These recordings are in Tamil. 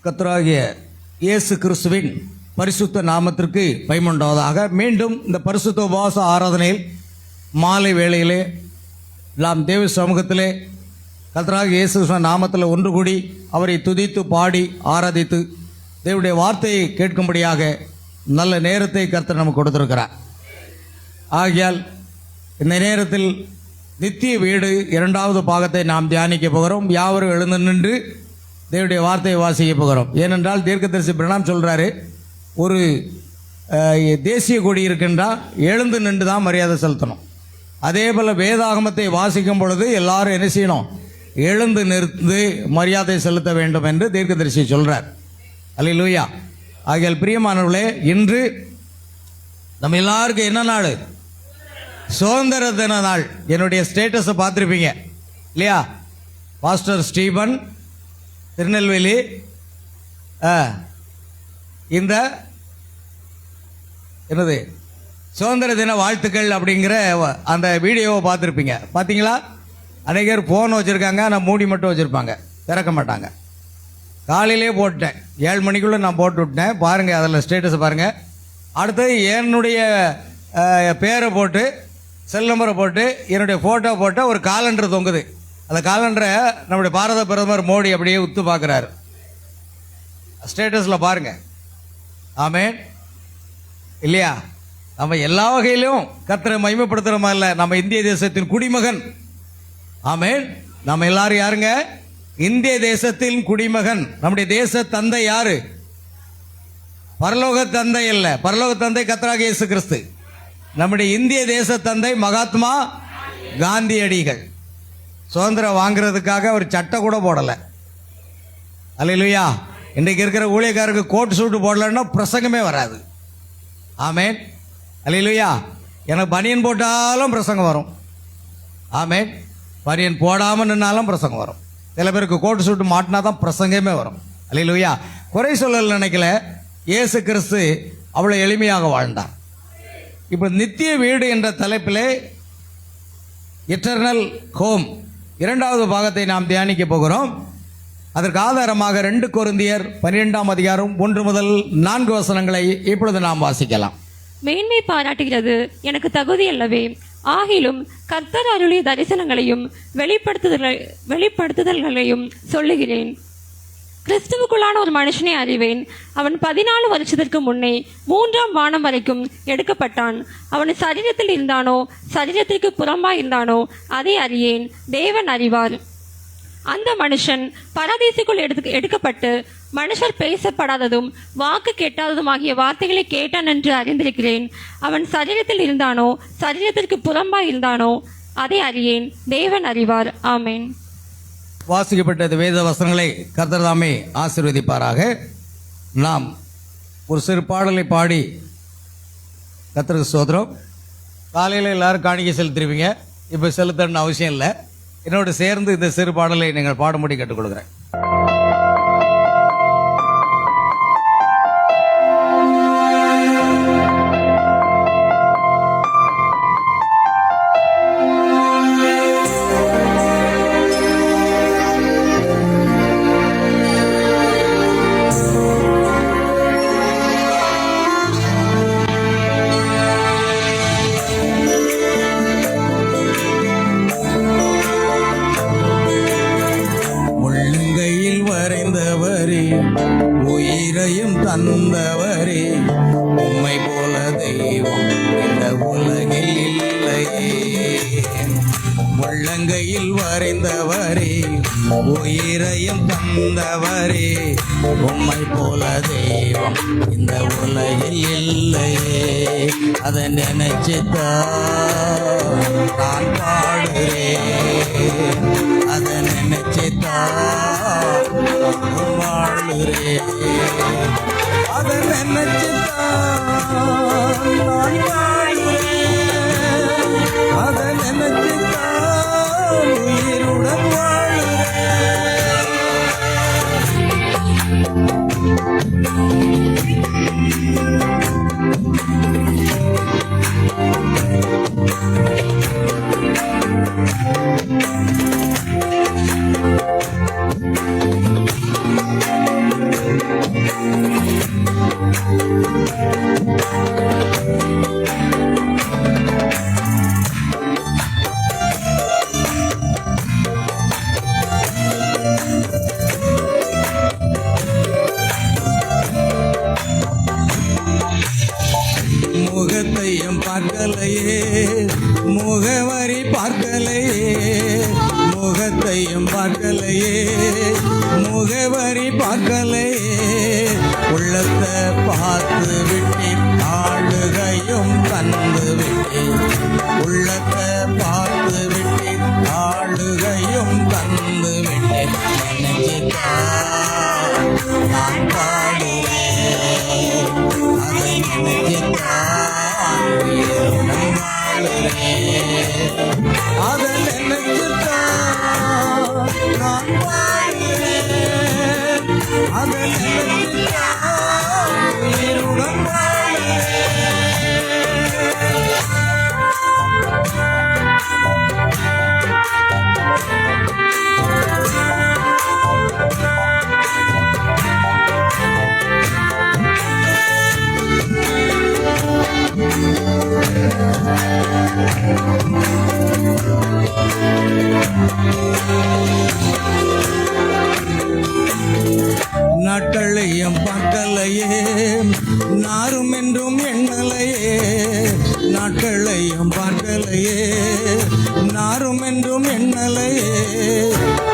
கர்த்தராகிய இயேசு கிறிஸ்துவின் பரிசுத்த நாமத்திற்கு பயமுண்டாவதாக. மீண்டும் இந்த பரிசுத்த உபவாச ஆராதனையில் மாலை வேளையிலே நாம் தேவ சமூகத்திலே கர்த்தராகிய இயேசு கிறிஸ்துவின் நாமத்தில் ஒன்று கூடி அவரை துதித்து பாடி ஆராதித்து தேவனுடைய வார்த்தையை கேட்கும்படியாக நல்ல நேரத்தை கர்த்தர் நமக்கு கொடுத்திருக்கிறார். ஆகையால் இந்த நேரத்தில் நித்திய வீடு இரண்டாவது பாகத்தை நாம் தியானிக்க போகிறோம். யாவரும் எழுந்து நின்று தேவனுடைய வார்த்தையை வாசிக்க போகிறோம். ஏனென்றால் தீர்க்கதரிசி பிரணாம் சொல்கிறாரு, ஒரு தேசிய கொடி இருக்கின்றா எழுந்து நின்று தான் மரியாதை செலுத்தணும். அதே போல் வேதாகமத்தை வாசிக்கும் பொழுது எல்லாரும் என்ன செய்யணும்? எழுந்து நிறுத்து மரியாதை செலுத்த வேண்டும் என்று தீர்க்கதரிசி சொல்கிறார். அல்லேலூயா. ஆகையால் பிரியமானவர்களே, இன்று நம்ம எல்லாருக்கும் என்ன நாள்? சுதந்திர தின நாள். என்னுடைய ஸ்டேட்டஸை பார்த்துருப்பீங்க இல்லையா? பாஸ்டர் ஸ்டீபன் திருநெல்வேலி இந்த என்னது சுதந்திர தின வாழ்த்துக்கள் அப்படிங்கிற அந்த வீடியோவை பார்த்துருப்பீங்க. பார்த்தீங்களா? அநேகர் ஃபோன் வச்சுருக்காங்க, ஆனால் மூடி மட்டும் வச்சுருப்பாங்க, திறக்க மாட்டாங்க. காலையிலே போட்டேன், 7 மணிக்குள்ளே நான் போட்டு விட்டேன். பாருங்கள், அதில் ஸ்டேட்டஸை பாருங்கள். அடுத்தது என்னுடைய பேரை போட்டு செல் நம்பரை போட்டு என்னுடைய ஃபோட்டோ போட்ட ஒரு காலண்டர் தொங்குது. அந்த காலண்டரை நம்முடைய பாரத பிரதமர் மோடி அப்படியே உத்து பார்க்குறாரு. ஸ்டேட்டஸில் பாருங்கள். ஆமென் இல்லையா? நம்ம எல்லா வகையிலும் கர்த்தரை மகிமைப்படுத்துகிற மாதிரி இல்லை, நம்ம இந்திய தேசத்தின் குடிமகன். ஆமென். நம்ம எல்லாரும் யாருங்க? இந்திய தேசத்தின் குடிமகன். நம்முடைய தேச தந்தை யாரு? பரலோக தந்தை இல்ல, பரலோக தந்தை கர்த்தராகிய இயேசு கிறிஸ்து. நம்முடைய இந்திய தேச தந்தை மகாத்மா காந்தியடிகள். சுதந்திரம் வாங்குறதுக்காக ஒரு சட்டம் கூட போடலை. அல்லேலூயா. இன்றைக்கு இருக்கிற ஊழியக்காரருக்கு கோட் சூட்டு போடலன்னா பிரசங்கமே வராது. ஆமென். அல்லேலூயா. எனக்கு பனியன் போட்டாலும் பிரசங்கம் வரும். ஆமென். பனியன் போடாமல் நின்னாலும் பிரசங்கம் வரும். சில பேருக்கு கோட் சூட்டு மாட்டினா தான் பிரசங்கமே வரும். அல்லேலூயா. குறை சொல்லல் நினைக்கல. இயேசு கிறிஸ்து அவ்வளோ எளிமையாக வாழ்ந்தார். இப்போ நித்திய வீடு என்ற தலைப்பிலே எட்டர்னல் ஹோம் இரண்டாவது பாகத்தை நாம் தியானிக்க போகிறோம். அதற்கு ஆதாரமாக 2 கொரிந்தியர் 12ஆம் அதிகாரம் 1 முதல் 4 வசனங்களை இப்பொழுது நாம் வாசிக்கலாம். மேன்மை பாராட்டுகிறது எனக்கு தகுதி அல்லவே, ஆகிலும் கர்த்தர் அருளிய தரிசனங்களையும் வெளிப்படுத்துதல்களையும் சொல்லுகிறேன். கிறிஸ்துவுக்குள்ளான ஒரு மனுஷனை அறிவேன். அவன் 14 வருஷத்திற்கு முன்னே 3ஆம் வானம் வரைக்கும் எடுக்கப்பட்டான். அவன் சரீரத்தில் இருந்தானோ சரீரத்திற்கு புறம்பாய் இருந்தானோ அதை அறியேன், தேவன் அறிவார். அந்த மனுஷன் பரதீசுக்குள் எடுக்கப்பட்டு மனுஷர் பேசப்படாததும் வாக்கு கேட்டாததும் ஆகிய வார்த்தைகளை கேட்டான் என்று அறிந்திருக்கிறேன். அவன் சரீரத்தில் இருந்தானோ சரீரத்திற்கு புறம்பாய் இருந்தானோ அதை அறியேன், தேவன் அறிவார். ஆமென். வாசிக்கப்பட்ட வேத வசனங்களை கர்த்தர் தாமே ஆசீர்வதிப்பாராக. நாம் ஒரு சிறு பாடலை பாடி கர்த்தருக்கு ஸ்தோத்திரம். காலையில் எல்லாரும் காணிக்கை செலுத்திருப்பீங்க, இப்போ செலுத்தணும்னு அவசியம் இல்லை. என்னோடு சேர்ந்து இந்த சிறு பாடலை நீங்கள் பாடும்படி கேட்டுக்கொள்கிறேன். உயிரையும் தந்தவரே, உம்மை போல தெய்வம் இந்த உலகில் இல்லையே. உள்ளங்கையில் வரைந்தவரே, உயிரையும் தந்தவரே, உம்மை போல தெய்வம் இந்த உலகில் இல்லையே. அதை நினைச்சுதான் நான் பாடுறேன், அதை நினைச்சுதான் வாழுறேன், அதை நினைச்சுதான் நான் வாழுறேன், அதை நினைச்சுதான் உயிருடன் வாழுறேன். முகவரி பார்க்கலையே, முகத்தையும் பார்க்கலையே, முகவரி பார்க்கலையே, உள்ளத்தை பார்த்து விட்டேன், ஆளுகையும் தந்து விட்டேன், உள்ளத்தை பார்த்து விட்டேன், ஆளுகையும் தந்து விட்டேன், நினைச்சுத்தான் நான் பாடுவேன், அதை நினைச்சுத்தான் உயிருடன் வாழுவேன், அதை நினைச்சுத்தான் நான் பாடுவேன், அதை நினைச்சுத்தான் உயிருடன் வாழுவேன். நாட்களையும் பார்க்கலையே, நாரும் என்றும் எண்ணலையே, நாட்களையும் பார்க்கலையே, நாரும் என்றும் எண்ணலையே,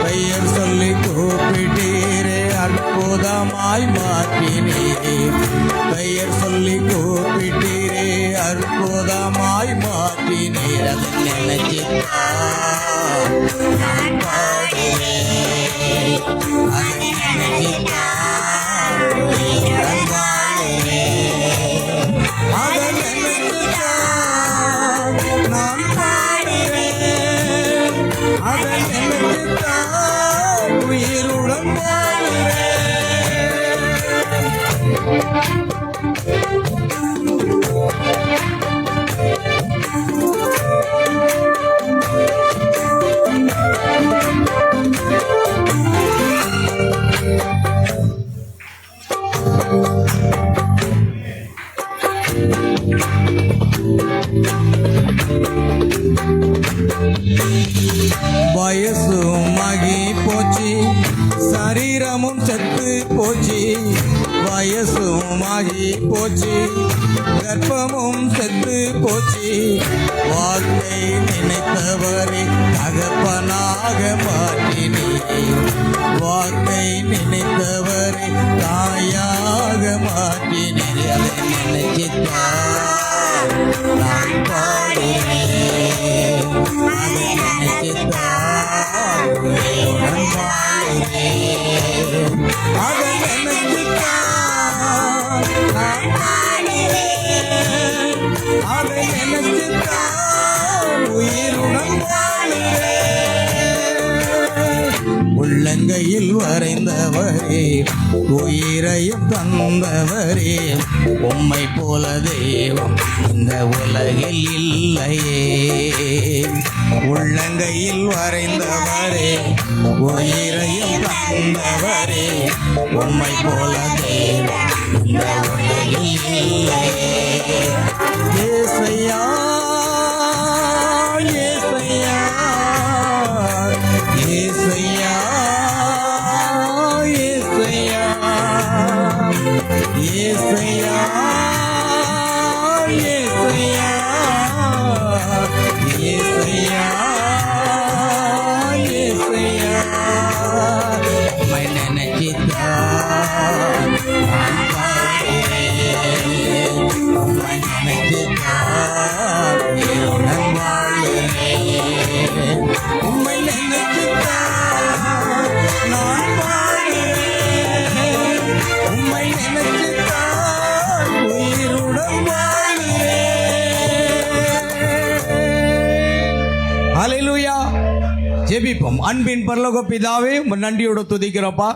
பெயர் சொல்லி கூப்பிட்டீரே, அற்புதமாய் மாற்றினீரே, பெயர் சொல்லி கூப்பிட்டீரே, அற்புதமாய் மாற்றினீர், அதை நினைச்சுத்தான் நான் பாடுவேன், அதை நினைச்சுத்தான் உயிருடன் வாழுவேன், அதை நினைச்சுத்தான் நான் பாடுவேன், அதை நினைச்சுத்தான் உயிருடன் வாழுவேன். வயசுமாகி போச்சு, சரீரமும் செத்து போச்சு, வயசுமாகி போச்சு, கர்ப்பமும் செத்து போச்சு, வார்த்தை நினைத்தவரை தகப்பனாக மாற்றினீர், வார்த்தை நினைத்தவரை தாயாக மாற்றினீர், அதை நினைச்சுத்தான் நான் பாடுவேன், அதை நினைச்சுத்தான் உயிருடன் வாழுவேன், அதை நினைச்சுத்தான் நான் பாடுவேன், அதை நினைச்சுத்தான் உயிருடன் வாழுவேன். உள்ளங்கையில் வரைந்தவரே, உயிரையும் தந்தவரே, உம்மை போல தெய்வம் இந்த உலகில் இல்லையே, உள்ளங்கையில் வரைந்தவரே, உயிரையும் தந்தவரே, உம்மை போல தெய்வம் இந்த உலகில் இல்லையே. ஏசையா, ஏசையா, ஏசையா, ஏசையா, ஏசையா, ஏசையா, ஏசையா, ஏசையா, உம்மை நினைச்சுத்தான் நான் பாடுவேன், உம்மை நினைச்சுத்தான் உயிருடன் வாழுவேன், உம்மை நினைச்சுத்தான் நான் பாடுவேன், உம்மை நினைச்சுத்தான் உயிருடன் வாழுவேன். ஹல்லேலூயா. ஜெபிப்போம். அன்பின் பரலோக பிதாவே, உம்மை நன்றியோடு துதிக்கிறோப்பா.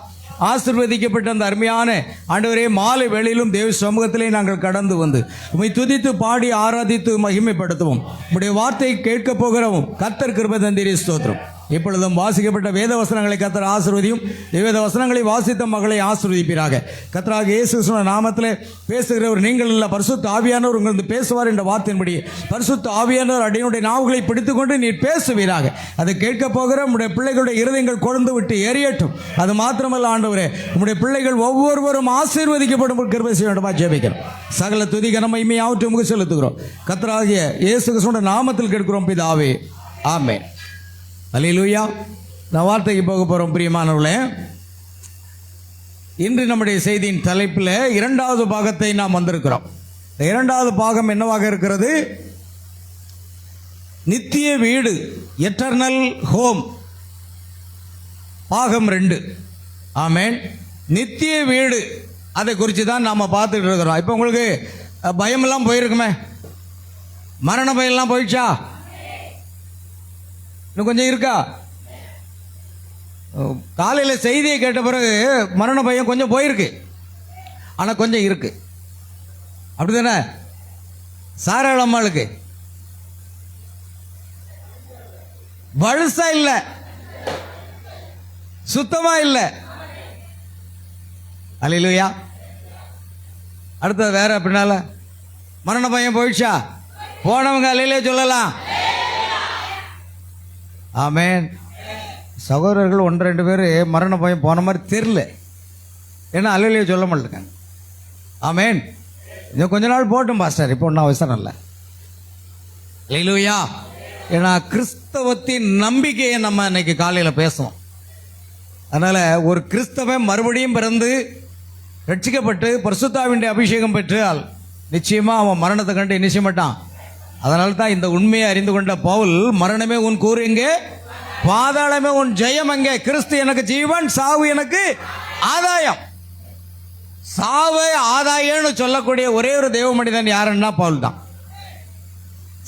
ஆசீர்வதிக்கப்பட்ட அந்த அருமையான ஆண்டவரே, மாலை வேளையிலும் தேவ சமூகத்திலே நாங்கள் கடந்து வந்து உம்மை துதித்து பாடி ஆராதித்து மகிமைப்படுத்துவோம். உம்முடைய வார்த்தையை கேட்க போகிறோம். கர்த்தர் கிருபை தந்தீரே, ஸ்தோத்திரம். இப்பொழுதும் வாசிக்கப்பட்ட வேத வசனங்களை கர்த்தர் ஆசீர்வதியும். வேத வசனங்களை வாசித்த மகளை ஆசீர்வதிப்பீராக. கர்த்தராக இயேசு கிறிஸ்துவின் நாமத்திலே பேசுகிறவர் நீங்கள் இல்ல, பரிசுத்த ஆவியானவர் உங்களுக்கு பேசுவார் என்ற வார்த்தையின்படி பரிசுத்த ஆவியானவர் அடியனுடைய நாவுகளை பிடித்துக்கொண்டு நீர் பேசுவீராக. அதை கேட்க போகிற உம்முடைய பிள்ளைகளுடைய இருதயங்கள் கொழுந்து விட்டு எரியட்டும். அது மாத்திரமல்ல ஆண்டவரே, உம்முடைய பிள்ளைகள் ஒவ்வொருவரும் ஆசீர்வதிக்கப்படும் கிருபை செய்ய வேண்டுமா ஜெபிக்கிறோம். சகல துதி கனம் மகிமை யாவற்றையும் செலுத்துகிறோம். கர்த்தராகிய இயேசு கிறிஸ்துவின் நாமத்தில் கேட்கிறோம் பிதாவே, ஆமென். அல்லேலூயா. நான் வார்த்தைக்கு போக போகிறோம் பிரியமானவர்களே. இன்று நம்முடைய செய்தியின் தலைப்பில் இரண்டாவது பாகத்தை நாம் வந்திருக்கிறோம். இரண்டாவது பாகம் என்னவாக இருக்கிறது? நித்திய வீடு, எட்டர்னல் ஹோம், பாகம் 2. ஆமென். நித்திய வீடு, அதை குறித்து தான் நாம் பார்த்துட்டு இருக்கிறோம். இப்போ உங்களுக்கு பயமெல்லாம் போயிருக்குமே, மரண பயம்லாம் போயிடுச்சா? இன்னும் கொஞ்சம் இருக்கா? காலையில் செய்தியை கேட்ட பிறகு மரண பயம் கொஞ்சம் போயிருக்கு, ஆனால் கொஞ்சம் இருக்கு. அப்படிதானே? சாராள அம்மாளுக்கு வலுசா இல்லை, சுத்தமா இல்லை. அல்லேலூயா. அடுத்தது வேற பின்னால மரண பயம் போயிடுச்சா? போனவங்க அல்லேலூயா சொல்லலாம். ஆமென். சகோதரர்கள் 1-2 பேர் மரண பயம் போன மாதிரி தெரியல, ஏன்னா அல்லேலூயா சொல்ல மாட்டேங்க. ஆமென். இன்னும் கொஞ்ச நாள் போட்டும் பாஸ்டர், இப்போ ஒன்றும் அவசரம் இல்லை. அல்லேலூயா. ஏன்னா கிறிஸ்தவத்தின் நம்பிக்கையை நம்ம இன்னைக்கு காலையில் பேசுவோம். அதனால ஒரு கிறிஸ்தவன் மறுபடியும் பிறந்து ரட்சிக்கப்பட்டு பரிசுத்தாவின் அபிஷேகம் பெற்றால் நிச்சயமா அவன் மரணத்தை கண்டு என்ன செய்ய மாட்டான். அதனால தான் இந்த உண்மையை அறிந்து கொண்ட பவுல், மரணமே உன் கூறு எங்கே, பாதாளமே உன் ஜெயம் எங்கே, கிறிஸ்து எனக்கு ஜீவன், சாவு எனக்கு ஆதாயம். சாவை ஆதாயம்னு சொல்லக்கூடிய ஒரே ஒரு தேவ மனிதன் யாருன்னா பவுல் தான்.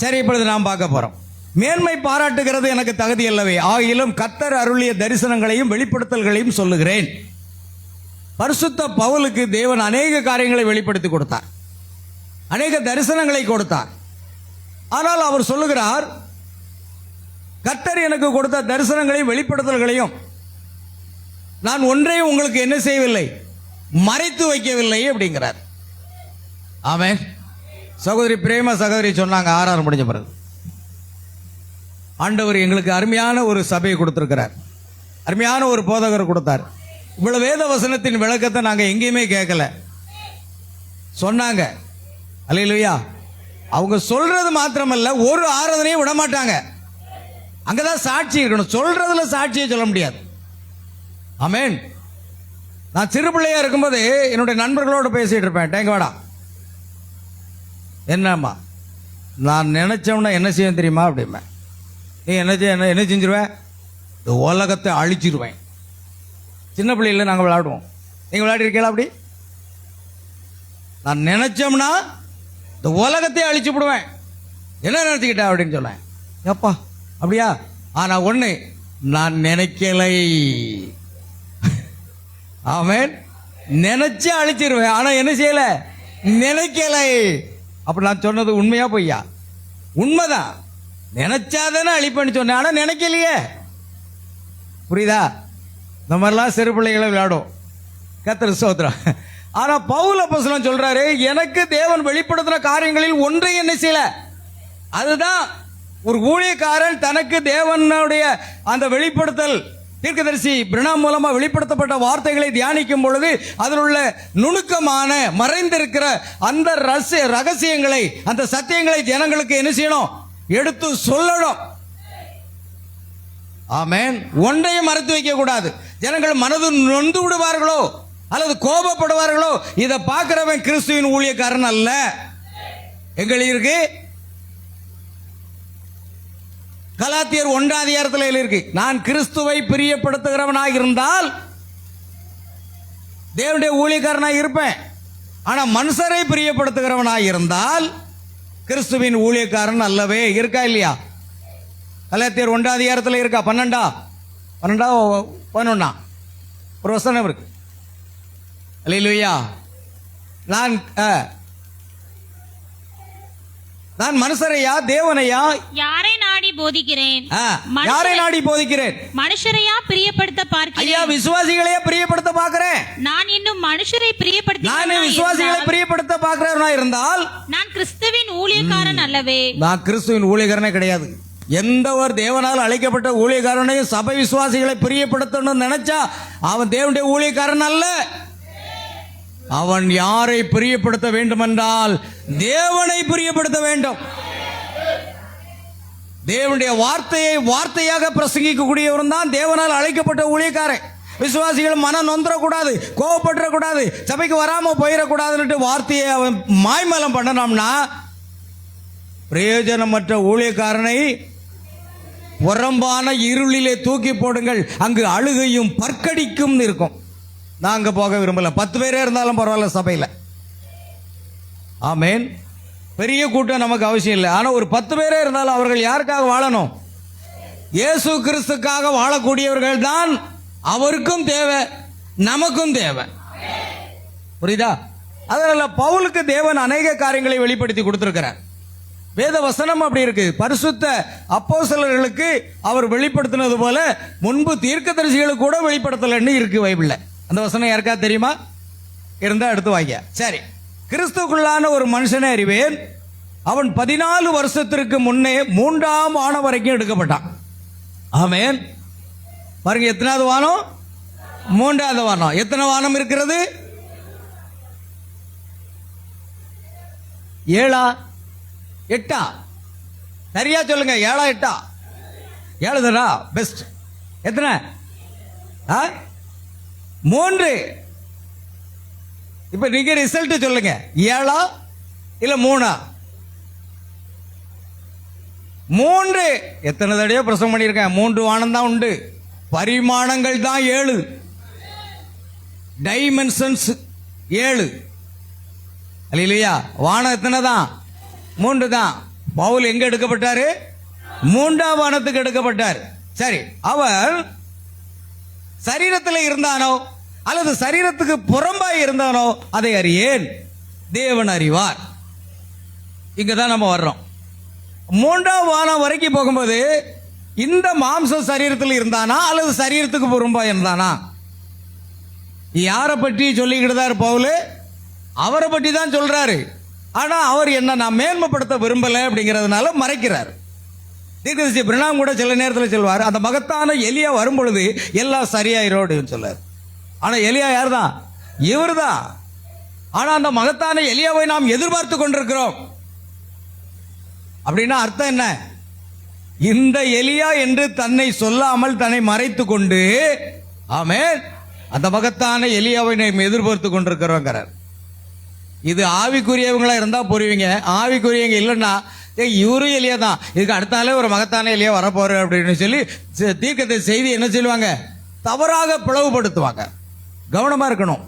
சரி, இப்பொழுது நாம் பார்க்க போறோம். மேன்மை பாராட்டுகிறது எனக்கு தகுதி அல்லவே, ஆகிலும் கர்த்தர் அருளிய தரிசனங்களையும் வெளிப்படுத்தல்களையும் சொல்லுகிறேன். பரிசுத்த பவுலுக்கு தேவன் அநேக காரியங்களை வெளிப்படுத்தி கொடுத்தார், அநேக தரிசனங்களை கொடுத்தார். ஆனால் அவர் சொல்லுகிறார், கர்த்தர் எனக்கு கொடுத்த தரிசனங்களையும் வெளிப்படுத்தல்களையும் நான் ஒன்றையும் உங்களுக்கு என்ன செய்யவில்லை, மறைத்து வைக்கவில்லை அப்படிங்கிறார். ஆமென். சகோதரி பிரேமா சகோதரி சொன்னாங்க, 6 முடிஞ்ச பிறகு ஆண்டவர் எங்களுக்கு அருமையான ஒரு சபையை கொடுத்திருக்கிறார், அருமையான ஒரு போதகர் கொடுத்தார். இவ்வளவு வேத வசனத்தின் விளக்கத்தை நாங்கள் எங்கேயுமே கேட்கல சொன்னாங்க. அல்லேலூயா. அவங்க சொல்றது மாத்திரமல்ல, ஒரு ஆராதனையும் விட மாட்டாங்க. அங்கதான் சாட்சி இருக்கணும், சொல்றதுல சாட்சியை சொல்ல முடியாது. ஆமென். நான் சிறு பிள்ளையா இருக்கும்போது என்னுடைய நண்பர்களோடு பேசிட்டு இருப்பேன். டேங்கவாடா, என்னம்மா நான் நினைச்சோம்னா என்ன செய்ய தெரியுமா அப்படிமா, நீ என்ன செஞ்சிருவேன், இந்த உலகத்தை அழிச்சிருவேன். சின்ன பிள்ளைல நாங்கள் விளையாடுவோம், நீங்கள் விளையாடிருக்கீங்களா? அப்படி நான் நினைச்சோம்னா இந்த உலகத்தை அழிச்சு விடுவேன். என்ன நினைச்சுக்கிட்டேன் அப்படின்னு சொன்னேன். எப்பா அப்படியா? ஆனா ஒண்ணு, நான் நினைக்கலை. ஆமென். நினைச்சு அழிச்சிருவேன், ஆனா என்ன செய்யல, நினைக்கலை. அப்ப நான் சொன்னது உண்மையா பொய்யா? உண்மைதான். நினைச்சாதானே அழிப்பேன்னு சொன்னேன், ஆனா நினைக்கலையே. புரியுதா? இந்த மாதிரிலாம் சிறு பிள்ளைகளை விளையாடும். கர்த்தர் ஸ்தோத்திரம். ஆனா பவுல் அப்போஸ்தலன் சொல்றாரு, எனக்கு தேவன் வெளிப்படுத்தின காரியங்களில் ஒன்றையும் என்ன செய்யல. அதுதான் ஒரு ஊழியக்காரன் தனக்கு தேவனுடைய அந்த வெளிப்படுத்தல், தீர்க்கதரிசி பிரணாம் மூலமா வெளிப்படுத்தப்பட்ட வார்த்தைகளை தியானிக்கும் பொழுது அதில் உள்ள நுணுக்கமான மறைந்திருக்கிற அந்த ரகசியங்களை, அந்த சத்தியங்களை ஜனங்களுக்கு என்ன செய்யணும், எடுத்து சொல்லணும். ஆமென். ஒன்றையும் மறைத்து வைக்க கூடாது. ஜனங்கள் மனது நொந்து விடுவார்களோ அல்லது கோபப்படுவார்களோ, இதை பார்க்கிறவன் கிறிஸ்துவின் ஊழியக்காரன் அல்ல. எங்களுக்கு இருக்கு கலாத்தியர் 1 இருக்கு, நான் கிறிஸ்துவை பிரியப்படுத்துகிறவனாக இருந்தால் தேவனுடைய ஊழியக்காரனாக இருப்பேன். ஆனா மனுஷரை பிரியப்படுத்துகிறவனாக இருந்தால் கிறிஸ்துவின் ஊழியக்காரன் அல்லவே. இருக்கா இல்லையா? கலாத்தியர் 1 இருக்கா? 12 ஒரு வசனம் இருக்கு. அல்லேலூயா. நான் மனுஷரையா தேவனையா யாரை நாடி போதிக்கிறேன். யாரை நாடி போதிக்கிறேன்? மனுஷரையா பிரியப்படுத்த பார்க்கிறேன். ஐயா, விசுவாசிகளையே பிரியப்படுத்த பார்க்கிறேன். நான் இன்னும் மனுஷரை விசுவாசிகளை பிரியப்படுத்த பார்க்கிறவனா இருந்தால் நான் கிறிஸ்துவின் ஊழியக்காரன் அல்லவே. நான் கிறிஸ்துவின் ஊழியக்காரனே கிடையாது. எந்த ஒரு தேவனால் அழைக்கப்பட்ட ஊழியக்காரனையும் சபை விசுவாசிகளை பிரியப்படுத்தணும்னு நினைச்சா அவன் தேவனுடைய ஊழியக்காரன் அல்ல. அவன் யாரை பிரியப்படுத்த வேண்டும் என்றால் தேவனை பிரியப்படுத்த வேண்டும். தேவனுடைய வார்த்தையை வார்த்தையாக பிரசங்கிக்கக்கூடியவன் தான் தேவனால் அழைக்கப்பட்ட ஊழியக்காரன். விசுவாசிகள் மனம் நொந்துடக்கூடாது, கோவப்பட்டுறக்கூடாது, சபைக்கு வராமல் போயிடக்கூடாதுன்னுட்டு வார்த்தையை அவன் மாய்மலம் பண்ணனோம்னா பிரயோஜனமற்ற ஊழியக்காரனை புறம்பான இருளிலே தூக்கி போடுங்கள், அங்கு அழுகையும் பற்கடிக்கும் இருக்கும். நான் அங்கே போக விரும்பல. 10 பேரே இருந்தாலும் பரவாயில்ல சபையில். ஆமேன். பெரிய கூட்டம் நமக்கு அவசியம் இல்லை. ஆனால் ஒரு 10 பேரே இருந்தாலும் அவர்கள் யாருக்காக வாழணும்? இயேசு கிறிஸ்துக்காக வாழக்கூடியவர்கள் தான் அவருக்கும் தேவை, நமக்கும் தேவை. புரியுதா? அதனால பவுலுக்கு தேவன் அநேக காரியங்களை வெளிப்படுத்தி கொடுத்திருக்கிறார். வேத வசனம் அப்படி இருக்கு. பரிசுத்த அப்போஸ்தலர்களுக்கு அவர் வெளிப்படுத்தினது போல முன்பு தீர்க்கதரிசிகளுக்கு கூட வெளிப்படுத்தலன்னு இருக்கு பைபிள்ல. அந்த வசனம் யாருக்கா தெரியுமா? இருந்தா எடுத்து வாங்க. சரி, கிறிஸ்துக்குள்ளான ஒரு மனுஷனை அறிவேன், அவன் 14 வருஷத்திற்கு முன்னே 3ஆம் வானம் வரைக்கும் எடுக்கப்பட்டான். ஆமென். பாருங்க, எத்தனாவது வானம்? 3வது வானம். எத்தனை வானம் இருக்கிறது? 7ஆ 8ஆ? சரியா சொல்லுங்க. 7ஆ 8ஆ? 7 தானா? பெஸ்ட். எத்தனை? 3. இப்ப நீங்க ரிசல்ட் சொல்லுங்க. 7ஆ இல்ல 3ஆ? 3. எத்தனை தடையோ பிரசவம் பண்ணியிருக்கேன். 3 வானம் தான் உண்டு. பரிமாணங்கள் தான் 7, டைமென்ஷன்ஸ் 7. இல்லையா? வானம் எத்தனை தான்? 3 தான். பவுல் எங்க எடுக்கப்பட்டாரு? 3ஆம் வானத்துக்கு எடுக்கப்பட்டார். சரி, அவர் சரீரத்தில் இருந்தானோ அல்லது சரீரத்துக்கு புறம்பாய் இருந்தானோ அதை அறியேன், தேவன் அறிவார். இங்கதான் நம்ம வர்றோம். 3ஆம் வானம் வரைக்கும் போகும்போது இந்த மாம்ச சரீரத்தில் இருந்தானா அல்லது சரீரத்துக்கு புறம்பாய் இருந்தானா? யாரை பற்றி சொல்லிக்கிட்டுதான் பவுல்? அவரை பற்றி தான் சொல்றாரு. ஆனா அவர் என்ன நான் மேன்மைப்படுத்த விரும்பல அப்படிங்கிறதுனால மறைக்கிறார். தீர்க்கதரிசி பிரணாம் கூட சில நேரத்தில் சொல்வார், அந்த மகத்தான எலியா வரும் பொழுது எல்லாம் சரியாயிரும் சொல்லார். ஆனா எலியா யார் தான்? இவர் தான். ஆனா அந்த மகத்தான எலியாவை நாம் எதிர்பார்த்து கொண்டிருக்கிறோம். அப்படின்னா அர்த்தம் என்ன? இந்த எலியா என்று தன்னை சொல்லாமல் தன்னை மறைத்து கொண்டு, ஆமென், அந்த மகத்தான எலியாவை நாம் எதிர்பார்த்து கொண்டிருக்கிறோங்கிறார். இது ஆவிக்குரியவங்களா இருந்தா புரியுவீங்க. ஆவிக்குரியவங்க இல்லைன்னா இவரும் எலியா தான், இதுக்கு அடுத்தாலே ஒரு மகத்தான எலியா வரப்போற அப்படின்னு சொல்லி தீர்க்கத்தை செய்தி என்ன சொல்லுவாங்க? தவறாக பிளவுபடுத்துவாங்க. கவனமா இருக்கணும்.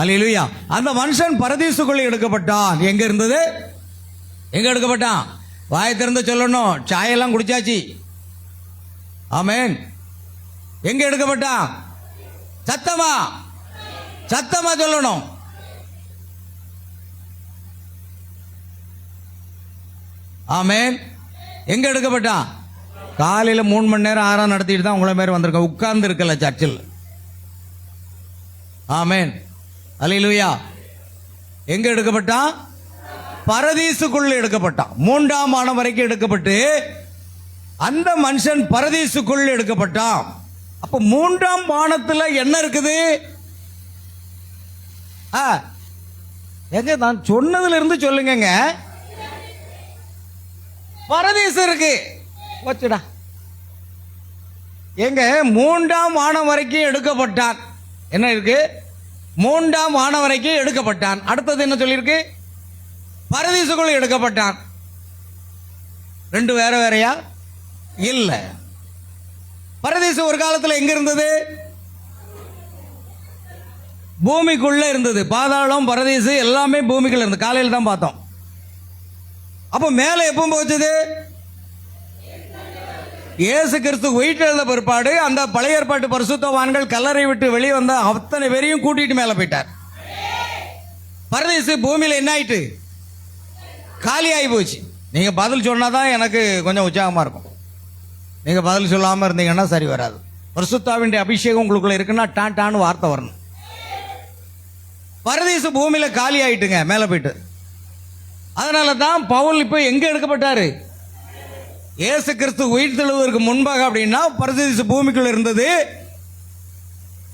அல்லேலூயா. அந்த மனுஷன் பரதீசுக்குள்ளே எடுக்கப்பட்டான். எங்க இருந்தது? எங்க எடுக்கப்பட்டான்? வாயை திறந்து சொல்லணும். சாயெல்லாம் குடிச்சாச்சு. ஆமென். எங்க எடுக்கப்பட்டான்? சத்தமா சத்தமா சொல்லணும். ஆமென். எங்க எடுக்கப்பட்டான்? காலையில் 3 மணி நேரம் ஆராதனை நடத்திட்டு தான் உங்களை மாதிரி வந்திருக்க, உட்கார்ந்து இருக்கல சர்ச்சில். ஆமென். அல்லேலூயா. எங்க எடுக்கப்பட்டான்? பரதீசுக்குள்ள எடுக்கப்பட்டான். 3ஆம் வானம் வரைக்கும் எடுக்கப்பட்டு அந்த மனுஷன் பரதீசுக்குள்ள எடுக்கப்பட்டான். அப்ப 3ஆம் வானத்துல என்ன இருக்குது? எங்க நான் சொன்னதுல இருந்து சொல்லுங்க. பரதீசு இருக்கு. வச்சுடா. எங்க 3ஆம் வானம் வரைக்கும் எடுக்கப்பட்டான். என்ன இருக்கு? 3ஆம் வானம் வரைக்கும் எடுக்கப்பட்டான். அடுத்தது என்ன சொல்லியிருக்கு? பரதீசுக்குள்ள எடுக்கப்பட்டான். 2 வேற வேறையா? இல்ல. பரதீசு ஒரு காலத்தில் எங்க இருந்தது? பூமிக்குள்ள இருந்தது. பாதாளம், பரதீசு எல்லாமே பூமிக்குள்ள இருந்தது. காலையில் தான் பார்த்தோம். அப்ப மேல எப்போ போச்சது? இயேசு கிறிஸ்து உயிர்த்தெழுந்த பிற்பாடு அந்த பழைய ஏற்பாட்டு பரிசுத்தவான்கள் கல்லறை விட்டு வெளியே வந்த அத்தனை பேரையும் கூட்டிட்டு மேல போயிட்டார். பரதீசு பூமியில என்ன ஆயிட்டு? காலியாகி போச்சு. நீங்கள் பதில் சொன்னால் தான் எனக்கு கொஞ்சம் உற்சாகமாக இருக்கும். நீங்கள் பதில் சொல்லாமல் இருந்தீங்கன்னா சரி வராது. பரிசுத்தாவினுடைய அபிஷேகம் உங்களுக்குள்ள இருக்குன்னா டான்னு வார்த்தை வரணும். பரதீசு பூமியில் காலி ஆயிட்டுங்க மேலே போயிட்டு. அதனால தான் பவுல் இப்போ எங்கே எடுக்கப்பட்டாரு? இயேசு கிறிஸ்து உயிர் தெழுவதற்கு முன்பாக அப்படின்னா பரதீசு பூமிக்குள்ள இருந்தது.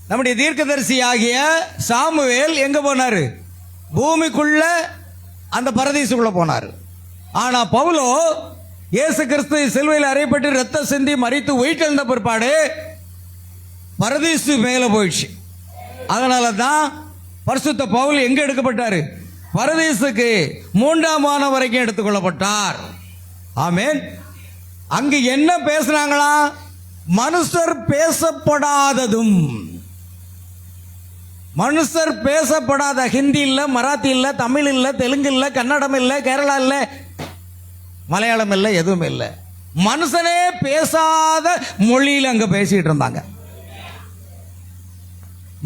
நம்முடைய தீர்க்கதரிசி ஆகிய சாமுவேல் எங்க போனாரு? பூமிக்குள்ள அந்த பரதீசுக்குள்ள போனாரு. ஆனா பவுலோ இயேசு கிறிஸ்து சிலுவையில் அறையப்பட்டு ரத்தம் சிந்தி மரித்து உயிர்த்தெழுந்த பிற்பாடு பரதீசு மேலே போயிடுச்சு. அதனால தான் பரிசுத்த பவுல் எங்க எடுக்கப்பட்டாரு? பரதீசுக்கு 3ஆம் வானம் வரைக்கும் எடுத்துக்கொள்ளப்பட்டார். ஆமென். அங்கு என்ன பேசுறாங்களா? மனுஷர் பேசப்படாததும், மனுஷர் பேசப்படாத ஹிந்தி இல்ல, மராத்தி இல்ல, தமிழ் இல்ல, தெலுங்கு இல்ல, கன்னடம் இல்ல, கேரளா இல்ல, மலையாளம் இல்ல, எதுவும் இல்லை. மனுஷனே பேசாத மொழியில் அங்க பேசிட்டு இருந்தாங்க.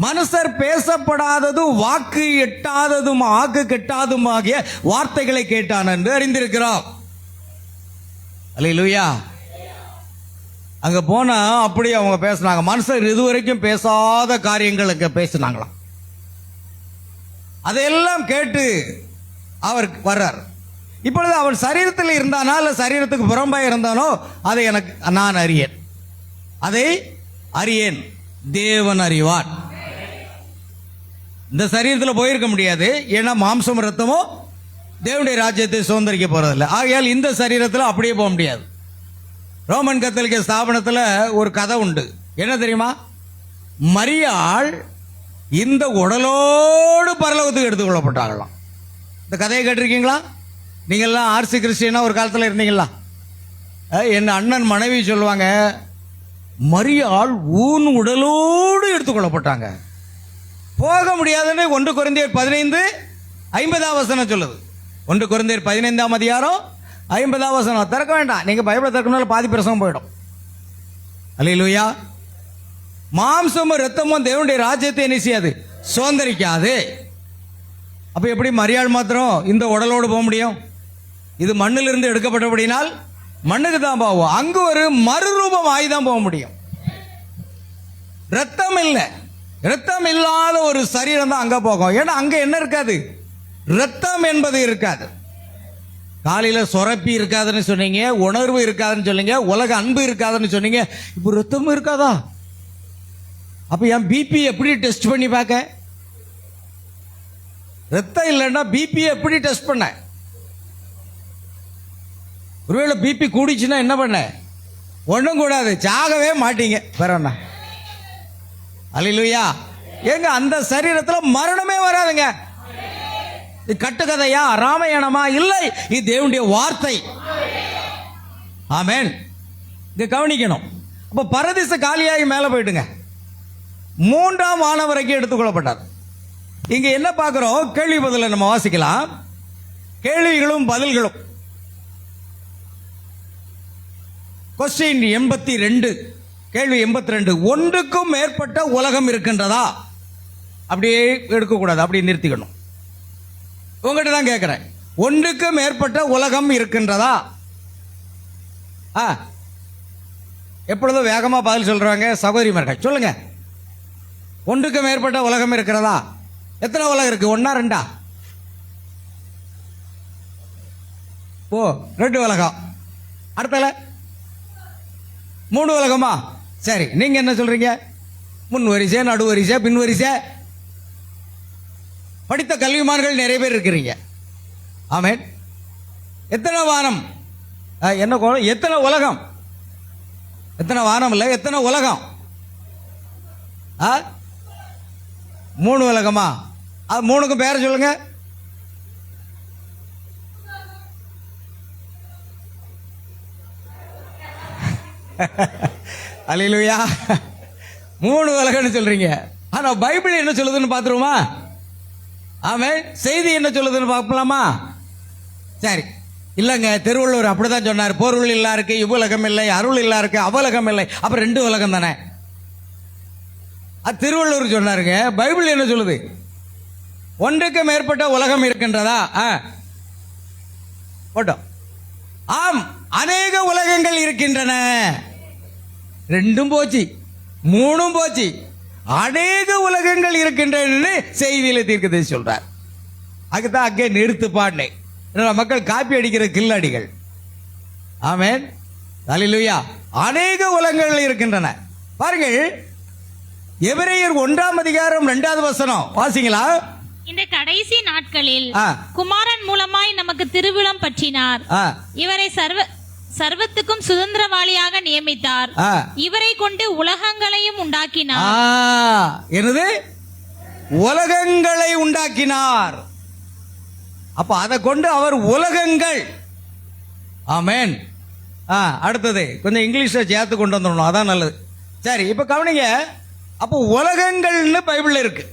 மனுஷர் பேசப்படாததும் வாக்கு எட்டாததும் ஆக்கு கெட்டாதும் ஆகிய வார்த்தைகளை கேட்டான் என்று அறிந்திருக்கிறோம். அல்லேலூயா. அங்க போனா அப்படி அவங்க பேசினாங்க. மனுஷர் இதுவரைக்கும் பேசாத காரியங்களுக்கு பேசினாங்களாம். அதையெல்லாம் கேட்டு அவர் வர்றார். இப்பொழுது அவன் சரீரத்தில் இருந்தானா இல்ல சரீரத்துக்கு புறம்பாய் இருந்தானோ அதை நான் அறியேன், அதை அறியேன், தேவன் அறிவார். இந்த சரீரத்தில் போயிருக்க முடியாது. ஏன்னா மாம்சம் ரத்தமோ தேவனுடைய ராஜ்யத்தை சுதந்திரிக்க போறதில்லை. ஆகையால் இந்த சரீரத்தில் அப்படியே போக முடியாது. ரோமன் கத்தோலிக்க ஸ்தாபனத்தில் ஒரு கதை உண்டு. என்ன தெரியுமா? மரியாள் இந்த உடலோடு பரலோகத்துக்கு எடுத்துக்கொள்ளப்பட்டாங்களாம். இந்த கதையை கேட்டிருக்கீங்களா? நீங்கள்லாம் ஆர்சி கிறிஸ்டியனா ஒரு காலத்தில் இருந்தீங்களா? என் அண்ணன் மனைவி சொல்லுவாங்க, மரியாள் ஊன் உடலோடு எடுத்துக்கொள்ளப்பட்டாங்க. போக முடியாதுன்னு 1 கொரிந்தியர் 15:50 சொல்லுது. 1 கொரிந்தியர் 15:50 திறக்க வேண்டாம். நீங்க பைபிளை திறக்கணும், பாதி பிரசவம் போயிடும். அல்லேலூயா. மாம்சமும் ரத்தமும் தேவனுடைய ராஜ்யத்தை என்ன செய்யாது? சுதந்திரிக்காது. அப்ப எப்படி மரியாள் மாத்திரம் இந்த உடலோடு போக முடியும்? இது மண்ணிலிருந்து எடுக்கப்பட்டபடினால் மண்ணுக்கு தான் போவோம். அங்கு ஒரு மறுரூபம் ஆகிதான் போக முடியும். ரத்தம் இல்லை, ரத்தம் இல்லாத ஒரு சரீரம் தான் அங்க போகும். ஏன்னா அங்க என்ன இருக்காது? ரத்தம் என்பது இருக்காது. காலையில சுரப்பி இருக்காதுன்னு சொன்னீங்க, உணர்வு இருக்காதுன்னு சொன்னீங்க, உலக அன்பு இருக்காதுன்னு சொன்னீங்க. இப்போ ரத்தம் இருக்காதா? அப்ப என் பிபி எப்படி டெஸ்ட் பண்ணி பார்க்க? ரத்தம் இல்லைன்னா பிபி எப்படி டெஸ்ட் பண்ண? ஒருவேளை பிபி கூடிச்சுன்னா என்ன பண்ண? ஒன்றும் கூடாது, சாகவே மாட்டீங்க. வேற என்ன? அல்லேலூயா. ஏங்க அந்த சரீரத்தில் மரணமே வராதுங்க. இது கட்டுக்கதையா, ராமாயணமா? இல்லை, இது தேவனுடைய வார்த்தை. ஆமென். இங்க கவனிக்கணும். அப்ப பரதீச காலியாகி மேல போயிட்டுங்க 3ஆம் வானம் வரைக்கும் எடுத்துக்கொள்ளப்பட்டார். இங்க என்ன பார்க்கிறோம்? கேள்வி பதில நம்ம வாசிக்கலாம். கேள்விகளும் பதில்களும். கொஸ்டின் 82, கேள்வி 82. ஒன்றுக்கும் மேற்பட்ட உலகம் இருக்கின்றதா? அப்படியே எடுக்கக்கூடாது, அப்படியே நிறுத்திக்கணும். உங்ககிட்ட தான் கேட்கிறேன். ஒன்றுக்கு மேற்பட்ட உலகம் இருக்கின்றதா? எப்பொழுதும் வேகமா பதில் சொல்றாங்க சகோதரிமார்கள். சொல்லுங்க, ஒன்றுக்கு மேற்பட்ட உலகம் இருக்கிறதா? எத்தனை உலகம் இருக்கு? 1 2? ஓ, 2 உலகம். அடுத்தல 3 உலகமா? சரி, நீங்க என்ன சொல்றீங்க? முன் வரிசை, நடு வரிசை, பின் வரிசை. படித்த கல்விமான்கள் நிறைய பேர் இருக்கிறீங்க. ஆமென். எத்தனை வானம்? என்ன எத்தனை உலகம்? எத்தனை வானம் இல்லை, எத்தனை உலகம்? 3 உலகமா? அது 3க்கும் பேர சொல்லுங்க. அல்லேலூயா. 3 உலகம்னு சொல்றீங்க. ஆனா பைபிள் என்ன சொல்லுதுன்னு பாத்துருவோமா? ஆமென். செய்தி என்ன சொல்லுதுன்னு பார்க்கலாமா? சரி, இல்லைங்க, திருவள்ளுவர் அப்படிதான் சொன்னார். பொருள் இல்லா இருக்கு இவ்வுலகம் இல்லை, அருள் இல்லா இருக்கு அவ்வுலகம் இல்லை. அப்ப 2 உலகம் தானே. அது திருவள்ளுவர் சொன்னாருங்க. பைபிள் என்ன சொல்லுது? ஒன்றுக்கு மேற்பட்ட உலகம் இருக்கின்றதா? போட்டோம். ஆம், அநேக உலகங்கள் இருக்கின்றன. ரெண்டும் போச்சு, மூணும் போச்சு. அநேக உலகங்கள் இருக்கின்றன செய்தியில தீர்க்கதரிசி சொல்றார். அதுதான் அங்கே நிறுத்து பாடினேன். மக்கள் காப்பி அடிக்கிற கில்லாடிகள். ஆமென், அல்லேலூயா. அநேக உலகங்கள் இருக்கின்றன. பாருங்கள், எபிரேயர் 1:2 வாசிங்களா? இந்த கடைசி நாட்களில் ஆ. குமாரன் மூலமாய் நமக்கு திருவிழம் பற்றினார். ஆ, இவரை சர்வத்துக்கும் சுதந்திரவாளியாக நியமித்தார். ஆ. இவரை கொண்டு உலகங்களையும் உண்டாக்கினார். என்னது? உலகங்களை உண்டாக்கினார். அப்ப அதை கொண்டு அவர் உலகங்கள். ஆமென். அடுத்தது கொஞ்சம் இங்கிலீஷ்ல சேர்த்து கொண்டு வந்துடணும், அதான் நல்லது. சரி, இப்ப கவனிங்க. அப்போ உலகங்கள்னு பைபிள்ல இருக்கு.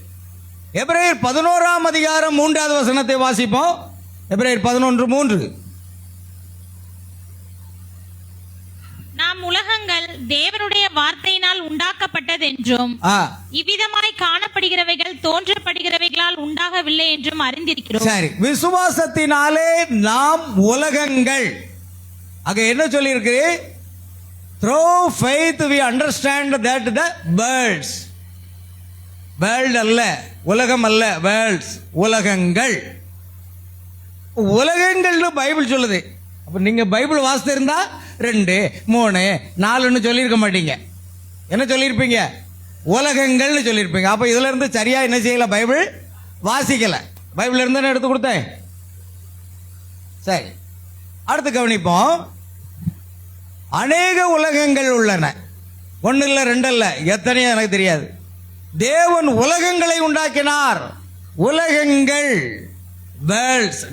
எபிரேயர் 11:3 வாசிப்போம். எபிரேயர் 11:3. நாம் உலகங்கள் தேவனுடைய வார்த்தையினால் உண்டாக்கப்பட்டதென்றும் இவ்விதமாய் காணப்படுகிறவைகள் தோன்றப்படுகிறவைகளால் உண்டாகவில்லை என்றும் அறிந்திருக்கிறோம். சரி, விசுவாசத்தினாலே நாம் உலகங்கள். அங்க என்ன சொல்லி இருக்கு? Through faith we understand that the birds. World அல்ல, உலகம் அல்ல, வேர்ல்ட்ஸ், உலகங்கள். உலகங்கள்னு பைபிள் சொல்லுது. அப்ப நீங்க பைபிள் வாசித்திருந்தா 2, 3, 4 சொல்லியிருக்க மாட்டீங்க. என்ன சொல்லியிருப்பீங்க? உலகங்கள்னு சொல்லியிருப்பீங்க. அப்ப இதுல இருந்து சரியா என்ன செய்யல? பைபிள் வாசிக்கல. பைபிள் இருந்து எடுத்து கொடுத்தேன். சரி, அடுத்து கவனிப்போம். அநேக உலகங்கள் உள்ளன. 1 இல்ல, 2 இல்ல, எத்தனையோ எனக்கு தெரியாது. தேவன் உலகங்களை உண்டாக்கினார். உலகங்கள், வேர்ல்ட்ஸ்,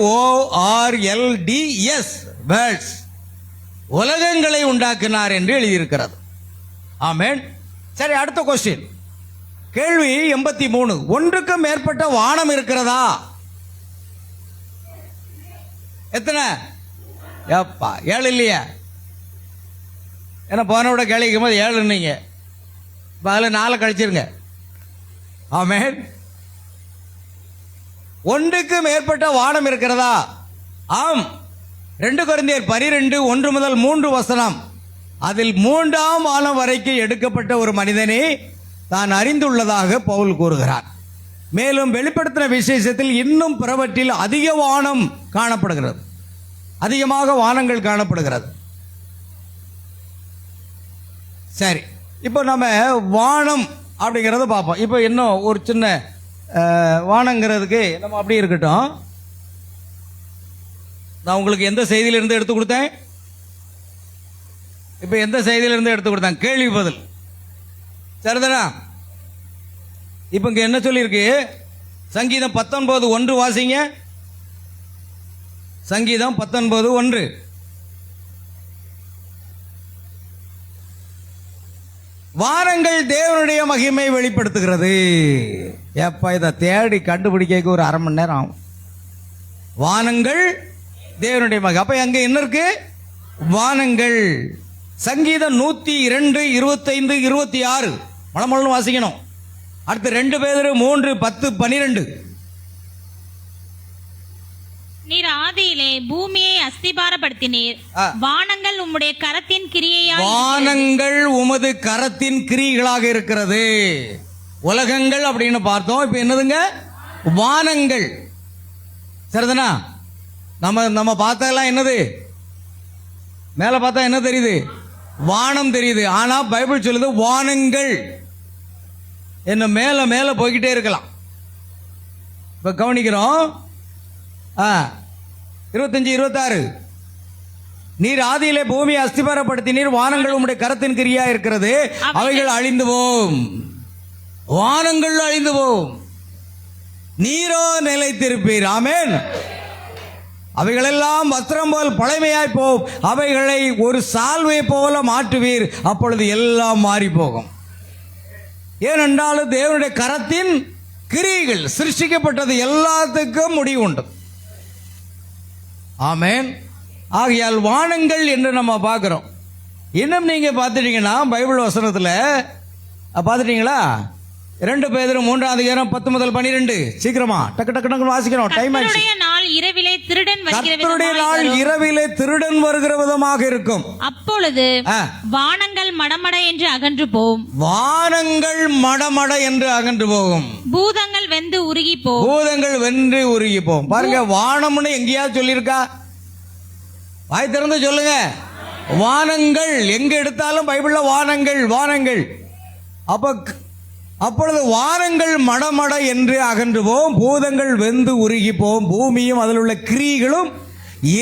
WORLDS, வேர்ல்ட்ஸ், உலகங்களை உண்டாக்கினார் என்று எழுதியிருக்கிறது. ஆமென். சரி, அடுத்த கொஸ்டின், கேள்வி 83. ஒன்றுக்கும் மேற்பட்ட வானம் இருக்கிறதா? எத்தனை? எப்பா 7 இல்லையா? ஏன்னா போன விட கேள்விக்கும் போது 7ன்னீங்க. இப்போ அதில் 4 கழிச்சிருங்க. ஆமென். ஒன்றுக்கு மேற்பட்ட வானம் இருக்கிறதா? ஆம். 2 கொரிந்தியர் 12, 1-3 அதில் 3ஆம் வானம் வரைக்கும் எடுக்கப்பட்ட ஒரு மனிதனை தான் அறிந்துள்ளதாக பவுல் கூறுகிறார். மேலும் வெளிப்படுத்தின விசேஷத்தில் இன்னும் பிறவற்றில் அதிக வானம் காணப்படுகிறது, அதிகமாக வானங்கள் காணப்படுகிறது. சரி, இப்போ நம்ம வானம் அப்படிங்கிறத பார்ப்போம். இப்போ இன்னும் ஒரு சின்ன வானங்கிறதுக்கு நம்ம அப்படி இருக்கட்டும். நான் உங்களுக்கு எந்த செய்தியிலிருந்து எடுத்து கொடுத்தேன்? இப்போ எந்த செய்தியிலிருந்து எடுத்து கொடுத்தேன்? கேள்வி பதில். சரிதானா? இப்போ இங்கே என்ன சொல்லியிருக்கு? சங்கீதம் 19:1 வாசிங்க. சங்கீதம் 19:1. வானங்கள் தேவனுடைய மகிமை வெளிப்படுத்துகிறது. ஏப்பா, இதை தேடி கண்டுபிடிக்க ஒரு 1/2 மணி நேரம் ஆகும். வானங்கள் தேவனுடைய மகிமை. அப்ப அங்க என்ன இருக்கு? வானங்கள். சங்கீதம் 102, 25, 26 மளமளன்னு வாசிக்கணும். அடுத்து 2 பேதுரு 3, 10, 12. நீர் ஆதியிலே பூமியை அஸ்திபாரப்படுத்தினீர். வானங்கள் உம்முடைய கரத்தின் கிரியையாய். வானங்கள் உமது கரத்தின் கிரியைகளாக இருக்கிறது. உலகங்கள் அப்படின்னு பார்த்தோம். இப்ப என்னதுங்க? வானங்கள். சரிதானா? நம்ம பார்த்ததெல்லாம் என்னது? மேல பார்த்தா என்ன தெரியுது? வானம் தெரியுது. ஆனா பைபிள் சொல்லுது வானங்கள். என்ன மேல மேல போய்கிட்டே இருக்கலாம். இப்ப கவனிக்கிறோம். 25, 26. நீர் ஆதியிலே பூமியை அஸ்திபாரப்படுத்தினீர், வானங்கள் உம்முடைய கரத்தின் கிரியா இருக்கிறது, அவைகள் அழிந்து போம். வானங்கள் அழிந்து போம், நீரோ நிலைத்திருப்பீர். ஆமென். அவைகளெல்லாம் வஸ்திரம் போல் பழமையாய் போம், அவைகளை ஒரு சால்வை போல மாற்றுவீர், அப்பொழுது எல்லாம் மாறி போகும். ஏனென்றாலும் தேவனுடைய கரத்தின் கிரியைகள், சிருஷ்டிக்கப்பட்டது எல்லாத்துக்கும் முடிவு உண்டு. ஆமென். ஆகையால் வானங்கள் என்று நம்ம பார்க்கிறோம். இன்னும் நீங்க பார்த்துட்டீங்கன்னா பைபிள் வசனத்துல பார்த்துட்டீங்களா? 2 பேதுரு 3 அதிகாரம் 10 முதல் 12. சீக்கிரமா டக்கு டக்கு டக்கு வாசிக்கணும், டைம் ஆயிடுச்சு. நாள் இரவிலே திருடன் வருகிற கர்த்தருடைய விதமாய் நாள் வரும். இரவிலே திருடன் வருகிற விதமாக இருக்கும். அப்பொழுது ஆ. வானங்கள் மடமட என்று அகன்று போகும், வானங்கள் மடமட என்று அகன்று போகும், பூதங்கள் வெந்து உருகி போகும். பூதங்கள் வென்று உருகி போகும். பாருங்க, வானம்னு எங்கேயாவது சொல்லியிருக்கா? வாய் திறந்து சொல்லுங்க. வானங்கள் எங்க எடுத்தாலும் பைபிள்ல வானங்கள் வானங்கள். அப்பொழுது வானங்கள் மடமட என்று அகன்று போகும், பூதங்கள் வெந்து உருகி போகும், பூமியும் அதில் உள்ள கிரிகளும்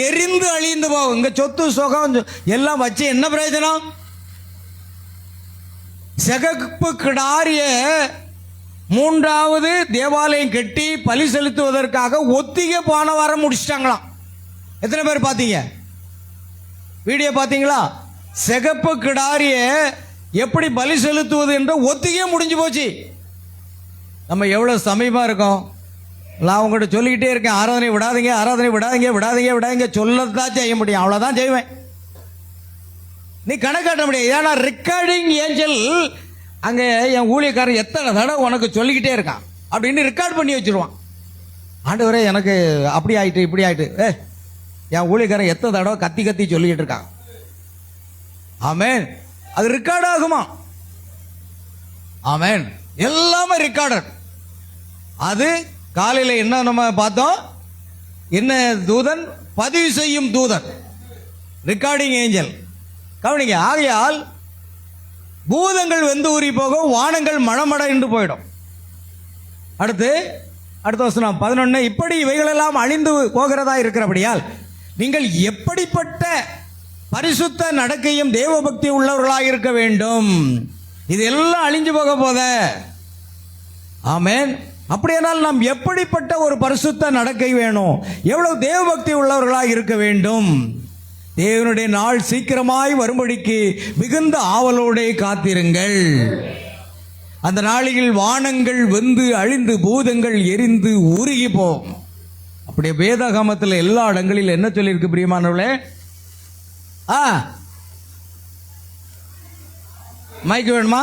எரிந்து அழிந்து போகும். இங்க சொத்து சுகம் எல்லாம் வச்சு என்ன பிரயோஜனம்? சிகப்பு கிடாரிய மூன்றாவது தேவாலயம் கட்டி பலி செலுத்துவதற்காக ஒத்திகை போன வாரம் முடிச்சிட்டாங்களாம். எத்தனை பேர் பார்த்தீங்க? வீடியோ பார்த்தீங்களா? சிகப்பு கிடாரிய எப்படி பலி செலுத்துவது என்ற ஒத்திகை முடிஞ்சு போச்சு. நம்ம எவ்வளவு சமயமா இருக்கோம். நான் உங்கள்கிட்ட சொல்லிக்கிட்டே இருக்கேன், ஆராதனை விடாதீங்க, ஆராதனை விடாதீங்க, விடாதீங்க விடாதீங்க. சொல்லத்தான் செய்ய முடியும், அவ்வளோதான் செய்வேன். நீ கணக்காட்ட முடியாது. ஏன்னா ரெக்கார்டிங் ஏஞ்சல் அங்கே என் ஊழியக்காரன் எத்தனை தடவை உனக்கு சொல்லிக்கிட்டே இருக்கான் அப்படின்னு ரெக்கார்ட் பண்ணி வச்சிருவான். ஆண்டவரே எனக்கு அப்படி ஆயிட்டு இப்படி ஆயிட்டு, என் ஊழியக்காரன் எத்தனை தடவை கத்தி கத்தி சொல்லிக்கிட்டு இருக்கான். ஆமென். அது ரெக்கார்ட் ஆகுமா? ஆமென். எல்லாமே ரெக்கார்டர். அது காலையில் என்ன நம்ம பார்த்தோம்? என்ன தூதன்? பதிவு செய்யும் தூதன், ரெக்கார்டிங் ஏஞ்சல். கவனிங்க. ஆகையால் பூதங்கள் வெந்து ஊறி போகும், வானங்கள் மழமட என்று போயிடும். அடுத்த வசனம் 11. இப்படி இவைகளெல்லாம் அழிந்து போகிறதா இருக்கிறபடியால் நீங்கள் எப்படிப்பட்ட பரிசுத்த நடக்கையும் தேவ பக்தி உள்ளவர்களாக இருக்க வேண்டும். இது எல்லாம் அழிஞ்சு போக போத. ஆமென். அப்படியானால் நாம் எப்படிப்பட்ட ஒரு பரிசுத்த நடக்கை வேணும், எவ்வளவு தேவ பக்தி உள்ளவர்களாக இருக்க வேண்டும். தேவனுடைய நாள் சீக்கிரமாய் வரும்படிக்கு மிகுந்த ஆவலோடே காத்திருங்கள். அந்த நாளில் வானங்கள் வெந்து அழிந்து பூதங்கள் எரிந்து உருகி போகும். அப்படியே வேதாகமத்தில் எல்லா இடங்களில் என்ன சொல்லியிருக்கு பிரியமானவர்களே? மைக்கு வேணுமா?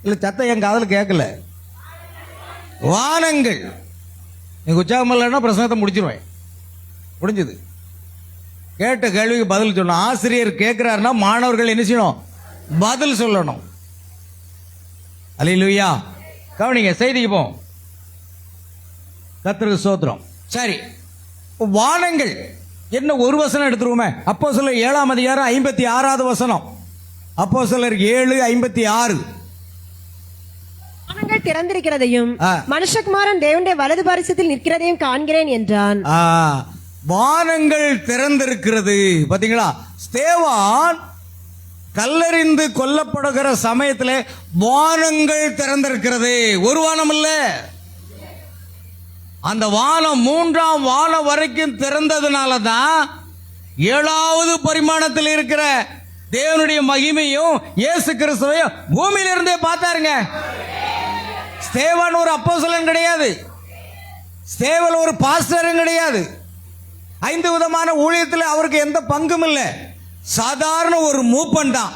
இல்ல சத்தம் என் காதல் கேட்கல. வானங்கள். நீங்க உற்சாகம் இல்லைன்னா பிரசங்கத்தை முடிச்சிருவேன். முடிஞ்சது. கேட்ட கேள்விக்கு பதில் சொல்லணும். ஆசிரியர் கேட்கிறாருன்னா மாணவர்கள் என்ன செய்யணும்? பதில் சொல்லணும். அல்லேலூயா. கவனிங்க, செய்திக்கு போம். கர்த்தருக்கு ஸ்தோத்திரம். சரி, வானங்கள் என்ன ஒரு வசனம் எடுத்துருவோமே. அப்போஸ்தலர் 7ஆம் அதிகாரம் 56வது வசனம். அப்போஸ்தலர் 7:56. வானங்கள் திறந்திருக்கிறதையும் மனுஷகுமாரன் தேவனுடைய வலது பாரிசத்தில் நிற்கிறதையும் காண்கிறேன் என்றான். வானங்கள் திறந்திருக்கிறது. பாத்தீங்களா? ஸ்தேவான் கல்லறிந்து கொல்லப்படுகிற சமயத்தில் வானங்கள் திறந்திருக்கிறது. ஒரு வானம் இல்ல, அந்த வானம் 3ஆம் வானம் வரைக்கும் திறந்ததுனால தான் 7வது பரிமாணத்தில் இருக்கிற தேவனுடைய மகிமையும் இயேசு கிறிஸ்துவையும் பூமியிலிருந்தே பார்த்தாருங்க. ஸ்தேவான் ஒரு அப்போஸ்தலன் கிடையாது, ஸ்தேவான் ஒரு பாஸ்டரும் கிடையாது, 5 விதமான ஊழியத்தில் அவருக்கு எந்த பங்கும் இல்லை. சாதாரண ஒரு மூப்பன் தான்.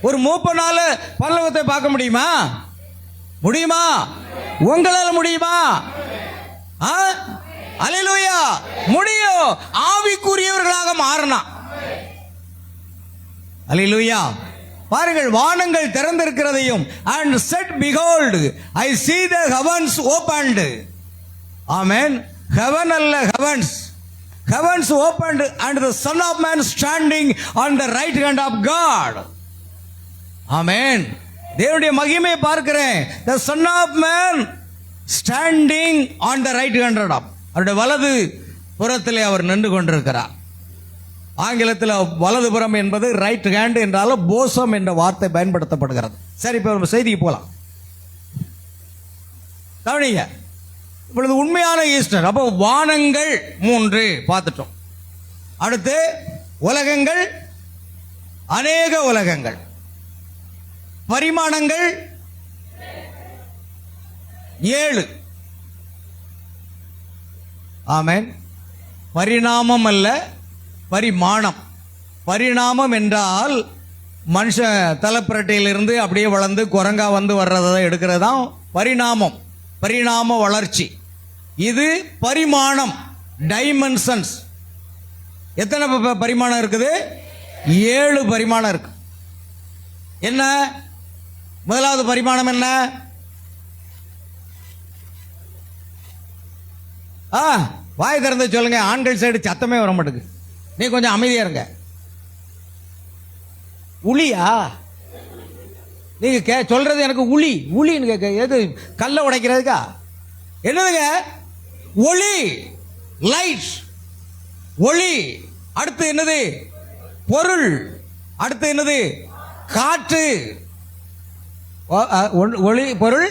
ஒரு மூப்பனால பரலோகத்தை பார்க்க முடியுமா? முடியுமா? உங்களால முடியுமா? அல்லேலூயா. முடியும். ஆவிக்குரியவர்களாக மாறணும். அல்லேலூயா. பாருங்கள், வானங்கள் திறந்திருக்கிறதையும் and said behold I see the heavens opened. Amen. heaven அல்ல, heavens. heavens opened and the son of man standing on the right hand of God. ஆமென். தேவனுடைய மகிமையை பார்க்கிறேன். the son of man standing on the right hand of, அவருடைய வலது புறத்திலே அவர் நின்று கொண்டிருக்கிறார். ஆங்கிலத்தில் வலதுபுறம் என்பது ரைட் ஹேண்ட் என்றாலும் போசம் என்ற வார்த்தை பயன்படுத்தப்படுகிறது. சரி, இப்போ நம்ம செய்திக்கு போகலாம். கவனிங்க, இப்பொழுது உண்மையான ஈஸ்டர். அப்போ வானங்கள் 3 பார்த்துட்டோம். அடுத்து உலகங்கள், அநேக உலகங்கள், பரிமாணங்கள் 7. ஆமென். பரிணாமம் அல்ல, பரிமாணம். பரிணாமம் என்றால் மனுஷன் தலைப்பிரட்டையிலிருந்து அப்படியே வளர்ந்து குரங்கா வந்து வர்றதை எடுக்கிறது தான் பரிணாமம், பரிணாம வளர்ச்சி. இது பரிமாணம். டைமென்ஷன்ஸ். எத்தனை பரிமாணம் இருக்குது? 7 பரிமாணம் இருக்கு. என்ன முதலாவது பரிமாணம் என்ன? வாய் திறந்து சொல்லுங்க. ஆண்கள் சைடு சத்தமே வர மாட்டேங்குது. நீ கொஞ்சம் அமைதியா இருங்க. உளியா? நீங்க சொல்றது எனக்கு உளின்னு கேட்க. எது? கல்ல உடைக்கிறதுக்கா? என்னதுங்க? ஒளி, லைட், ஒளி. அடுத்து என்னது? பொருள். அடுத்து என்னது? காற்று. ஒளி, பொருள்,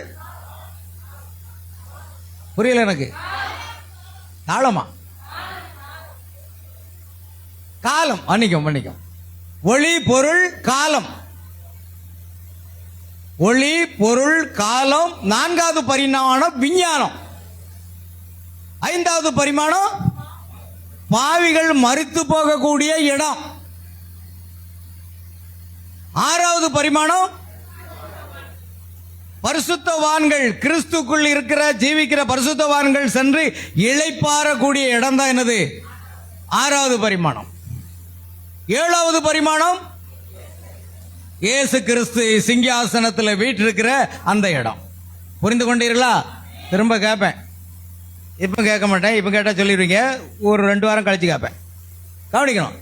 புரியல எனக்கு. தாளமா? காலம். மன்னிக்கும். ஒளி, பொருள், காலம். ஒளி, பொருள், காலம். 4வது பரிமாணம் விஞ்ஞானம். 5வது பரிமாணம் பாவிகள் மரித்து போகக்கூடிய இடம். 6வது பரிமாணம் பரிசுத்தவான்கள், கிறிஸ்துக்குள் இருக்கிற ஜீவிக்கிற பரிசுத்தவான்கள் சென்று இளைப்பாறக்கூடிய இடம் தான் என்னது? 6வது பரிமாணம். 7வது பரிமாணம் இயேசு கிறிஸ்து சிங்காசனத்தில் வீற்றிருக்கிற அந்த இடம். புரிந்து கொண்டீர்களா? திரும்ப கேட்பேன். இப்போ கேட்க மாட்டேன். இப்போ கேட்டால் சொல்லிடுவீங்க. ஒரு 2 வாரம் கழிச்சு கேட்பேன். கவனிக்கணும்.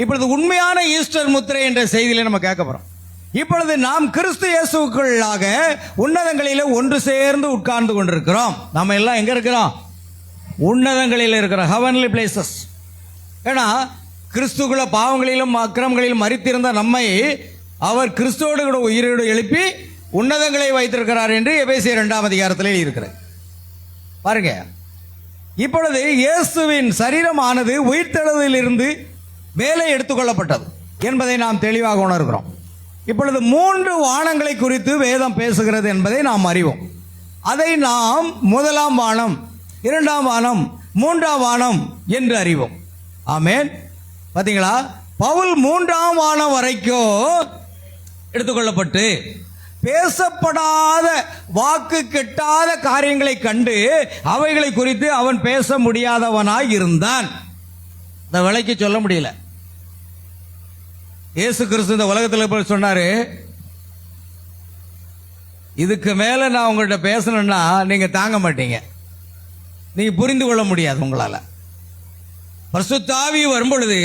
இப்பொழுது உண்மையான ஈஸ்டர் முத்திரை என்ற செய்தியில நம்ம கேட்க போறோம். இப்பொழுது நாம் கிறிஸ்து இயேசுக்குள்ளாக உன்னதங்களிலே ஒன்று சேர்ந்து உட்கார்ந்து கொண்டிருக்கிறோம். நம்ம எல்லாம் எங்க இருக்கிறோம்? உன்னதங்களில் இருக்கிறோம். Heavenly places. ஏன்னா கிறிஸ்துக்குள்ள பாவங்களிலும் அக்கிரமங்களிலும் மரித்திருந்த நம்மை அவர் கிறிஸ்துவோடு கூட உயிரோடு எழுப்பி உன்னதங்களை வைத்திருக்கிறார் என்று எபேசியர் 2ஆம் அதிகாரத்தில் இருக்கிறது. பாருங்க. இப்பொழுது இயேசுவின் சரீரமானது உயிர்த்தெழுதலிலிருந்து மேலே எடுத்துக்கொள்ளப்பட்டது என்பதை நாம் தெளிவாக உணர்கிறோம். இப்பொழுது 3 வானங்களை குறித்து வேதம் பேசுகிறது என்பதை நாம் அறிவோம். அதை நாம் 1ஆம் வானம், 2ஆம் வானம், 3ஆம் வானம் என்று அறிவோம். ஆமென். பாத்தீங்களா? பவுல் 3ஆம் வானம் வரைக்கும் எடுத்துக்கொள்ளப்பட்டு பேசப்படாத, வாக்கு கெட்டாத காரியங்களை கண்டு அவைகளை குறித்து அவன் பேச முடியாதவனாய் இருந்தான். இந்த விலைக்கு சொல்ல முடியல. இயேசு கிறிஸ்து இந்த உலகத்தில் போய் சொன்னாரு, இதுக்கு மேல நான் உங்கள்கிட்ட பேசணும்னா நீங்க தாங்க மாட்டீங்க, நீங்க புரிந்து கொள்ள முடியாது உங்களால. பரிசுத்த ஆவி வரும்பொழுது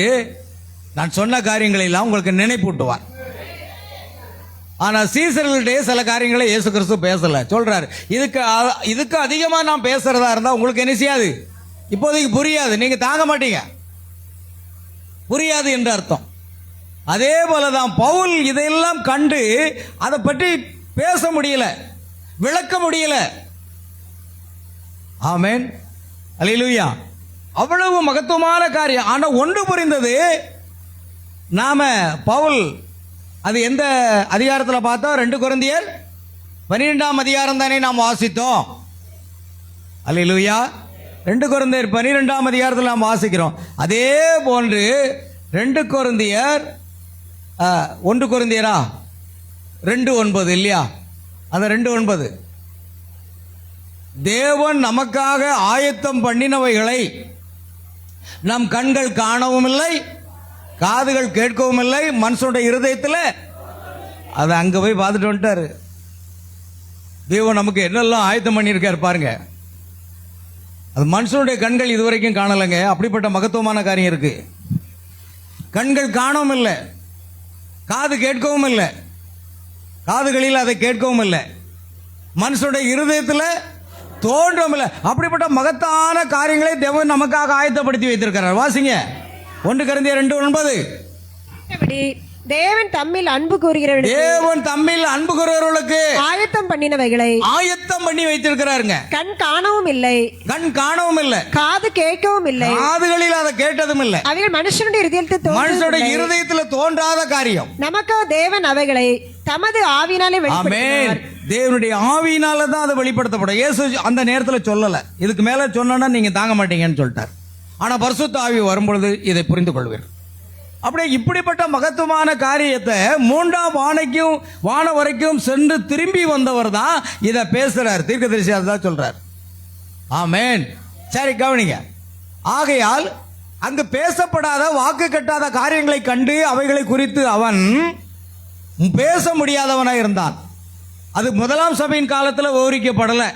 நான் சொன்ன காரியங்களை எல்லாம் உங்களுக்கு நினைப்பூட்டுவார். ஆனா சீசர்களுடைய சில காரியங்களை இயேசு கிறிஸ்து பேசல. சொல்றாரு, இதுக்கு அதிகமா நான் பேசுறதா இருந்தா உங்களுக்கு என்ன செய்யாது? இப்போதைக்கு புரியாது, நீங்க தாங்க மாட்டீங்க. புரியாது என்று அர்த்தம். அதே போலதான் பவுல் இதையெல்லாம் கண்டு அதை பற்றி பேச முடியல, விளக்க முடியல. ஆமென். அல்லேலூயா. அவ்வளவு மகத்துவமான காரியம். ஆனா ஒன்று புரிந்தது, நாம பவுல் அது எந்த அதிகாரத்தில் பார்த்தோம்? 2 கொரிந்தியர் 12ஆம் அதிகாரம் தானே நாம் வாசித்தோம். அல்லேலூயா. 2 கொரிந்தியர் 12ஆம் அதிகாரத்தில் நாம் வாசிக்கிறோம். அதே போன்று 2 கொரிந்தியர் 1 கொரிந்தியரா 2:9 இல்லையா? அந்த 2:9 தேவன் நமக்காக ஆயத்தம் பண்ணினவைகளை நம் கண்கள் காணவும் இல்லை, காதுகள் கேட்கவும் இல்லை, மனுஷனுடைய இருதயத்தில் அதை அங்க போய் பார்த்துட்டு வந்துட்டாரு. தேவன் நமக்கு என்னெல்லாம் ஆயத்தம் பண்ணியிருக்காரு பாருங்க. அது மனுஷனுடைய கண்கள் இதுவரைக்கும் காணலைங்க. அப்படிப்பட்ட மகத்துவமான காரியம் இருக்கு. கண்கள் காணவும் இல்லை, காது கேட்கவும் இல்லை, காதுகளில் அதை கேட்கவும் இல்லை, மனுஷனுடைய இருதயத்தில் தோன்றவும் இல்லை. அப்படிப்பட்ட மகத்தான காரியங்களை தேவன் நமக்காக ஆயத்தப்படுத்தி வைத்திருக்கிறார். வாசிங்க 1 கொரிந்தியர் 2:9. தேவன் தம்மில் அன்பு கூறுகிறவர்களுக்கு ஆயத்தம் பண்ணினவைகளை ஆயத்தம் பண்ணி வைத்திருக்கிறாருங்க. கண் காணவும் இல்லை, காது கேட்கவும் இல்லை, காதுகளில் அதை கேட்டதும் இல்லை. அவைகள் மனுஷனுடைய இருதயத்தில் தோன்றாத காரியம். நமக்கு தேவன் அவைகளை தமது ஆவியினாலே வெளிப்படுத்தினார். தேவனுடைய ஆவியினால தான் அதை வெளிப்படுத்தப்படும். இயேசு அந்த நேரத்தில் சொல்லல, இதுக்கு மேல சொன்னா நீங்க தாங்க மாட்டீங்கன்னு சொல்லிட்டார். ஆனா பரிசுத்த ஆவி வரும்பொழுது இதை புரிந்து கொள்வீர்கள். அப்படியே இப்படிப்பட்ட மகத்துவமான காரியத்தை 3ஆம் வானம் வரைக்கும் சென்று திரும்பி வந்தவர் தான் இதை பேசுறார். தீர்க்கதரிசி அதுதான் சொல்றார். ஆமென். சரி கவனிங்க. ஆகையால் அங்கு பேசப்படாத வாக்கு கட்டாத காரியங்களை கண்டு அவைகளை குறித்து அவன் பேச முடியாதவனாய் இருந்தான். அது முதலாம் சபையின் காலத்தில் விவரிக்கப்படலை.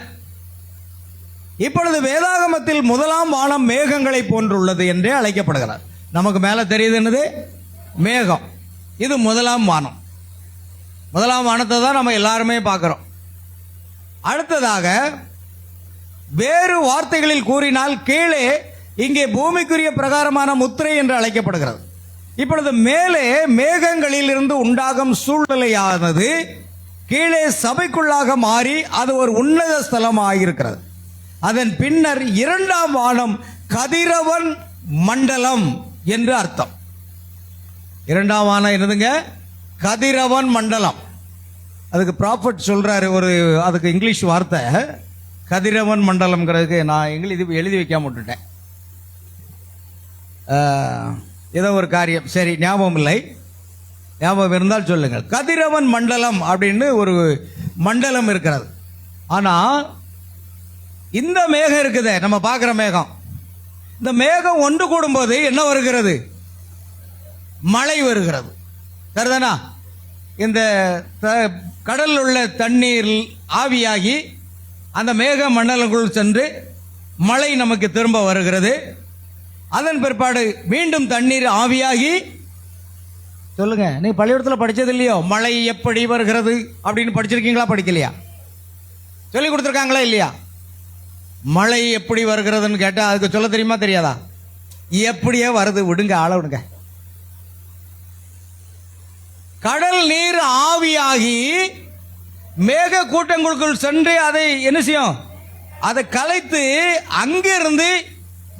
இப்பொழுது வேதாகமத்தில் முதலாம் வானம் மேகங்களை போன்றுள்ளது என்றே அழைக்கப்படுகிறார். நமக்கு மேலே தெரியுது என்னது? மேகம். இது முதலாம் வானம். முதலாம் வானத்தை தான் நம்ம எல்லாருமே பார்க்குறோம். அடுத்ததாக வேறு வார்த்தைகளில் கூறினால் கீழே இங்கே பூமிக்குரிய பிரகாரமான முத்திரை என்று அழைக்கப்படுகிறது. இப்பொழுது மேலே மேகங்களில் இருந்து உண்டாகும் சூழ்நிலையானது கீழே சபைக்குள்ளாக மாறி அது ஒரு உன்னத ஸ்தலமாயிருக்கிறது. அதன் பின்னர் இரண்டாம் வானம் கதிரவன் மண்டலம் என்று அர்த்தம். இரண்டாம் வானம் என்னதுங்க? கதிரவன் மண்டலம். அதுக்கு ப்ராஃபட் சொல்றாரு, அதுக்கு இங்கிலீஷ் வார்த்தை கதிரவன் மண்டலம்ங்கிறதுக்கு நான் எழுதி வைக்காம விட்டுட்டேன். ஏதோ ஒரு காரியம், சரி ஞாபகம் இல்லை, ஞாபகம் இருந்தால் சொல்லுங்கள். கதிரவன் மண்டலம் அப்படின்னு ஒரு மண்டலம் இருக்கிறது. ஆனால் இந்த மேகம் இருக்குதே, நம்ம பார்க்குற மேகம், இந்த மேகம் ஒன்று கூடும்போது என்ன வருகிறது? மழை வருகிறது. சரிதானா? இந்த கடலில் உள்ள தண்ணீர் ஆவியாகி அந்த மேக மண்டலங்களுக்குள் சென்று மழை நமக்கு திரும்ப வருகிறது. அதன் பிற்பாடு மீண்டும் தண்ணீர் ஆவியாகி, சொல்லுங்க, நீ பள்ளிக்கூடத்தில் படிச்சது இல்லையோ, மழை எப்படி வருகிறது அப்படின்னு படிச்சிருக்கீங்களா? படிக்கலையா? சொல்லி கொடுத்துருக்காங்களா இல்லையா? மழை எப்படி வருகிறதுன்னு கேட்டால் அதுக்கு சொல்ல தெரியுமா தெரியாதா? எப்படியே வருது, விடுங்க, ஆள விடுங்க. கடல் நீர் ஆவியாகி மேக கூட்டங்களுக்குள் சென்று அதை என்ன செய்யும்? அதை கலைத்து அங்கிருந்து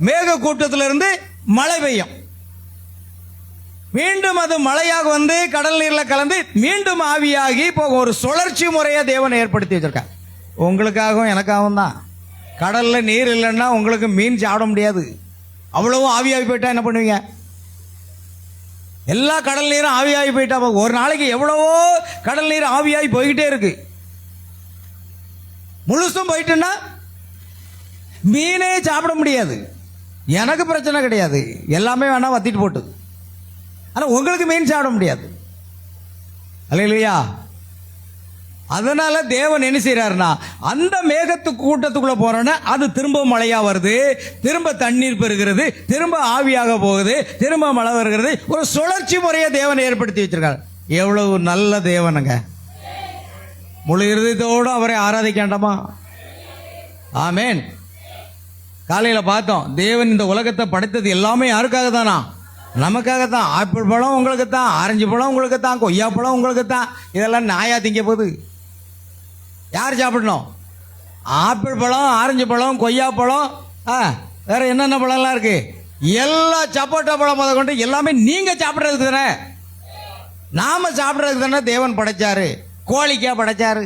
மேக கூட்டத்திலிருந்து மழை பெய்யும். மீண்டும் அது மழையாக வந்து கடல் நீரில் கலந்து மீண்டும் ஆவியாகி போகும். ஒரு சுழற்சி முறையை தேவன் ஏற்படுத்தி வச்சிருக்காங்க. உங்களுக்காகவும் எனக்காகவும் தான். கடலில் நீர் இல்லைன்னா உங்களுக்கு மீன் சாப்பிட முடியாது. அவ்வளவும் ஆவியாகி போயிட்டா என்ன பண்ணுவீங்க? எல்லா கடல் நீரும் ஆவியாகி போயிட்டா ஒரு நாளைக்கு எவ்வளவோ கடல் நீர் ஆவியாகி போய்கிட்டே இருக்கு. முழுசும் போயிட்டுன்னா மீனே சாப்பிட முடியாது. எனக்கு பிரச்சனை கிடையாது, எல்லாமே வேணா வத்திட்டு போட்டு. ஆனால் உங்களுக்கு மீன் சாப்பிட முடியாது. அல்லேலூயா. அதனால தேவன் என்ன செய்யறாருன்னா, அந்த மேகத்து கூட்டத்துக்குள்ள போறோன்னா அது திரும்ப மழையா வருது, திரும்ப தண்ணீர் பெறுகிறது, திரும்ப ஆவியாக போகுது, திரும்ப மழை வருகிறது. ஒரு சுழற்சி முறையை தேவன் ஏற்படுத்தி வச்சிருக்காரு. எவ்வளவு நல்ல தேவனுங்க! முழு இருதயத்தோடு அவரை ஆராதிக்காண்டாமா? ஆமேன். காலையில் பார்த்தோம், தேவன் இந்த உலகத்தை படைத்தது எல்லாமே யாருக்காக தானா? நமக்காகத்தான். ஆப்பிள் பழம் உங்களுக்கு தான், ஆரஞ்சு பழம் உங்களுக்கு தான், கொய்யா பழம் உங்களுக்கு தான். இதெல்லாம் நாயா திங்க போகுது. யார் சாப்பிடணும்? ஆப்பிள் பழம், ஆரஞ்சு பழம், கொய்யா பழம், வேற என்னென்ன பழம்லாம் இருக்கு, எல்லா சப்போட்டா பழம் முத கொண்டு எல்லாமே நீங்க சாப்பிட்றதுக்கு தானே, நாம சாப்பிட்றதுக்கு தானே தேவன் படைச்சாரு. கோழிக்கா படைச்சாரு?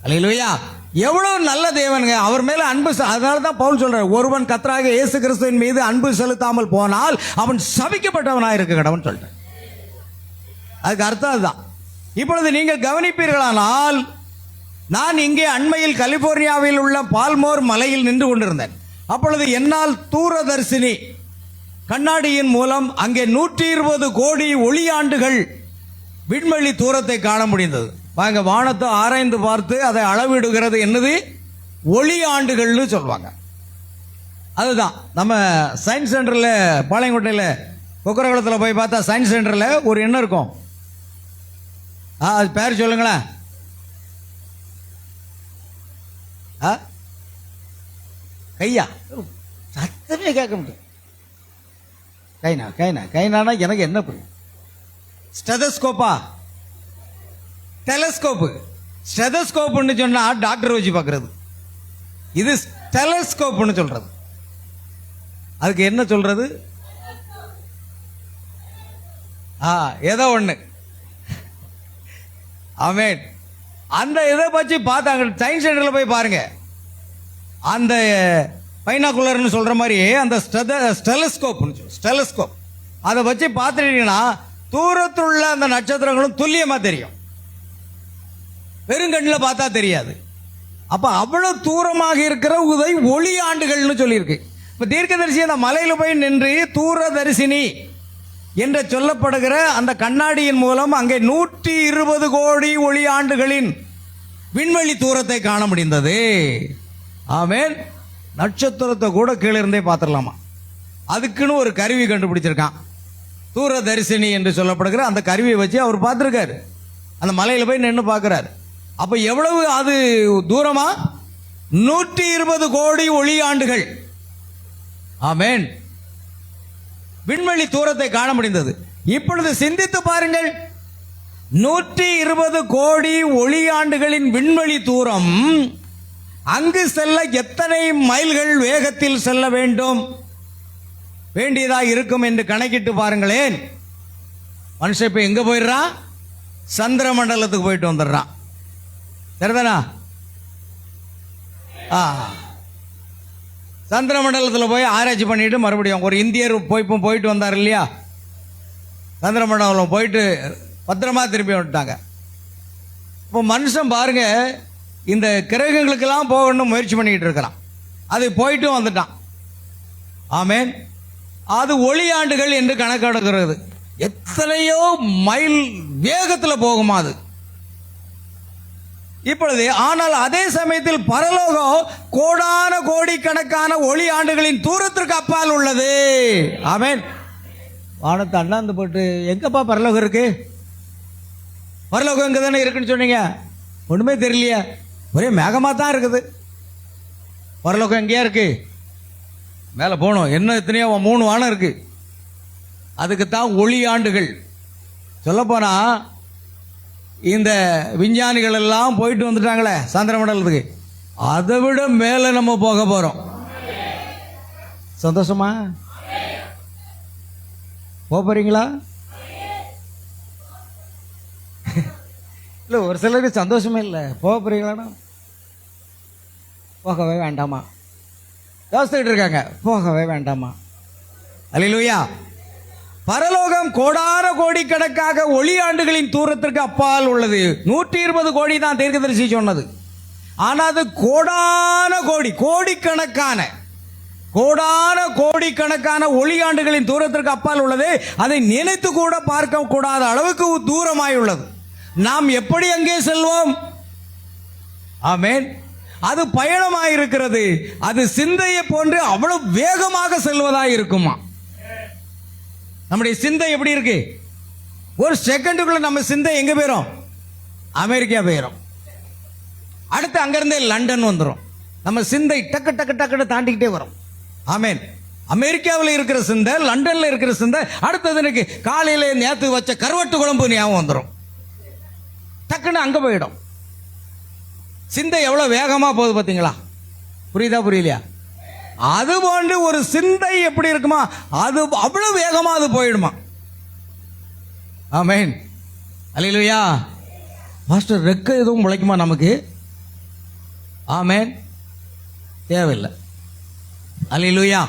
அல்லேலூயா. எவ்வளவு நல்ல தேவனுங்க! அவர் மேல அன்பு. அதனால தான் பவுல் சொல்றார், ஒருவன் கர்த்தராகிய இயேசு கிறிஸ்துவின் மீது அன்பு செலுத்தாமல் போனால் அவன் சபிக்கப்பட்டவனாக இருக்க கடவன் சொல்லிட்டார். அதுக்கு அர்த்தம் அதுதான். இப்பொழுது நீங்கள் கவனிப்பீர்களானால், நான் இங்கே அண்மையில் கலிபோர்னியாவில் உள்ள பால்மோர் மலையில் நின்று கொண்டிருந்தேன். அப்பொழுது என்னால் தூரதர்சினி கண்ணாடியின் மூலம் அங்கே 120 கோடி ஒளியாண்டுகள் விண்வெளி தூரத்தை காண முடிந்தது. வாங்க, வானத்தை ஆராய்ந்து பார்த்து அதை அளவிடுகிறது என்னது? ஒளி ஆண்டுகள்னு சொல்லுவாங்க. அதுதான் நம்ம சயின்ஸ் சென்டரில், பாளையங்கோட்டையில் கொக்கரகுளத்தில் போய் பார்த்தா சயின்ஸ் சென்டரில் ஒரு எண்ணம் இருக்கும். அது பேர் சொல்லுங்களேன். கையா, சத்தமே கேட்க முடியும். கைனா கைனா கைனானா எனக்கு என்ன புரியும்? ஸ்டெதஸ்கோப்பா? டெலஸ்கோப்பு. ஸ்டெதஸ்கோப்னு சொன்னா டாக்டர் வச்சு பார்க்கறது. இது டெலஸ்கோப்னு சொல்றது. அதுக்கு என்ன சொல்றது? ஏதோ ஒண்ணு. ஆமென். அந்த இதை பற்றி பார்த்தாங்க. சயின்ஸ் சென்டரில் போய் பாருங்க. அந்த பைனாகுலர்னு சொல்ற மாதிரி அந்த ஸ்டெலஸ்கோப் அதை வச்சு பார்த்துட்டீங்கன்னா தூரத்தில் உள்ள அந்த நட்சத்திரங்களும் துல்லியமா தெரியும். வெறுங்கண்ணில் பார்த்தா தெரியாது. அப்ப அவ்வளவு தூரமாக இருக்கிற உதை ஒளி ஆண்டுகள்னு சொல்லியிருக்கு. இப்ப தீர்க்கதரிசி அந்த மலையில போய் நின்று தூரதரிசினி என்று சொல்லப்படுகிற அந்த கண்ணாடியின் மூலம் அங்கே 120 கோடி ஒளி ஆண்டுகளின் விண்வெளி தூரத்தை காண முடிந்தது. ஆமென். நட்சத்திரத்தை கூட கீழே இருந்தே பார்த்துடலாமா. அதுக்குன்னு ஒரு கருவி கண்டுபிடிச்சிருக்கான், தூரதரிசினி என்று சொல்லப்படுகிற அந்த கருவியை வச்சு அவர் பார்த்துருக்காரு. அந்த மலையில போய் நின்று பார்க்கிறார். அப்ப எவ்வளவு அது தூரமா? 120 கோடி ஒளி ஆண்டுகள். ஆமென். விண்வெளி தூரத்தை காண முடிந்தது. இப்பொழுது சிந்தித்து பாருங்கள், 120 கோடி ஒளி ஆண்டுகளின் விண்வெளி தூரம், அங்கு செல்ல எத்தனை மைல்கள் வேகத்தில் செல்ல வேண்டியதாக இருக்கும் என்று கணக்கிட்டு பாருங்களேன். மனுஷன் இப்ப எங்க போயிடுறான்? சந்திர மண்டலத்துக்கு போயிட்டு வந்துடுறான். சரிதானா? சந்திர மண்டலத்தில் போய் ஆராய்ச்சி பண்ணிட்டு மறுபடியும் ஒரு இந்தியர் போயிட்டு வந்தார் இல்லையா, சந்திர மண்டலம் போயிட்டு பத்திரமா திருப்பி விட்டாங்க. இப்போ மனுஷன் பாருங்க, இந்த கிரகங்களுக்கெல்லாம் போகணும்னு முயற்சி பண்ணிக்கிட்டு இருக்கிறான். அது போயிட்டு வந்துட்டான். ஆமென். அது ஒளி ஆண்டுகள் என்று கணக்கெடுக்கிறது. எத்தனையோ மைல் வேகத்தில் போகுமா அது இப்பொழுது. ஆனால் அதே சமயத்தில் பரலோகம் கோடான கோடிக்கணக்கான ஒளி ஆண்டுகளின் தூரத்திற்கு அப்பால் உள்ளது. ஆமென். வானத்தை அண்ணாந்து போட்டு எங்கப்பா பரலோகம் இருக்கு? பரலோகம் எங்க தானே இருக்குன்னு சொன்னீங்க, ஒண்ணுமே தெரியலையா? ஒரே மேகமா தான் இருக்குது. பரலோகம் எங்கேயா இருக்கு? மேலே போகணும். என்ன எத்தனையோ 3 வானம் இருக்கு. அதுக்கு தான் ஒளி ஆண்டுகள். சொல்லப்போனா இந்த விஞ்ஞானிகள் எல்லாம் போயிட்டு வந்துட்டாங்களே சந்திர மண்டலத்துக்கு, அதை விட மேல நம்ம போக போறோம். சந்தோஷமா போறீங்களா? இல்ல, ஒரு சிலருக்கு சந்தோஷமே இல்லை. போறீங்களா? போகவே வேண்டாமா யோசிச்சுட்டு இருக்காங்க. போகவே வேண்டாமா? அல்லேலூயா. பரலோகம் கோடான கோடிக்கணக்காக ஒளி ஆண்டுகளின் தூரத்திற்கு அப்பால் உள்ளது. 120 கோடி தான் தீர்க்கதரிசி சொன்னது. ஆனால் அது கோடான கோடி கோடிக்கணக்கான ஒளி ஆண்டுகளின் தூரத்திற்கு அப்பால் உள்ளது. அதை நினைத்து கூட பார்க்க கூடாத அளவுக்கு தூரமாய் உள்ளது. நாம் எப்படி அங்கே செல்வோம்? ஆமென். அது பயணமாயிருக்கிறது. அது சிந்தையை போன்று அவ்வளவு வேகமாக செல்வதாக இருக்குமா? நம்முடைய சிந்தை எப்படி இருக்கு? ஒரு செகண்டுக்குள்ள நம்ம சிந்தை எங்க போயிரும்? அமெரிக்கா போயிரும். அடுத்து அங்கிருந்தே லண்டன் வந்துடும். நம்ம சிந்தை டக்கு டக்கு டக்குன்னு தாண்டிக்கிட்டே வரும். ஆமென். அமெரிக்காவில் இருக்கிற சிந்தை, லண்டன்ல இருக்கிற சிந்தை, அடுத்தது எனக்கு காலையில நேற்று வச்ச கருவாட்டு குழம்பு ஞாபகம் வந்துடும். டக்குன்னு அங்க போயிடும். சிந்தை எவ்வளவு வேகமா போகுது பாத்தீங்களா? புரியுதா புரியலையா? அது போன்று ஒரு சிந்தை எப்படி இருக்குமா, அது அவ்வளவு வேகமா அது போயிடுமா. ஆமென். அல்லேலூயா. மாஸ்டர், ரெக்க எதுவும் முளைக்குமா நமக்கு? ஆமென். தேவையில்லை. அல்லேலூயா.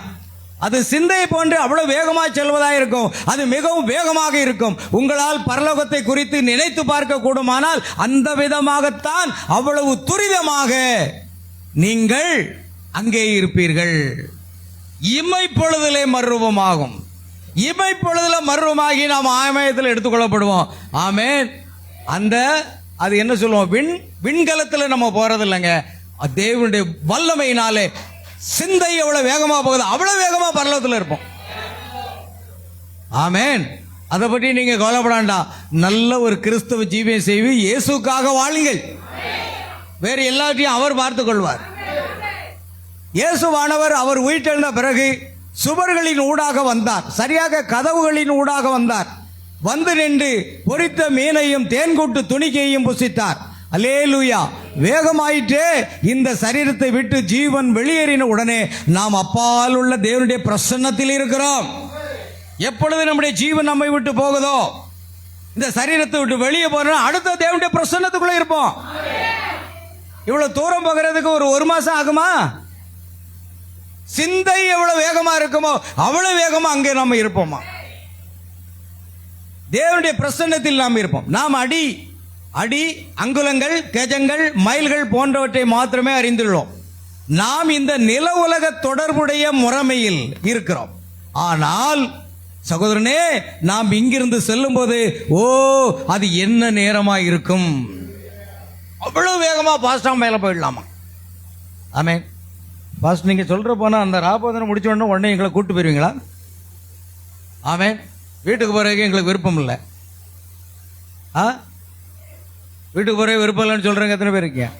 அது சிந்தையை போன்று அவ்வளவு வேகமாக செல்வதாக இருக்கும். அது மிகவும் வேகமாக இருக்கும். உங்களால் பரலோகத்தை குறித்து நினைத்து பார்க்க கூடுமானால் அந்த விதமாகத்தான் அவ்வளவு துரிதமாக நீங்கள் அங்கே இருப்பீர்கள். இமைப்பொழுதிலே மறுரூபமாகும். இமைப்பொழுதுல மறுரூபமாகி நாம் ஆமயத்தில் எடுத்துக்கொள்ளப்படுவோம். ஆமென். அது என்ன சொல்லுவோம்? விண்கலத்தில் நம்ம போறது இல்லைங்க. தேவனுடைய வல்லமையினாலே சிந்தை எவ்வளவு வேகமா போகுது, அவ்வளவு வேகமா பரலோகத்தில் இருப்போம். ஆமென். அதை பற்றி நீங்க கவலைப்படாண்டா. நல்ல ஒரு கிறிஸ்தவ ஜீவியம் செய்து இயேசுக்காக வாழுங்கள். வேறு எல்லாத்தையும் அவர் பார்த்துக் கொள்வார். இயேசுவானவர் அவர் உயிர்த்தெழுந்த பிறகு சுவர்களின் ஊடாக வந்தார். சரியாக கதவுகளின் ஊடாக வந்தார். வந்து நின்று பொரித்த மீனையும் தேன்கூட்டு துணிக்கையும் புசித்தார். அல்லேலூயா. வேகமாயிற்றே. இந்த சரீரத்தை விட்டு ஜீவன் வெளியேறின உடனே நாம் அப்பால் உள்ள தேவனுடைய பிரசன்னத்தில் இருக்கிறோம். எப்பொழுது நம்முடைய ஜீவன் நம்மை விட்டு போகுதோ, இந்த சரீரத்தை விட்டு வெளியே போறோம், அடுத்த தேவனுடைய பிரசன்னத்துக்குள்ள இருப்போம். இவ்வளவு தூரம் போகிறதுக்கு ஒரு மாசம் ஆகுமா? சிந்தை எவ்வளவு வேகமா இருக்குமோ அவ்வளவு வேகமா அங்கே நாம இருப்போமா? தேவனுடைய பிரசன்னத்தில் நாம் இருப்போம். நாம் அடி அங்குலங்கள், கஜங்கள், மைல்கள் போன்றவற்றை மாத்திரமே அறிந்துள்ளோம். நாம் இந்த நில உலக தொடர்புடைய முறைமையில் இருக்கிறோம். ஆனால் சகோதரனே, நாம் இங்கிருந்து செல்லும் போது அது என்ன நேரமா இருக்கும், அவ்வளவு வேகமா பாஸ்டா மேல போயிடலாமா? ஆமென். பாஸ்ட் நீங்க சொல்ற போனா அந்த ராபோதனை முடிச்ச உடனே எங்களை கூட்டு போயிருவீங்களா? ஆமென். வீட்டுக்கு போறதுக்கு எங்களுக்கு விருப்பம் இல்லை. வீட்டுக்கு போறே விருப்பம் இல்லைன்னு சொல்றேங்க எத்தனை பேர் இருக்கீங்க?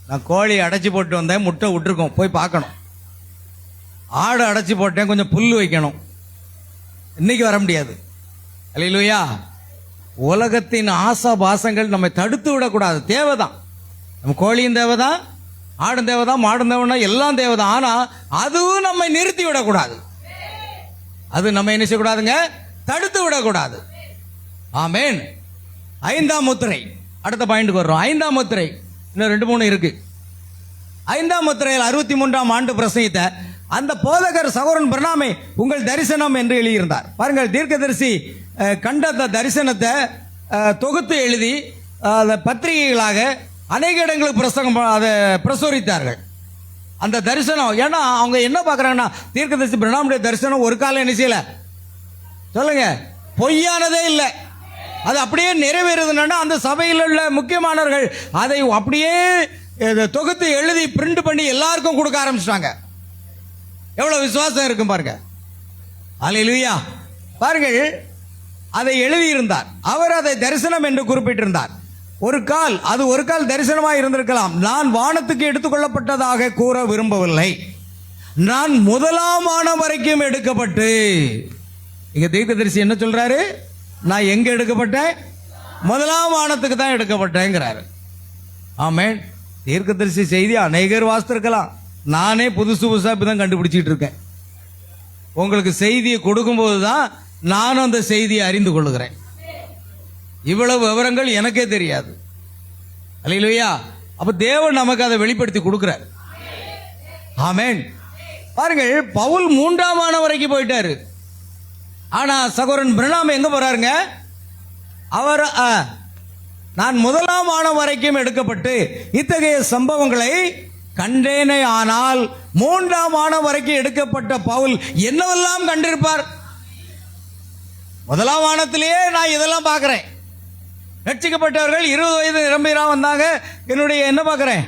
நான் கோழி அடைச்சி போட்டு வந்தேன், முட்டை விட்டுருக்கோம், போய் பார்க்கணும். ஆடு அடைச்சி போட்டேன், கொஞ்சம் புல் வைக்கணும், இன்னைக்கு வர முடியாது. அல்லேலூயா. உலகத்தின் ஆசா பாசங்கள் நம்மை தடுத்து விடக்கூடாது. தேவைதான், நம்ம கோழியும் தேவைதான், ஆடும் தேவைதான், மாடும் தேவைதான், எல்லாம் தேவைதான். ஆனா அதுவும் நம்மை நிறுத்தி விடக்கூடாது. அது நம்ம என்ன செய்யக்கூடாதுங்க? தடுத்து விடக்கூடாது. ஆமென். 5ஆம் முத்திரை, அடுத்த பாயிண்ட்க்கு வர்றோம். 5ஆம் முத்திரை, இன்னும் 2-3 இருக்கு. 5ஆம் முத்திரையில் 63ஆம் ஆண்டு பிரசங்கித்த அந்த போதகர் சகோதரன் பிரணாமே உங்கள் தரிசனம் என்று எழுதியிருந்தார். பாருங்கள், தீர்க்கதரிசி கண்ட அந்த தரிசனத்தை தொகுத்து எழுதி அதை பத்திரிகைகளாக அநேக இடங்களுக்கு பிரசங்கம் அதை பிரசுரித்தார்கள். அந்த தரிசனம், ஏன்னா அவங்க என்ன பார்க்குறாங்கன்னா, தீர்க்கதரிசி பிரணாமுடைய தரிசனம் ஒரு காலம் என்ன செய்யல சொல்லுங்க, பொய்யானதே இல்லை, அது அப்படியே நிறைவேறுதுன்னா அந்த சபையில் உள்ள முக்கியமானவர்கள் அதை அப்படியே தொகுத்து எழுதி பிரிண்ட் பண்ணி எல்லாருக்கும் கொடுக்க ஆரம்பிச்சிட்டாங்க. எவ்வளவு விசுவாசம் இருக்கும் பாருங்க. அல்லேலூயா. பாருங்கள், அதை எழுதியிருந்தார். அவர் அதை தரிசனம் என்று குறிப்பிட்டிருந்தார். ஒரு கால் தரிசனமாக இருந்திருக்கலாம். நான் வானத்துக்கு எடுத்துக்கொள்ளப்பட்டதாக கூற விரும்பவில்லை. நான் முதலாம் வானம் வரைக்கும் எடுக்கப்பட்டு, இங்க தீர்க்கதரிசி என்ன சொல்றாரு? நான் எங்க எடுக்கப்பட்டேன்? முதலாம் வானத்துக்கு தான் எடுக்கப்பட்டேங்கிறாரு. ஆமென். தீர்க்கதரிசி செய்தி அநேகர் வாசித்திருக்கலாம். நானே புதுசா இப்பதான் கண்டுபிடிச்சிட்டு இருக்கேன். உங்களுக்கு செய்தியை கொடுக்கும்போது தான் நானும் அந்த செய்தியை அறிந்து கொள்ளுகிறேன். இவ்வளவு விவரங்கள் எனக்கே தெரியாது. அல்லேலூயா. அப்ப தேவன் நமக்கு அதை வெளிப்படுத்தி கொடுக்கிறார். ஆமென். பாருங்கள், பவுல் 3ஆம் வானம் வரைக்கும் போயிட்டாரு. ஆனா சகோதரன் பிரணாம் எங்க போறாருங்க? அவர் நான் முதலாம் வானம் வரைக்கும் எடுக்கப்பட்டு இத்தகைய சம்பவங்களை கண்டேனே. ஆனால் 3ஆம் வானம் வரைக்கும் எடுக்கப்பட்ட பவுல் என்னவெல்லாம் கண்டிருப்பார்? முதலாம் வானத்திலேயே நான் இதெல்லாம் பார்க்கிறேன். ரட்சிக்கப்பட்டவர்கள் 20 வயது நிரம்பிதான் வந்தாங்க. என்னுடைய என்ன பார்க்கிறேன்?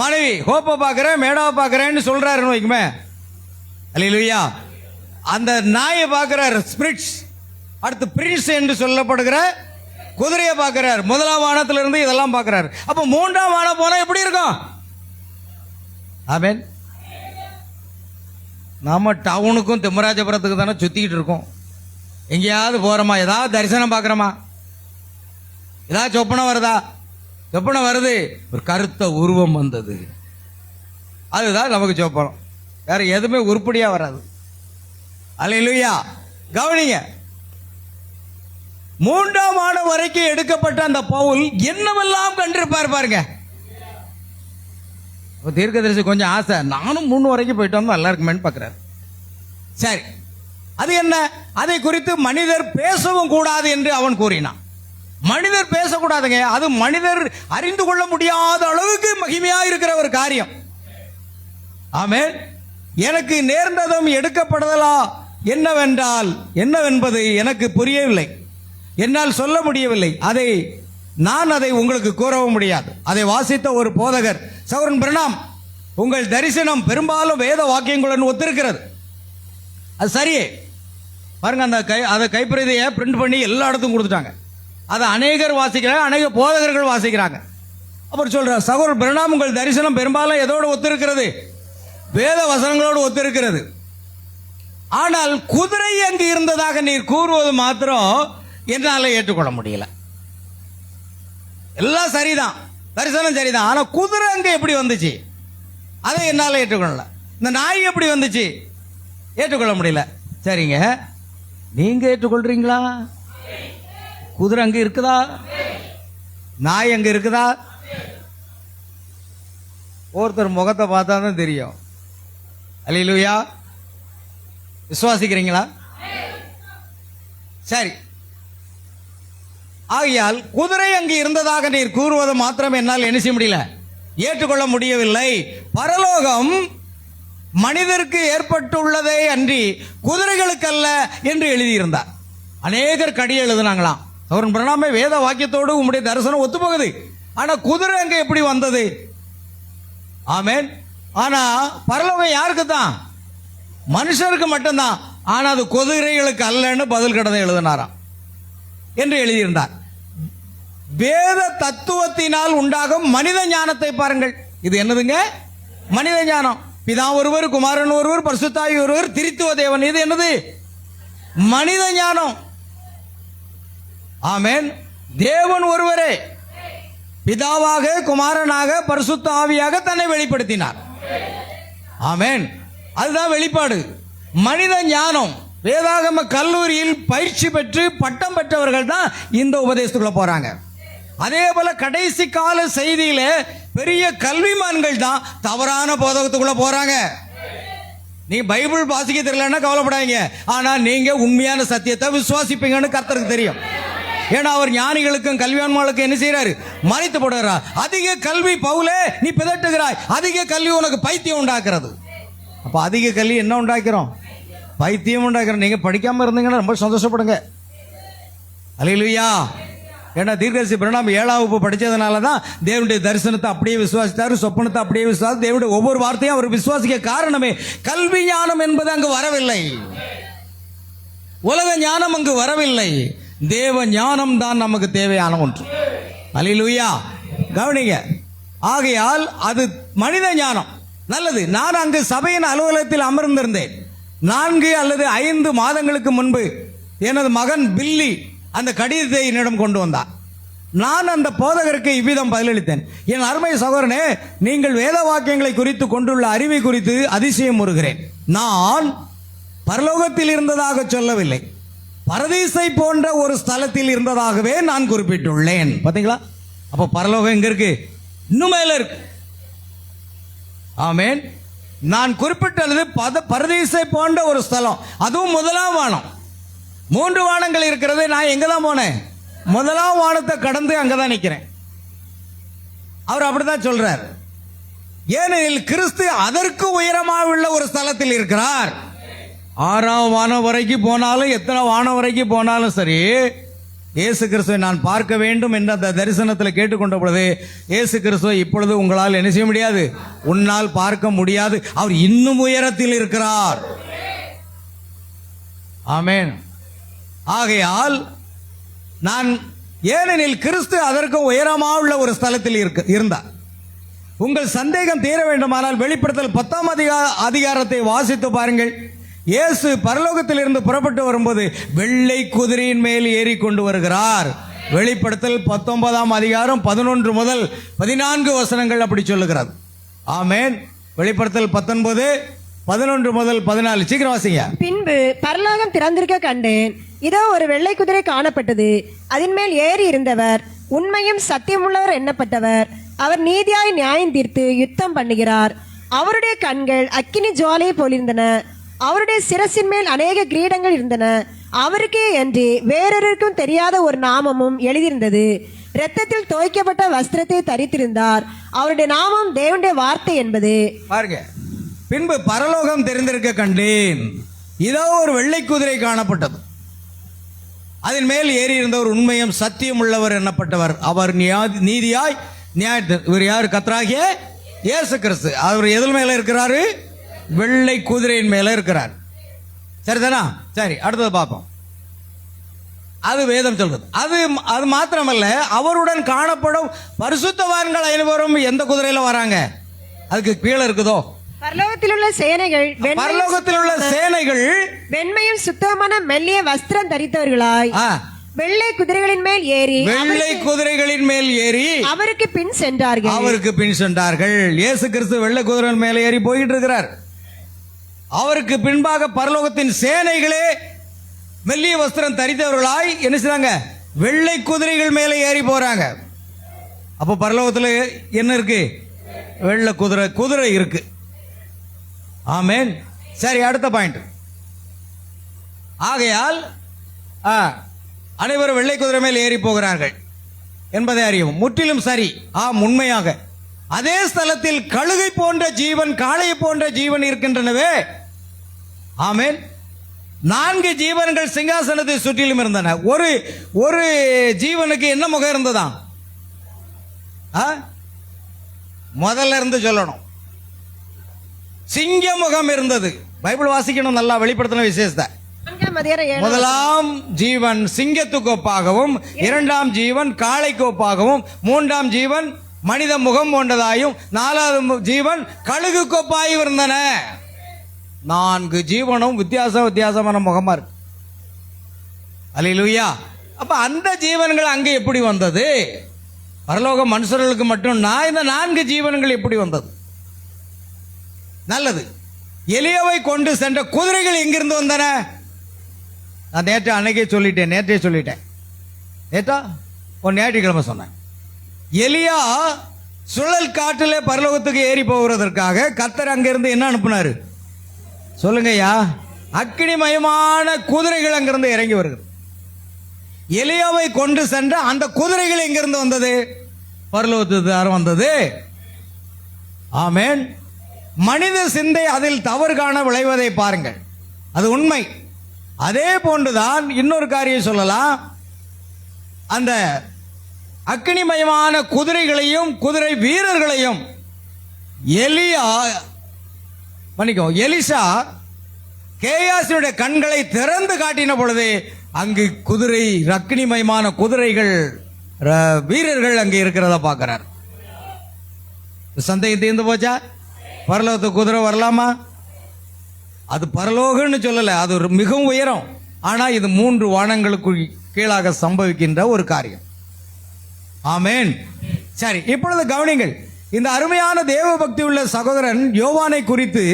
மனைவி ஹோப்பை பார்க்கிறேன், மேடாவை பார்க்கிறேன்னு சொல்றாருன்னு வைக்குமே. அல்லேலூயா. அந்த நாயை பார்க்கிறார், ஸ்பிரிட்ஸ். அடுத்து பிரின்ஸ் என்று சொல்லப்படுகிற குதிரையை பார்க்கிறார். முதலாம் வானத்திலிருந்து இதெல்லாம் பார்க்கிறார். அப்ப 3ஆம் வானம் போனா எப்படி இருக்கும்? ஆமென். நாம டவுனுக்கும் திம்மராஜபுரத்துக்கு தானே சுத்திக்கிட்டு இருக்கோம். எங்கேயாவது போறோமா? ஏதாவது தரிசனம் பார்க்கிறோமா? ஏதாவது சொப்பனம் வருதா? சொப்பனம் வருது, ஒரு கருத்த உருவம் வந்தது, அதுதான் நமக்கு சொப்பனம். வேற எதுவுமே உருப்படியா வராது. அல்லேலூயா. கவனிங்க, 3ஆம் வானம் வரைக்கும் எடுக்கப்பட்ட அந்த பவுல் என்னவெல்லாம் கண்டிருப்பார் பாருங்க. தீர்க்கதரிசி கொஞ்சம் ஆசை, நானும் 3 வரைக்கும் போயிட்டு வந்தோம் நல்லா இருக்குமேன்னு பார்க்கிறார். சரி, அது என்ன? அதை குறித்து மனிதர் பேசவும் கூடாது என்று அவன் கூறினான். மனிதர் பேசக்கூடாதுங்க, அது மனிதர் அறிந்து கொள்ள முடியாத அளவுக்கு மகிமையா இருக்கிற ஒரு காரியம். ஆமென். எனக்கு நேர்ந்ததும் எடுக்கப்படுதலா என்னவென்பது எனக்கு புரியவில்லை, என்னால் சொல்ல முடியவில்லை. நான் அதை உங்களுக்கு கூறவும் முடியாது. அதை வாசித்த ஒரு போதகர், சகோதரன் பிரணாம், உங்கள் தரிசனம் பெரும்பாலும் வேத வாக்கியங்களுடன் ஒத்திருக்கிறது. அது சரியே. பாருங்க, அதை கைப்பிரதியை பிரிண்ட் பண்ணி எல்லா இடத்துக்கும் கொடுத்துட்டாங்க. அதை அநேகர் வாசிக்கிறாங்க, அநேக போதகர்கள் வாசிக்கிறாங்க. அப்புறம் சொல்றார், சகோதரன் பிரணாம், உங்கள் தரிசனம் பெரும்பாலும் எதோடு ஒத்திருக்கிறது? வேத வசனங்களோடு ஒத்திருக்கிறது. ஆனால் குதிரை அங்கு இருந்ததாக நீர் கூறுவது மாத்திரம் என்னால் ஏற்றுக்கொள்ள முடியல. எல்லாம் சரிதான், தரிசனம் சரிதான், ஆனா குதிரை அங்க எப்படி வந்துச்சு அதை என்னால் ஏற்றுக்கொள்ளல. இந்த நாய் எப்படி வந்துச்சு ஏற்றுக்கொள்ள முடியல. சரிங்க, நீங்க ஏற்றுக்கொள்றீங்களா? குதிரை அங்க இருக்குதா? நாய் அங்க இருக்குதா? ஒருத்தர் முகத்தை பார்த்தா தான் தெரியும். அல்லேலூயா. விசுவாசிக்கிறீங்களா? சரி, ஆகையால் குதிரை அங்கு இருந்ததாக நீர் கூறுவது மாத்திரம் என்னால் என்ன செய்ய முடியல, ஏற்றுக்கொள்ள முடியவில்லை. பரலோகம் மனிதருக்கு ஏற்பட்டுள்ளதே அன்றி குதிரைகளுக்கு அல்ல என்று எழுதியிருந்தார். அநேகர் கடி எழுதுனாங்களாம், அவன் பிரணாமே வேத வாக்கியத்தோடு உம்முடைய தரிசனம் ஒத்துப்போகுது, ஆனா குதிரை அங்க எப்படி வந்தது? ஆமென். ஆனா பரலோகம் யாருக்கு தான்? மனுஷருக்கு மட்டும்தான். ஆனா அது குதிரைகளுக்கு அல்லன்னு பதில் கடிதம் எழுதினாராம் என்று எழுதியிருந்தார். வேத தத்துவத்தினால் உண்டாகும் மனித ஞானத்தை பாருங்கள். இது என்னதுங்க? மனித ஞானம். பிதா ஒருவர், குமாரன் ஒருவர், பரிசுத்தாவி ஒருவர், திரித்துவ தேவன். இது என்னது? மனித ஞானம். ஆமென். தேவன் ஒருவரே பிதாவாக, குமாரனாக, பரிசுத்த ஆவியாக தன்னை வெளிப்படுத்தினார். ஆமென். அதுதான் வெளிப்பாடு. மனித ஞானம். வேதாகம கல்லூரியில் பயிற்சி பெற்று பட்டம் பெற்றவர்கள் தான் இந்த உபதேசத்துக்குள்ள போறாங்க. அதே போல கடைசி கால செய்தியில பெரிய கல்விமான்கள் தான் தவறான போதகத்துக்குள்ள போறாங்க. நீ பைபிள் வாசிக்க தெரியலன்னா கவலைப்படாதீங்க, ஆனா நீங்க உண்மையான சத்தியத்தை விசுவாசிப்பீங்கன்னு கர்த்தருக்கு தெரியும். ஏன்னா அவர் ஞானிகளுக்கும் கல்வியான்மாளுக்கும் என்ன செய்யறாரு? மறைத்து போடுறார். அதிக கல்வி பவுலே நீ பிதட்டுகிறாய், அதிக கல்வி உனக்கு பைத்தியம் உண்டாக்குறது. அப்ப அதிக கல்வி என்ன உண்டாக்கிறோம்? பைத்தியம் உண்டாக்குறோம். நீங்க படிக்காம இருந்தீங்கன்னா ரொம்ப சந்தோஷப்படுங்க. அல்லேலூயா. ஏன்னா தீர்க்கதரிசி பிரணாம் 7ஆம் வகுப்பு படிச்சதுனால தான் தேவனுடைய தரிசனத்தை அப்படியே விசுவாசித்தாரு, சொப்பனத்தை அப்படியே விசுவாசி. தேவனுடைய ஒவ்வொரு வார்த்தையும் அவர் விசுவாசிக்க காரணமே கல்வி ஞானம் என்பது அங்கு வரவில்லை, உலக ஞானம் அங்கு வரவில்லை. தேவ ஞானம் தான் நமக்கு தேவையான ஒன்று. அல்லேலூயா. கவனிங்க. ஆகையால் அது மனித ஞானம். நல்லது. நான் அங்கு சபையின் அலுவலகத்தில் அமர்ந்திருந்தேன். 4 அல்லது 5 மாதங்களுக்கு முன்பு எனது மகன் பில்லி அந்த கடிதத்தை என்னிடம் கொண்டு வந்தார். நான் அந்த போதகருக்கு இவ்விதம் பதிலளித்தேன். என் அருமை சகோதரனே, நீங்கள் வேத வாக்கியங்களை குறித்து கொண்டுள்ள அறிவை குறித்து அதிசயம் உறுகிறேன். நான் பரலோகத்தில் இருந்ததாக சொல்லவில்லை, பரதீசை போன்ற ஒரு ஸ்தலத்தில் இருந்ததாகவே நான் குறிப்பிட்டுள்ளேன். பாத்தீங்களா? அப்ப பரலோகம் எங்க இருக்கு? இன்னும் மேல இருக்கு. ஆமென். நான் குறிப்பிட்டது பரதீசை போன்ற ஒரு ஸ்தலம், அதுவும் முதலாம் வானம். 3 வானங்கள் இருக்கிறது. நான் எங்க தான் போனேன்? முதலாம் வானத்தை கடந்து அங்கதான் நிக்கிறேன். அவர் அப்படிதான் சொல்றார். ஏனெனில் கிறிஸ்து அதற்கு உயரமாக உள்ள ஒரு ஸ்தலத்தில் இருக்கிறார். 6ஆம் வானம் வரைக்கும் போனாலும், எத்தனை வானம் வரைக்கும் போனாலும் சரி, இயேசு கிறிஸ்துவை நான் பார்க்க வேண்டும் என்ற அந்த தரிசனத்தில் கேட்டுக்கொண்ட பொழுது, இயேசு கிறிஸ்துவை இப்பொழுது உங்களால் என்ன செய்ய முடியாது? உன்னால் பார்க்க முடியாது. அவர் இன்னும் உயரத்தில் இருக்கிறார். ஆமென். ஆகையால் நான், ஏனெனில் கிறிஸ்து அதற்கு உயரமாக உள்ள ஒரு ஸ்தலத்தில் இருந்தார். உங்கள் சந்தேகம் தீர வேண்டுமானால் வெளிப்படுத்தல் 10ஆம் அதிகாரத்தை வாசித்து பாருங்கள். இயேசு பரலோகத்தில் இருந்து புறப்பட்டு வரும்போது வெள்ளை குதிரையின் மேல் ஏறி கொண்டு வருகிறார். வெளிப்படுத்தல் 19ஆம் அதிகாரம் 11 முதல் 14 வசனங்கள் அப்படி சொல்லுகிறது. ஆமென். வெளிப்படுத்தல் 19, 11 முதல் 14. சீக்கிரம் வாசிங்க. பின்பு பரலோகம் திறந்திருக்க கண்டேன். இதோ ஒரு வெள்ளை குதிரை காணப்பட்டது. அதன் மேல் ஏறி இருந்தவர் உண்மையும் சத்தியமுள்ளவர் எண்ணப்பட்டவர். அவர் நீதியாய் நியாயம் தீர்த்து யுத்தம் பண்ணுகிறார். அவருடைய கண்கள் அக்கினி ஜுவாலையை போலிருந்தன. அவருடைய சிரசின் மேல் அநேக கிரீடங்கள் இருந்தன. அவருக்கே அன்றி வேறொருக்கும் தெரியாத ஒரு நாமமும் எழுதியிருந்தது. இரத்தத்தில் தோய்க்கப்பட்ட வஸ்திரத்தை தரித்திருந்தார். அவருடைய நாமம் தேவனுடைய வார்த்தை என்பது. பாருங்க. பின்பு பரலோகம் தெரிந்திருக்க கண்டேன். இதோ ஒரு வெள்ளை குதிரை காணப்பட்டது. அதன் மேல் ஏறி இருந்தவர் உண்மையும் சத்தியம் உள்ளவர் எண்ணப்பட்டவர். அவர் நீதியாய் நியாயத்தை. இவர் யார்? கர்த்தராகிய இயேசு கிறிஸ்து. அவர் எதில் மேல இருக்கிறாரு? வெள்ளை குதிரையின் மேல இருக்கிறார். சரிதானா? சரி, அடுத்தது பார்ப்போம். அது வேதம் சொல்றது. அது மாத்திரமல்ல, அவருடன் காணப்படும் பரிசுத்தவான்கள் அனைவரும் எந்த குதிரையில வராங்க? அதுக்கு கீழே இருக்குதோ? பரலோகத்தில் உள்ள சேனைகள் வெண்மையும் சுத்தமான மெல்லிய வஸ்திரம் தரித்தவர்களாய் வெள்ளை குதிரைகளின் மேல் ஏறி அவருக்கு பின் சென்றார்கள். இயேசு கிறிஸ்து வெள்ளை குதிரை மேல ஏறி போயிட்டு இருக்கிறார். அவருக்கு பின்பாக பரலோகத்தின் சேனைகளே மெல்லிய வஸ்திரம் தரித்தவர்களாய் என்ன செய்றாங்க? வெள்ளை குதிரைகள் மேல ஏறி போறாங்க. அப்ப பரலோகத்தில் என்ன இருக்கு? வெள்ளை குதிரை இருக்கு. ஆமென். சரி, அடுத்த பாயிண்ட். ஆகையால் அனைவரும் வெள்ளை குதிரை மேல் ஏறி போகிறார்கள் என்பதை அறியும். முற்றிலும் சரி. உண்மையாக அதே ஸ்தலத்தில் கழுகை போன்ற ஜீவன், காளை போன்ற ஜீவன் இருக்கின்றனவே. ஆமென். 4 ஜீவன்கள் சிங்காசனத்தை சுற்றிலும் இருந்தன. ஒரு ஜீவனுக்கு என்ன முகம் இருந்ததாம்? முதல்ல இருந்து சொல்லணும். சிங்க முகம் இருந்தது. பைபிள் வாசிக்கணும், நல்லா வெளிப்படுத்தின விசேஷத்தை. 4ஆம் அதிகாரம் 7 முதலாம் ஜீவன் சிங்கத்துக்கு ஒப்பாகவும், 2ஆம் ஜீவன் காளைக்கு ஒப்பாகவும், 3ஆம் ஜீவன் மனித முகம் போன்றதாயும், 4வது ஜீவன் கழுகுக்கு ஒப்பாயும் இருந்தன. 4 ஜீவனும் வித்தியாசமான முகமா இருக்கு. அல்லேலூயா. அப்ப அந்த ஜீவன்கள் அங்கே எப்படி வந்தது? பரலோக மனுஷர்களுக்கு மட்டும்னா இந்த 4 ஜீவன்கள் எப்படி வந்தது? நல்லது. எலியாவை கொண்டு சென்ற குதிரைகள் எங்கிருந்து வந்தன? நான் நேற்றே சொல்லிட்டேன். ஞாயிற்றுக்கிழமை சொன்னேன். எலியா சுழல் காற்றிலே பரலோகத்துக்கு ஏறி போகிறதற்காக கர்த்தர் அங்கிருந்து என்ன அனுப்புனாரு சொல்லுங்கய்யா? அக்கினிமயமான குதிரைகள் அங்கிருந்து இறங்கி வருகிறது. எலியாவை கொண்டு சென்ற அந்த குதிரைகள் எங்கிருந்து வந்தது? பரலோகத்துக்கு வந்தது. ஆமென். மனித சிந்தை அதில் தவறு காண விளைவதை பாருங்கள். அது உண்மை. அதே போன்றுதான் இன்னொரு காரியம் சொல்லலாம். அந்த அக்கினிமயமான குதிரைகளையும் குதிரை வீரர்களையும் எலிசா கேயாசினுடைய கண்களை திறந்து காட்டின பொழுது அங்கு குதிரை, அக்கினிமயமான குதிரைகள், வீரர்கள் அங்கே இருக்கிறத பார்க்கிறார். சந்தேகம் தீர்ந்து போச்சா? பரலோகத்துக்கு குதிரை வரலாமா? அது பரலோகம்னு சொல்லல, அது ஒரு மிகவும் உயரம். ஆனா இது 3 வானங்களுக்கு கீழாக சம்பவிக்கின்ற ஒரு காரியம். ஆமென். சரி, இப்பொழுது கவனிங்கள். இந்த அருமையான தேவ பக்தி உள்ள சகோதரன் யோவானை குறித்து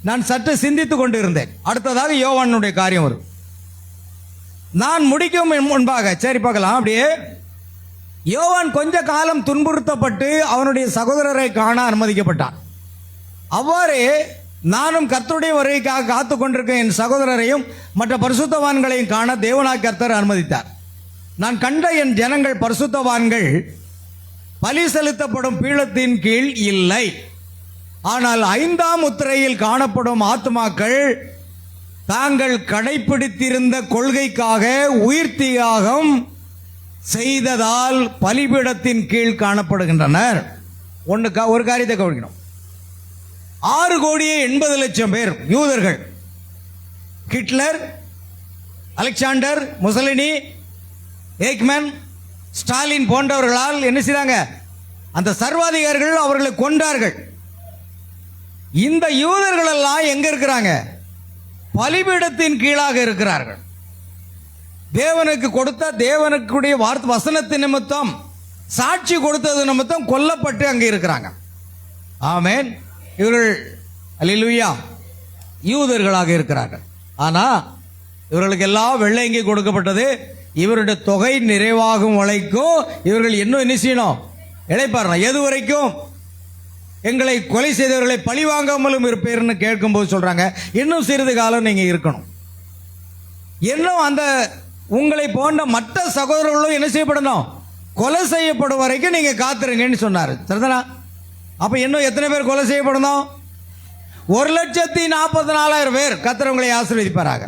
நான் சற்று சிந்தித்துக் கொண்டிருந்தேன். அடுத்ததாக யோவானுடைய காரியம் வரும். நான் முடிக்கும் முன்பாக சரி பார்க்கலாம். அப்படியே யோவான் கொஞ்ச காலம் துன்புறுத்தப்பட்டு அவனுடைய சகோதரரை காண அனுமதிக்கப்பட்டான். அவ்வாறே நானும் கர்த்தருடைய வருகைக்காக காத்து கொண்டிருக்க என் சகோதரரையும் மற்ற பரிசுத்தவான்களையும் காண தேவனாய் கர்த்தர் அனுமதித்தார். நான் கண்ட என் ஜனங்கள் பரிசுத்தவான்கள் பலி செலுத்தப்படும் பீடத்தின் கீழ் இல்லை. ஆனால் 5ஆம் முத்திரையில் காணப்படும் ஆத்மாக்கள் தாங்கள் கடைபிடித்திருந்த கொள்கைக்காக உயிர் தியாகம் செய்ததால் பலிபீடத்தின் கீழ் காணப்படுகின்றனர். ஒரு காரியத்தை கவனிக்கணும். 6,80,00,000 பேர் யூதர்கள். ஹிட்லர், அலெக்சாண்டர், முசலினி, ஏக்மன், ஸ்டாலின் போன்றவர்களால் என்ன செய்தாங்க? அந்த சர்வாதிகாரிகள் அவர்களை கொன்றார்கள். இந்த யூதர்கள் எல்லாம் எங்க இருக்கிறாங்க? பலிபீடத்தின் கீழாக இருக்கிறார்கள். தேவனுக்கு கொடுத்த தேவனுக்குடைய வார்த்தை வசனத்தின் நிமித்தம், சாட்சி கொடுத்தது நிமித்தம் கொல்லப்பட்டு அங்கே இருக்கிறாங்க. ஆமென். இவர்கள் அல்லேலூயா யூதர்களாக இருக்கிறார்கள். ஆனா இவர்களுக்கு எல்லாம் வெள்ளை அங்கி கொடுக்கப்பட்டது. இவருடைய தொகை நிறைவாகும் வரைக்கும் இவர்கள் என்ன செய்யணும்? இளைப்பாறணும். எது வரைக்கும்? எங்களை கொலை செய்தவர்களை பழி வாங்காமலும் இருப்பேர்னு கேட்கும்போது சொல்றாங்க, இன்னும் சிறிது காலம் நீங்க இருக்கணும். இன்னும் அந்த உங்களை போன்ற மற்ற சகோதரர்களும் என்ன செய்யப்படணும்? கொலை செய்யப்படும் வரைக்கும் நீங்க காத்துருங்கன்னு சொன்னாரு. சரிதானா? அப்ப இன்னும் எத்தனை பேர் கொலை செய்யப்படணும்? 1,44,000 பேர். கர்த்தர் உங்களை ஆசீர்வதிப்பாராக.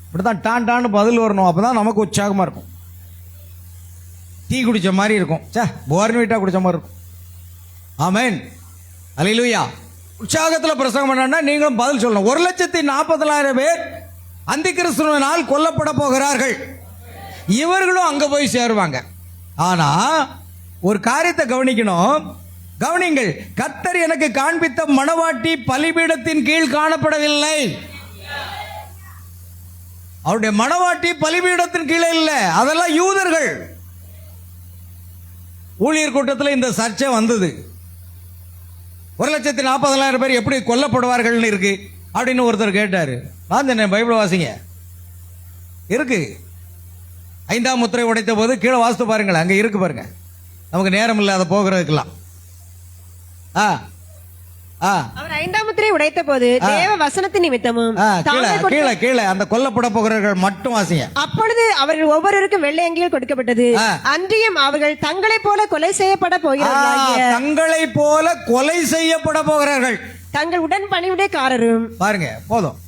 இப்படிதான் டான்னு பதில் வரணும். அப்பதான் நமக்கு உற்சாகமா இருக்கும். டீ குடிச்ச மாதிரி இருக்கும், போர்ன்விட்டா குடிச்ச மாதிரி இருக்கும். ஆமென். அல்லேலூயா. உற்சாகத்தில் பிரசங்கம் பண்ணா நீங்களும் பதில் சொல்லணும். 1,44,000 பேர் அந்தி கிறிஸ்துவினால் கொல்லப்பட போகிறார்கள். இவர்களும் அங்க போய் சேருவாங்க. ஆனா ஒரு காரியத்தை கவனிக்கணும். கவனிங்கள். கர்த்தர் எனக்கு காண்பித்த மணவாட்டி பலிபீடத்தின் கீழ் காணப்படவில்லை. அவருடைய மணவாட்டி பலிபீடத்தின் கீழே இல்லை. அதெல்லாம் யூதர்கள். ஊழியர் கூட்டத்தில் இந்த சர்ச்சை வந்தது. 1,40,000 பேர் எப்படி கொல்லப்படுவார்கள் இருக்கு அப்படின்னு ஒருத்தர் கேட்டாரு. நான் என்ன பைபிள் வாசிங்க இருக்கு. 5ஆம் முத்திரை உடைத்த போது கீழே வாசித்து பாருங்கள், அங்க இருக்கு பாருங்க. நமக்கு நேரம் இல்லை அதை போகிறதுக்கெல்லாம். அவர் 5ஆம் முத்திரை உடைத்த போது தேவ வசனத்தின் நிமித்தமும் கீழே தாங்கள் கீழே கீழே அந்த கொல்லப்பட போகிறவர்கள் மட்டும் வாசிங்க. அப்பொழுது அவர்கள் ஒவ்வொருவருக்கும் வெள்ளை அங்கிகள் கொடுக்கப்பட்டது. அன்றியும் அவர்கள் தங்களைப் போல கொலை செய்யப்பட போகிறார்கள். தங்களை போல கொலை செய்யப்பட போகிறார்கள். தங்கள் உடன் பணிவிடைக்காரரும். பாருங்க போதும்.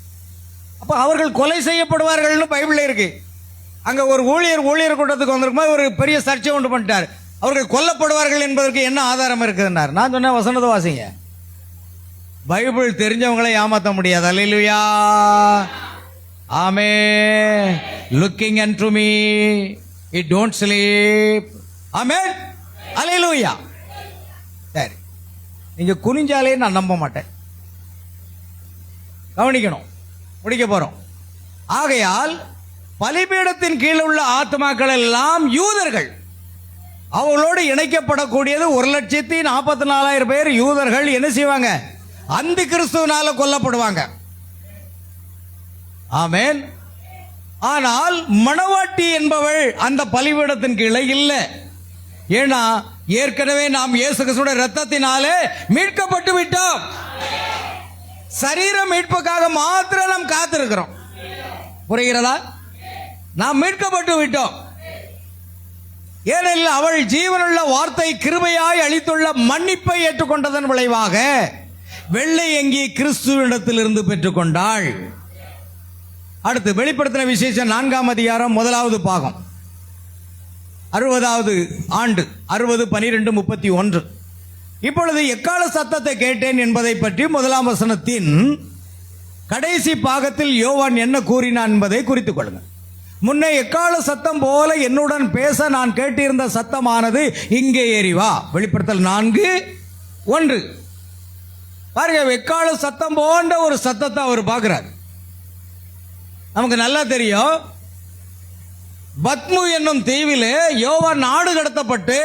அப்ப அவர்கள் கொலை செய்யப்படுவார்கள்னு பைபிள்ல இருக்கு. அங்க ஒரு ஊழியர் கூட்டத்துக்கு வந்திருக்கும்போது ஒரு பெரிய சர்ச்சை உண்டு பண்ணிட்டார். அவர்கள் கொல்லப்படுவார்கள் என்பதற்கு என்ன ஆதாரம் இருக்குதுன்னார். நான் சொன்னேன், வசனத்தை வாசிங்க. பைபிள் தெரிஞ்சவங்களை ஏமாற்ற முடியாது. Hallelujah, amen. Looking unto me it don't sleep. Amen, hallelujah. சரி, நீங்க குனிஞ்சாலே நான் நம்ப மாட்டேன். கவனிக்கணும், முடிக்க போறோம். ஆகையால் பலிபீடத்தின் கீழ் உள்ள ஆத்மாக்கள் எல்லாம் யூதர்கள். அவங்களோடு இணைக்கப்படக்கூடியது 1,44,000 பேர் யூதர்கள். என்ன செய்வாங்க? அந்தி கிறிஸ்துவினால கொல்லப்படுவாங்க. ஆமென். ஆனால் மணவாட்டி என்பவள் அந்த பலிபீடத்தின் கீழே இல்லை. ஏன்னா ஏற்கனவே நாம் இயேசு கிறிஸ்துவின் இரத்தத்தினாலே மீட்கப்பட்டு விட்டோம். சரீர மீட்புக்காக மாத்திரம் நாம் காத்திருக்கிறோம். புரிகிறதா? நாம் மீட்கப்பட்டு விட்டோம். ஏனெனில் அவள் ஜீவனுள்ள வார்த்தை கிருபையாய் அளித்துள்ள மன்னிப்பை ஏற்றுக்கொண்டதன் விளைவாக வெள்ளை அங்கி கிறிஸ்துவிடத்திலிருந்து பெற்றுக்கொண்டாள். அடுத்து வெளிப்படுத்தின விசேஷம் 4ஆம் அதிகாரம் 1வது பாகம் 60வது ஆண்டு 60/12/31. இப்பொழுது எக்கால சத்தத்தை கேட்டேன் என்பதை பற்றி 1ஆம் வசனத்தின் கடைசி பாகத்தில் யோவான் என்ன கூறினான் என்பதை குறித்துக் கொள்ளுங்கள். முன்னே எக்கால சத்தம் போல என்னுடன் பேச நான் கேட்டிருந்த சத்தமானது இங்கே ஏறி வா. வெளிப்படுத்தல் 4:1. பாருங்க, எக்கால சத்தம் போன்ற ஒரு சத்தத்தை அவர் பார்க்கிறார். நமக்கு நல்லா தெரியும், பத்மு என்னும் தீவிலே யோவான் நாடு கடத்தப்பட்டு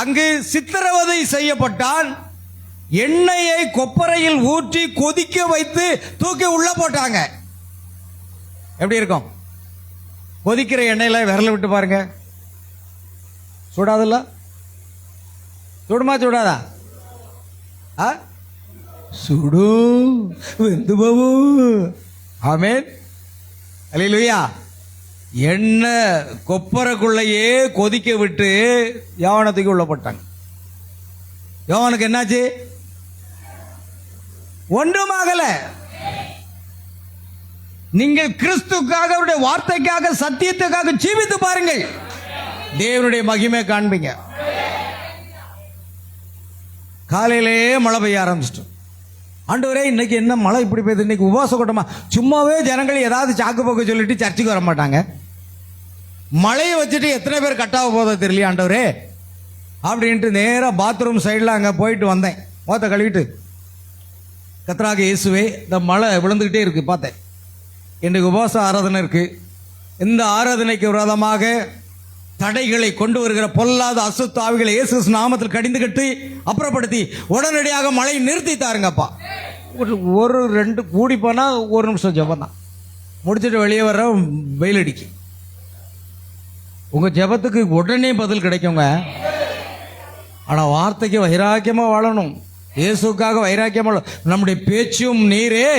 அங்கு சித்திரவதை செய்யப்பட்டான். எண்ணெயை கொப்பரையில் ஊற்றி கொதிக்க வைத்து தூக்கி உள்ள போட்டாங்க. எப்படி இருக்கும்? கொதிக்கிற எண்ணெயில விரல விட்டு பாருங்க, சுடாதுல்ல? சுடுமா சுடாதா? சுடு, வெந்து போவு. ஆமென், அல்லேலூயா. எண்ணெய் கொப்பரைக்குள்ளையே கொதிக்க விட்டு யோவானுக்கு உள்ள போட்டாங்க. யோவானுக்கு என்னாச்சு? ஒன்றுமாகல. நீங்கள் கிறிஸ்துக்காக, அவருடைய வார்த்தைக்காக, சத்தியத்துக்காக ஜீவித்து பாருங்கள், தேவனுடைய மகிமை காண்பீங்க. காலையிலேயே மழை பெய்ய ஆரம்பிச்சிட்டோம். ஆண்டவரே இன்னைக்கு என்ன மழை இப்படி பெய்யுது, இன்னைக்கு உபவாச கூட்டமா? சும்மாவே ஜனங்கள் ஏதாவது சாக்கு போக்கு சொல்லிட்டு சர்ச்சுக்கு வர மாட்டாங்க. மழையை வச்சுட்டு எத்தனை பேர் கட்டாக போதோ தெரியலையா ஆண்டவரே அப்படின்ட்டு நேராக பாத்ரூம் சைடில் அங்கே போயிட்டு வந்தேன். முகத்தை கழுவிட்டு, கர்த்தராக இயேசுவே, இந்த மழை விழுந்துக்கிட்டே இருக்கு. பார்த்தேன், இன்றைக்கு உபவாச ஆராதனை இருக்கு. இந்த ஆராதனைக்கு விரோதமாக தடைகளை கொண்டு வருகிற பொல்லாத அசுத்த ஆவிகளை இயேசு நாமத்தில் கடிந்து கட்டி அப்புறப்படுத்தி உடனடியாக மழை நிறுத்தி தாருங்கப்பா. ஒரு 2 கூடி போனா 1 நிமிஷம் ஜெபம் தான். முடிச்சுட்டு வெளியே வர வெயில் அடிக்கு. உங்க ஜெபத்துக்கு உடனே பதில் கிடைக்குங்க. ஆனா வார்த்தைக்கு வைராக்கியமா வாழணும், இயேசுக்காக வைராக்கியமா வாழணும். நம்முடைய பேச்சும் நீரே,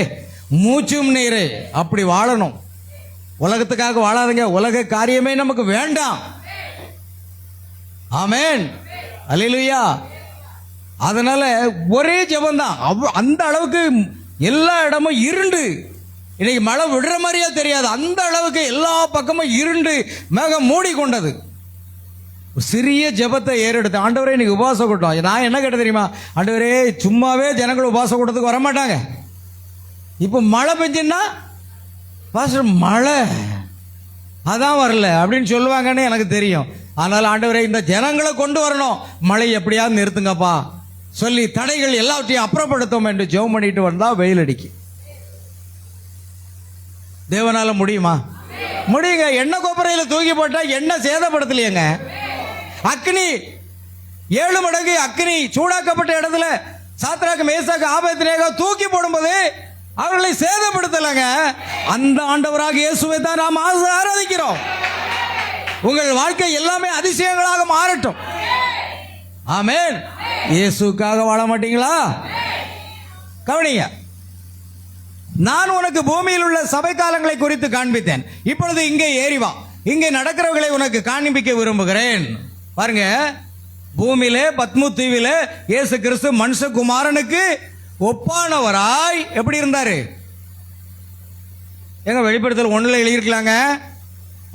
மூச்சும் நீரே, அப்படி வாழணும். உலகத்துக்காக வாழாதீங்க. உலக காரியமே நமக்கு வேண்டாம். ஆமென், அல்லேலூயா. அதனால ஒரே ஜெபம் தான். அந்த அளவுக்கு எல்லா இடமும் இருண்டு. இன்னைக்கு மழை விடுற மாதிரியே தெரியாது, அந்த அளவுக்கு எல்லா பக்கமும் இருண்டு மேகம் மூடி கொண்டது. சிறிய ஜெபத்தை ஏறெடுத்து, ஆண்டவரே இன்னைக்கு உபவாச கூட்டம். நான் என்ன கேட்ட தெரியுமா? ஆண்டவரே, சும்மாவே ஜனங்கள் உபவாச கூட்டத்துக்கு வரமாட்டாங்க, இப்போ மழை பெஞ்சுன்னா பாஸ்டர் மழை அதான் வரல அப்படின்னு சொல்லுவாங்கன்னு எனக்கு தெரியும். ஆனால் ஆண்டவரே, இந்த ஜனங்களை கொண்டு வரணும், மழை எப்படியாவது நிறுத்துங்கப்பா சொல்லி தடைகள் எல்லாவற்றையும் அப்புறப்படுத்தும் என்று ஜெபம் பண்ணிட்டு வந்தா வெயில் அடிக்கு. தேவனால முடியுமா? முடியுங்க. எண்ணெய் கொப்பரையில் தூக்கி போட்டா எண்ணெய் சேதப்படுத்தலையேங்க. அக்னி 7 மடங்கு அக்னி சூடாக்கப்பட்ட இடத்துல சாத்ராக், மேசாக், ஆபேத்நேகோ தூக்கி போடும்போது அவர்களை சேதப்படுத்தலைங்க. அந்த ஆண்டவராக இயேசுவை தான் நாம் ஆராதிக்கிறோம். உங்கள் வாழ்க்கை எல்லாமே அதிசயங்களாக மாறட்டும். ஆமென். இயேசுக்காக வாழ மாட்டீங்களா? கவனிங்க, நான் உனக்கு பூமியில் உள்ள சபை காலங்களை குறித்து காண்பித்தேன். இப்பொழுது இங்கே ஏறி வா, இங்கே நடக்கிறவர்களை உனக்கு காண்பிக்க விரும்புகிறேன். பாருங்க, பூமியிலே பத்மு தீவிலே இயேசு கிறிஸ்து மனுஷகுமாரனுக்கு ஒப்பானவராய் எப்படி இருந்தாரு? எங்க வெளிப்படுத்தல் 1 எழுதியிருக்கலாங்க.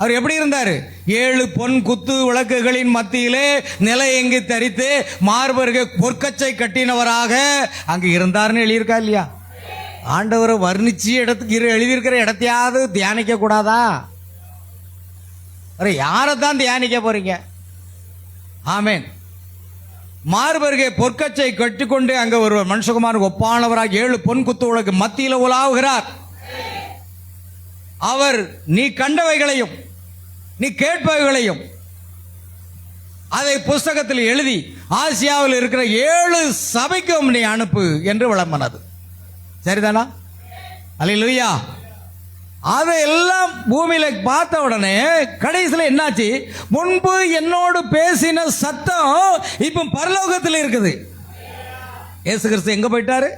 அவர் எப்படி இருந்தாரு? 7 பொன் குத்து விளக்குகளின் மத்தியிலே நிலையெங்கி தரித்து மார்பருகே பொற்கச்சை கட்டினவராக அங்கு இருந்தார்னு எழுதியிருக்கா இல்லையா? ஆண்டவரை வர்ணிச்சு இடத்துக்கு எழுதியிருக்கிற இடத்தையாவது தியானிக்க கூடாதா? யாரை தான் தியானிக்க போறீங்க? ஆமேன். மார்பருகே பொற்கச்சை கட்டிக்கொண்டு அங்க ஒரு மனுஷகுமாரனுக்கு ஒப்பானவராக 7 பொன் குத்து விளக்கு மத்தியில உலாவுகிறார். அவர் நீ கண்டவைகளையும் நீ கேட்பவைகளையும் அதை புஸ்தகத்தில் எழுதி ஆசியாவில் இருக்கிற 7 சபைக்கும் நீ அனுப்பு என்று விளம்பினது. சரிதானா? அல்லேலூயா. அதையெல்லாம் பூமியில பார்த்த உடனே கடைசியில் என்னாச்சு? முன்பு என்னோடு பேசின சத்தம் இப்ப பரலோகத்தில் இருக்குது. இயேசு கிறிஸ்து எங்க போயிட்டாரு?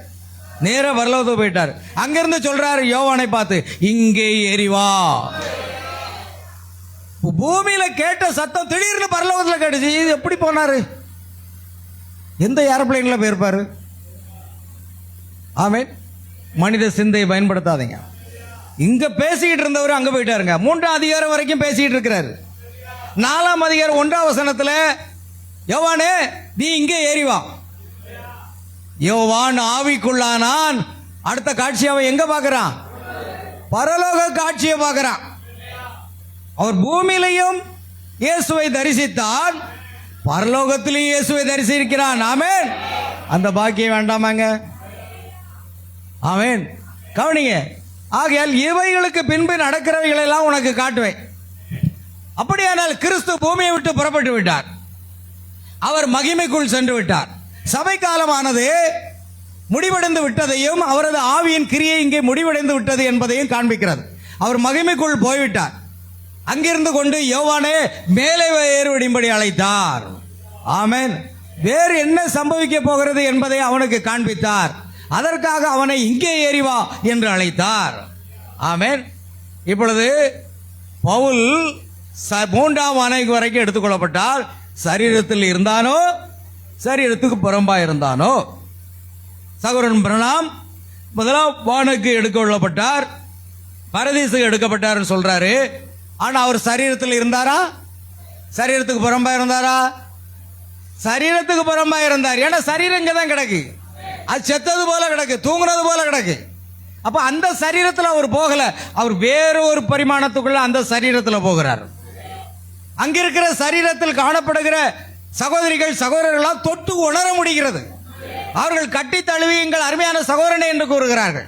நேர பரலோகத்துக்கு போயிட்டாரு. அங்கிருந்து சொல்றாரு யோவானை பார்த்து, இங்கே ஏறிவா. பூமியில கேட்ட சத்தம் திடீர்னு பரலோகத்தில் கேட்டுச்சு. இது எப்படி போனாரு? எந்த ஏரோப்ளைன்ல போயிருப்பாரு? ஆமென். மனித சிந்தையை பயன்படுத்தாதீங்க. இங்க பேசிக்கிட்டு இருந்தவர் அங்க போயிட்டாருங்க. 3ஆம் அதிகாரம் வரைக்கும் பேசிக்கிட்டு இருக்கிறாரு. 4ஆம் அதிகாரம் 1ஆம் வசனத்துல யோவானே நீ இங்கே ஏறிவா. யோவான் ஆவிக்குள்ளானான். அடுத்த காட்சி அவன் எங்க பார்க்கறான்? பரலோக காட்சியை பார்க்கறான். அவர் பூமியிலையும் இயேசுவை தரிசித்தான், பரலோகத்திலையும் இயேசுவை தரிசிக்கிறான். ஆமென். அந்த பாக்கியம் வேண்டாமாங்க? ஆமென். கவனிங்க, ஆகையால் இவைகளுக்கு பின்பு நடக்கிறவைகளை எல்லாம் உனக்கு காட்டுவேன். அப்படியானால் கிறிஸ்து பூமியை விட்டு புறப்பட்டு விட்டார். அவர் மகிமைக்குள் சென்று விட்டார். சபை காலமானது முடிவடைந்து விட்டதையும் அவரது ஆவியின் கிரியை இங்கே முடிவடைந்து விட்டது என்பதையும் காண்பிக்கிறது. அவர் மகிமைக்குள் போய்விட்டார். அங்கிருந்து கொண்டு யோவானே மேலே ஏறுபடியும்படி அழைத்தார். ஆமென். வேறு என்ன சம்பவிக்க போகிறது என்பதை அவனுக்கு காண்பித்தார். அதற்காக அவனை இங்கே ஏறிவா என்று அழைத்தார். ஆமென். இப்பொழுது பவுல் 3ஆம் ஆணைக்கு வரைக்கும் எடுத்துக்கொள்ளப்பட்டால், சரீரத்தில் இருந்தானோ சரீரத்துக்கு புறம்பா இருந்தானோ. சகோதரன் பிரணாம் 1ஆம் வானுக்கு எடுத்துக்கொள்ளப்பட்டார், பரதீசுக்கு எடுக்கப்பட்டார் சொல்றாரு. ஆனா அவர் சரீரத்தில் இருந்தாரா? சரீரத்துக்கு புறம்பா இருந்தாரா? சரீரத்துக்கு புறம்பா இருந்தார். ஏன்னா சரீரம் இங்க தான் கிடக்கு. அது செத்தது போல கிடக்கு, தூங்குனது போல கிடக்கு. அப்ப அந்த சரீரத்தில் அவர் போகல. அவர் வேற ஒரு பரிமாணத்துக்குள்ள அந்த சரீரத்தில் போகிறார். அங்கிருக்கிற சரீரத்தில் காணப்படுகிற சகோதரிகள் சகோதரர்களால் தொட்டு உணர முடிகிறது. அவர்கள் கட்டி தழுவியுங்கள் அருமையான சகோதரனே என்று கூறுகிறார்கள்.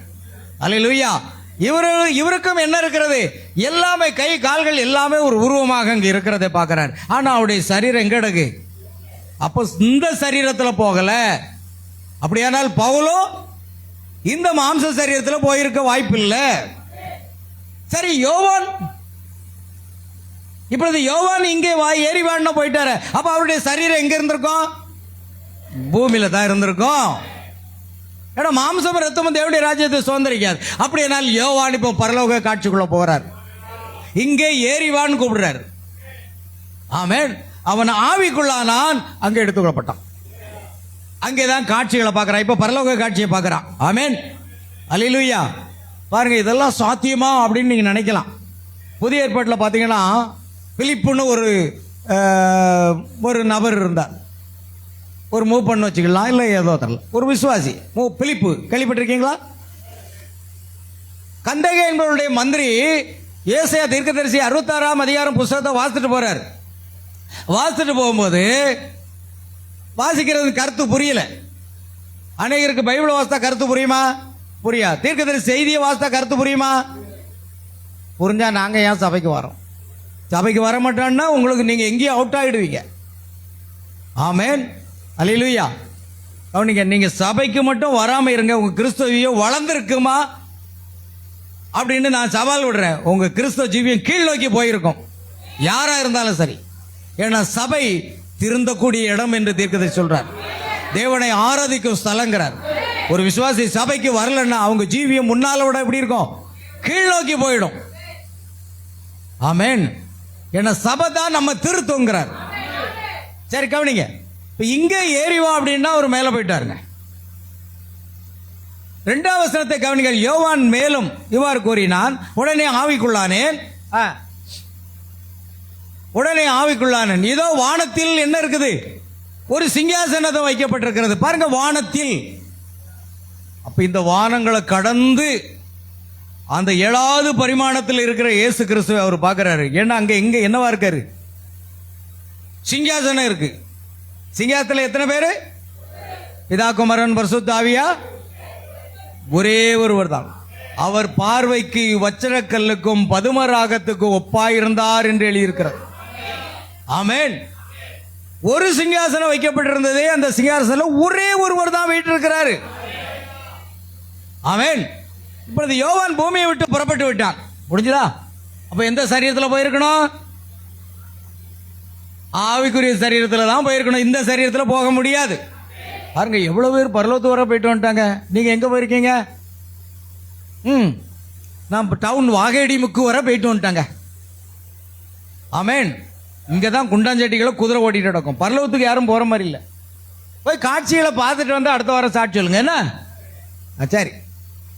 அல்லேலூயா. இவருக்கும் என்ன இருக்கிறது? எல்லாமே கை கால்கள் எல்லாமே ஒரு உருவமாக அங்க இருக்கிறதை பார்க்கிறார். ஆனா அவருடைய சரீரம் எங்க கிடக்கு? அப்ப இந்த சரீரத்தில் போகல. அப்படியானால் பவுலோ இந்த மாம்ச சரீரத்தில் போயிருக்க வாய்ப்பு இல்லை. சரி, யோவான் இப்பொழுது யோவான் இங்கே ஏறிவான்னு போயிட்டாரு. அப்ப அவருடைய சரீரம் எங்க இருந்திருக்கும்? பூமியில தான் இருந்திருக்கும். ஏன்னா மாம்சம் ரத்தமும் தேவனுடைய ராஜ்யத்தை சுதந்திரிக்காது. அப்படியானால் யோவான் இப்போ பரலோக காட்சிக்குள்ள போறார். இங்கே ஏறிவான்னு கூப்பிடுறாரு. ஆமென். அவன் ஆவிக்குள்ளானான், அங்கே எடுத்துக்கொள்ளப்பட்டான். அங்கேதான் காட்சிகளை பார்க்கறான். இப்ப பரலோக காட்சியை பார்க்கறான். ஆமென். அல்லேலூயா. பாருங்க, இதெல்லாம் சாத்தியமா அப்படின்னு நீங்க நினைக்கலாம். புதிய ஏற்பாட்டில் பார்த்தீங்கன்னா பிலிப்புன்னு ஒரு நபர் இருந்தார். ஒரு மூவ் பண்ண வச்சுக்கலாம், இல்லை ஏதோ தெரியல, ஒரு விசுவாசி பிலிப்பு கேள்விப்பட்டிருக்கீங்களா? கந்தகை என்பவருடைய மந்திரி ஏசாயா தீர்க்கதரிசி 66ஆம் அதிகாரம் புஸ்தகத்தை வாசித்துட்டு போறார். வாசித்துட்டு போகும்போது வாசிக்கிறது கருத்து புரியல. அநேகருக்கு பைபிள் வாசித்தா கருத்து புரியுமா? புரியா. தீர்க்கதரிசி செய்தியை வாசித்தா கருத்து புரியுமா? புரிஞ்சா நாங்க ஏன் சபைக்கு வரோம்? சபைக்கு வர மாட்டோம்னா உங்களுக்கு நீங்க எங்கேயும் அவுட் ஆயிடுவீங்க. ஆமென். அல்லேலூயா. கவனிங்க, நீங்க சபைக்கு மட்டும் வராம இருங்க. உங்க கிறிஸ்தவியம் வளர்ந்துருக்குமா அப்படின்னு நான் சவால் விடுறேன். உங்க கிறிஸ்தவ ஜீவியம் கீழ் நோக்கி போயிருக்கும், யாரா இருந்தாலும் சரி. ஏன்னா சபை திருந்தக்கூடிய இடம் என்று தீர்க்கதரிசி சொல்றார். தேவனை ஆராதிக்கும் ஸ்தலங்கிறார். ஒரு விசுவாசி சபைக்கு வரலன்னா அவங்க ஜீவியம் முன்னால விட எப்படி இருக்கும்? கீழ் நோக்கி போயிடும். ஆமென். ஏன்னா சபை தான் நம்ம திருத்துங்கிறார். சரி கவனிங்க, இப்ப இங்க ஏறிவா அப்படின்னா அவர் மேல போயிட்டாருங்க. 2ஆம் வசனத்தை கவனிங்கள். யோவான் மேலும் இவ்வாறு கூறினான், உடனே ஆவிக்குள்ளானேன். உடனே ஆவிக்குள்ளானேன். இதோ வானத்தில் என்ன இருக்குது? ஒரு சிங்காசனத்தை வைக்கப்பட்டிருக்கிறது. பாருங்க, வானத்தில். அப்ப இந்த வானங்களை கடந்து அந்த 7வது பரிமாணத்தில் இருக்கிற இயேசு கிறிஸ்துவை அவர் பார்க்கிறாரு. ஏன்னா அங்க எங்க என்னவா இருக்காரு? சிங்காசனம் இருக்கு. சிங்காசனத்தில் எத்தனை பேரு? பிதா, குமாரன், பரிசுத்த ஆவியா? ஒரே ஒருவர் தான். அவர் பார்வைக்கு வச்சனக்கல்லுக்கும் பதுமராகத்துக்கும் ஒப்பாயிருந்தார் என்று எழுதியிருக்கிறார். ஆமென். ஒரு சிங்காசனம் வைக்கப்பட்டிருந்ததே, அந்த சிங்காசனம் ஒரே ஒருவர் தான் வீட்டிருக்கிறாரு. ஆமென். இப்பொழுது யோவான் பூமியை விட்டு புறப்பட்டு விட்டான். முடிஞ்சதா? அப்ப எந்த சரீரத்தில் போயிருக்கணும்? ஆவிக்குரிய சரீரத்தில் தான் போயிருக்கணும். இந்த சரீரத்தில் போக முடியாது. பாருங்க, எவ்வளவு பேர் பரலோகத்து வர போயிட்டு வந்துட்டாங்க. நீங்க எங்க போயிருக்கீங்க? நான் டவுன் வாகேடி முக்கு வர போயிட்டு வந்துட்டாங்க. ஆமென். இங்க தான் குண்டாஞ்சட்டிகளை குதிரை ஓட்டிட்டு நடக்கும். பரலோகத்துக்கு யாரும் போற மாதிரி இல்லை. போய் காட்சிகளை பார்த்துட்டு வந்து அடுத்த வாரம் சாட்சி சொல்லுங்க. என்ன? சரி.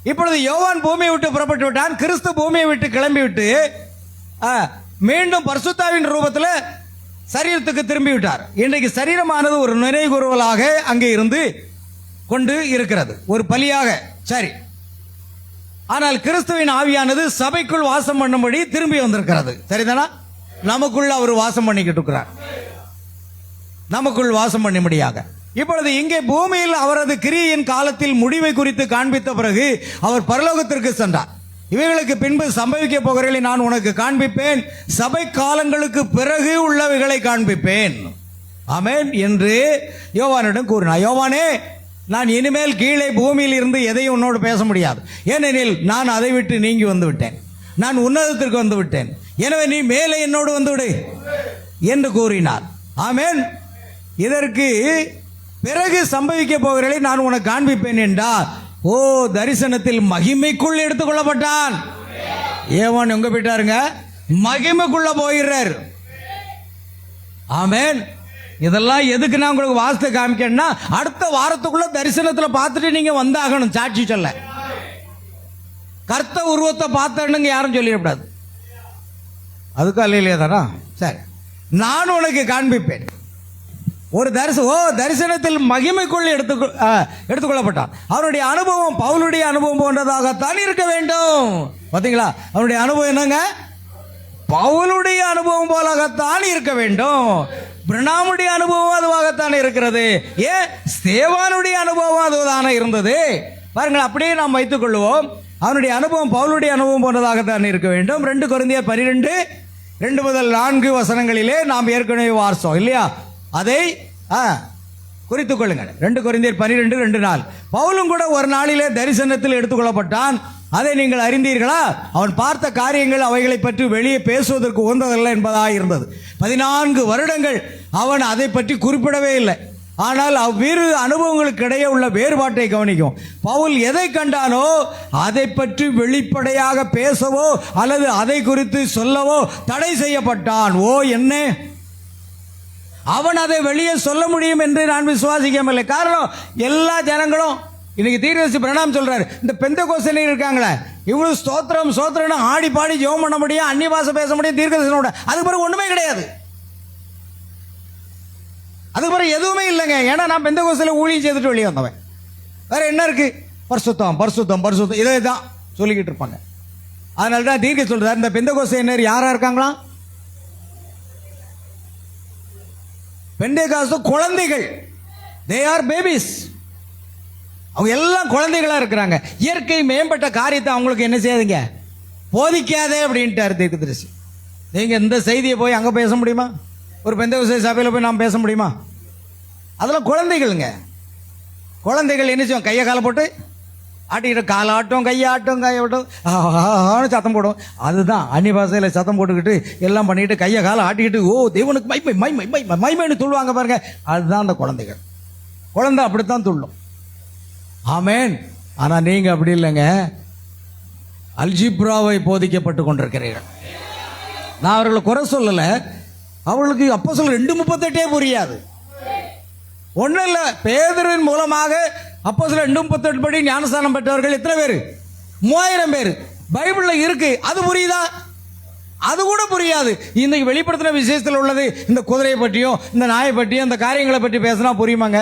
இப்பொழுது யோவான் பூமியை விட்டு புறப்பட்டு விட்டான். கிறிஸ்து பூமியை விட்டு கிளம்பி விட்டு மீண்டும் பரிசுத்தாவின் ரூபத்தில் சரீரத்துக்கு திரும்பி விட்டார். இன்றைக்கு சரீரமானது ஒரு நினைவுகூறுவலாக அங்கே இருந்து கொண்டு இருக்கிறது, ஒரு பலியாக. சரி. ஆனால் கிறிஸ்துவின் ஆவியானது சபைக்குள் வாசம் பண்ணும்படி திரும்பி வந்திருக்கிறது. சரிதானா? நமக்குள்ள அவர் வாசம் பண்ணிக்கிட்டு இருக்கிறார். நமக்குள் வாசம் பண்ணும்படியாக. இப்பொழுது இங்கே பூமியில் அவரது கிரியையின் காலத்தில் முடிவை குறித்து காண்பித்த பிறகு அவர் பரலோகத்திற்கு சென்றார். இவைகளுக்கு பின்பு சம்பவிக்க போகிறதை நான் உனக்கு காண்பிப்பேன், சபை காலங்களுக்கு பிறகு உள்ளவைகளை காண்பிப்பேன். ஆமென் என்று யோவானிடம் கூறினார். யோவானே, நான் இனிமேல் கீழே பூமியில் இருந்து எதையும் உன்னோடு பேச முடியாது. ஏனெனில் நான் அதை விட்டு நீங்கி வந்து விட்டேன். நான் உன்னதத்திற்கு வந்து விட்டேன். எனவே நீ மேலே என்னோடு வந்து விடு என்று கூறினார். ஆமென். இதற்கு பிறகு சம்பவிக்க போகிறதை நான் உனக்கு காண்பிப்பேன் என்றார். ஓ, தரிசனத்தில் மகிமைக்குள் எடுத்துக்கொள்ளப்பட்டான். ஏவான் எங்க போயிட்டாருங்க? மகிமைக்குள்ள போயிடுறாரு. ஆமென். இதெல்லாம் எதுக்கு நான் உங்களுக்கு வாஸ்து காமிக்கணும்னா, அடுத்த வாரத்துக்குள்ள தரிசனத்தில் பார்த்துட்டு நீங்க வந்தாகணும் சாட்சி சொல்ல. கர்த்த உருவத்தை பார்த்தனுங்க யாரும் சொல்லிடக்கூடாது. அதுக்கு அல்லையிலே தானா? சரி, நான் உனக்கு காண்பிப்பேன். ஒரு தரிசனத்தில் மகிமைக்குள் எடுத்துக்கொள்ளப்பட்டான். அவனுடைய அனுபவம் பவுலுடைய அனுபவம் போன்றதாகத்தான் இருக்க வேண்டும். பாத்தீங்களா? அவனுடைய அனுபவம் என்னங்க? பவுலுடைய அனுபவம் போலாகத்தான் இருக்க வேண்டும். பிரணாமுடைய அனுபவம் அதுவாகத்தான் இருக்கிறது. ஏன் ஸ்தேவானுடைய அனுபவம் அதுதானே இருந்தது. பாருங்கள், அப்படியே நாம் வைத்துக் கொள்வோம். அவனுடைய அனுபவம் பவுலுடைய அனுபவம் போன்றதாகத்தான் இருக்க வேண்டும். 2 கொரிந்தியர் 12:2 முதல் 4 வசனங்களிலே நாம் ஏற்கனவே வாசித்தோம் இல்லையா? அதை குறித்துக் கொள்ளுங்கள். 2 கொரிந்தியர் 12:2-4. பவுலும் கூட ஒரு நாளிலே தரிசனத்தில் எடுத்துக்கொள்ளப்பட்டான். அதை நீங்கள் அறிந்தீர்களா? அவன் பார்த்த காரியங்கள் அவைகளை பற்றி வெளியே பேசுவதற்கு உகந்ததல்ல என்பதாக இருந்தது. 14 வருடங்கள் அவன் அதை பற்றி குறிப்பிடவே இல்லை. ஆனால் அவ்விரு அனுபவங்களுக்கு இடையே உள்ள வேறுபாட்டை கவனிக்கும். பவுல் எதை கண்டானோ அதை பற்றி வெளிப்படையாக பேசவோ அல்லது அதை குறித்து சொல்லவோ தடை செய்யப்பட்டான். ஓ, என்ன அவன் அதை வெளியே சொல்ல முடியும் என்று நான் விசுவாசிக்கவில்லை. காரணம், எல்லா ஜனங்களும் இன்னைக்கு தீர்க்கதரிசி பிரணாம் சொல்றாரு, இந்த பெந்தெகோஸ்தேல இருக்காங்களே இவ்வளவு ஸ்தோத்திரம் ஸ்தோத்திரம் ஆடி பாடி ஜெபம் பண்ண முடியும், அந்நிய பாஷை பேச முடியும் தீர்க்கதரிசனோட. அதுக்கு பிறகு ஒண்ணுமே கிடையாது. அதுக்கு பிறகு எதுவுமே இல்லைங்க. ஏன்னா நான் பெந்தெகோஸ்தேல ஊழியம் செய்துட்டு வெளியே வந்தவன். வேற என்ன இருக்கு? பரிசுத்தம் பரிசுத்தம் பரிசுத்தம் இதை தான் சொல்லிக்கிட்டு இருப்பாங்க. அதனால தான் தீர்க்க சொல்றாரு, இந்த பெந்தெகோஸ்தேனர் யாரா இருக்காங்களா? பெந்தெகோஸ்தே குழந்தைகள். they are babies. அவங்க எல்லாம் குழந்தைகளா இருக்கிறாங்க. இயற்கை மேம்பட்ட காரியத்தை அவங்களுக்கு என்ன செய்யாதுங்க, போதிக்காதே அப்படின்ட்டார் தீர்க்கதரிசி. நீங்க இந்த செய்தியை போய் அங்க பேச முடியுமா? ஒரு பெந்தெகோஸ்தே சபையில் போய் நாம் பேச முடியுமா? அதெல்லாம் குழந்தைகளுங்க. குழந்தைகள் என்ன செய்வோம்? கையை காலை போட்டு ஆட்டிக்கிட்டு காலாட்டும் கையாட்டும் கையாட்டும் சத்தம் போடும். அதுதான் அந்நிய பாஷையில் சத்தம் போட்டுக்கிட்டு எல்லாம் பண்ணிக்கிட்டு கையை காலை ஆட்டிக்கிட்டு ஓ தேவனுக்கு மைமை மைமை மைமை மைமைன்னு துள்ளுவாங்க பாருங்க. அதுதான் அந்த குழந்தைகள். குழந்தை அப்படித்தான் துள்ளும். ஆமென். ஆனால் நீங்கள் அப்படி இல்லைங்க, அல்ஜிப்ராவை போதிக்கப்பட்டு கொண்டிருக்கிறீர்கள். நான் அவர்களை குறை சொல்லலை, அவர்களுக்கு அப்போஸ்தலர் 2:38 புரியாது. ஒன்றும் இல்லை, பேதுருவின் மூலமாக அப்போஸ்தலர் 2:38 படி ஞானஸ்தானம் பெற்றவர்கள் எத்தனை பேர்? 3000 பேர். பைபிளில் இருக்கு, அது புரியுதா? அது கூட புரியாது. இன்னைக்கு வெளிப்படுத்தின விசேஷத்தில் உள்ளது இந்த குதிரையை பற்றியும் இந்த நாயை பற்றியும் இந்த காரியங்களை பற்றி பேசினா புரியுமாங்க?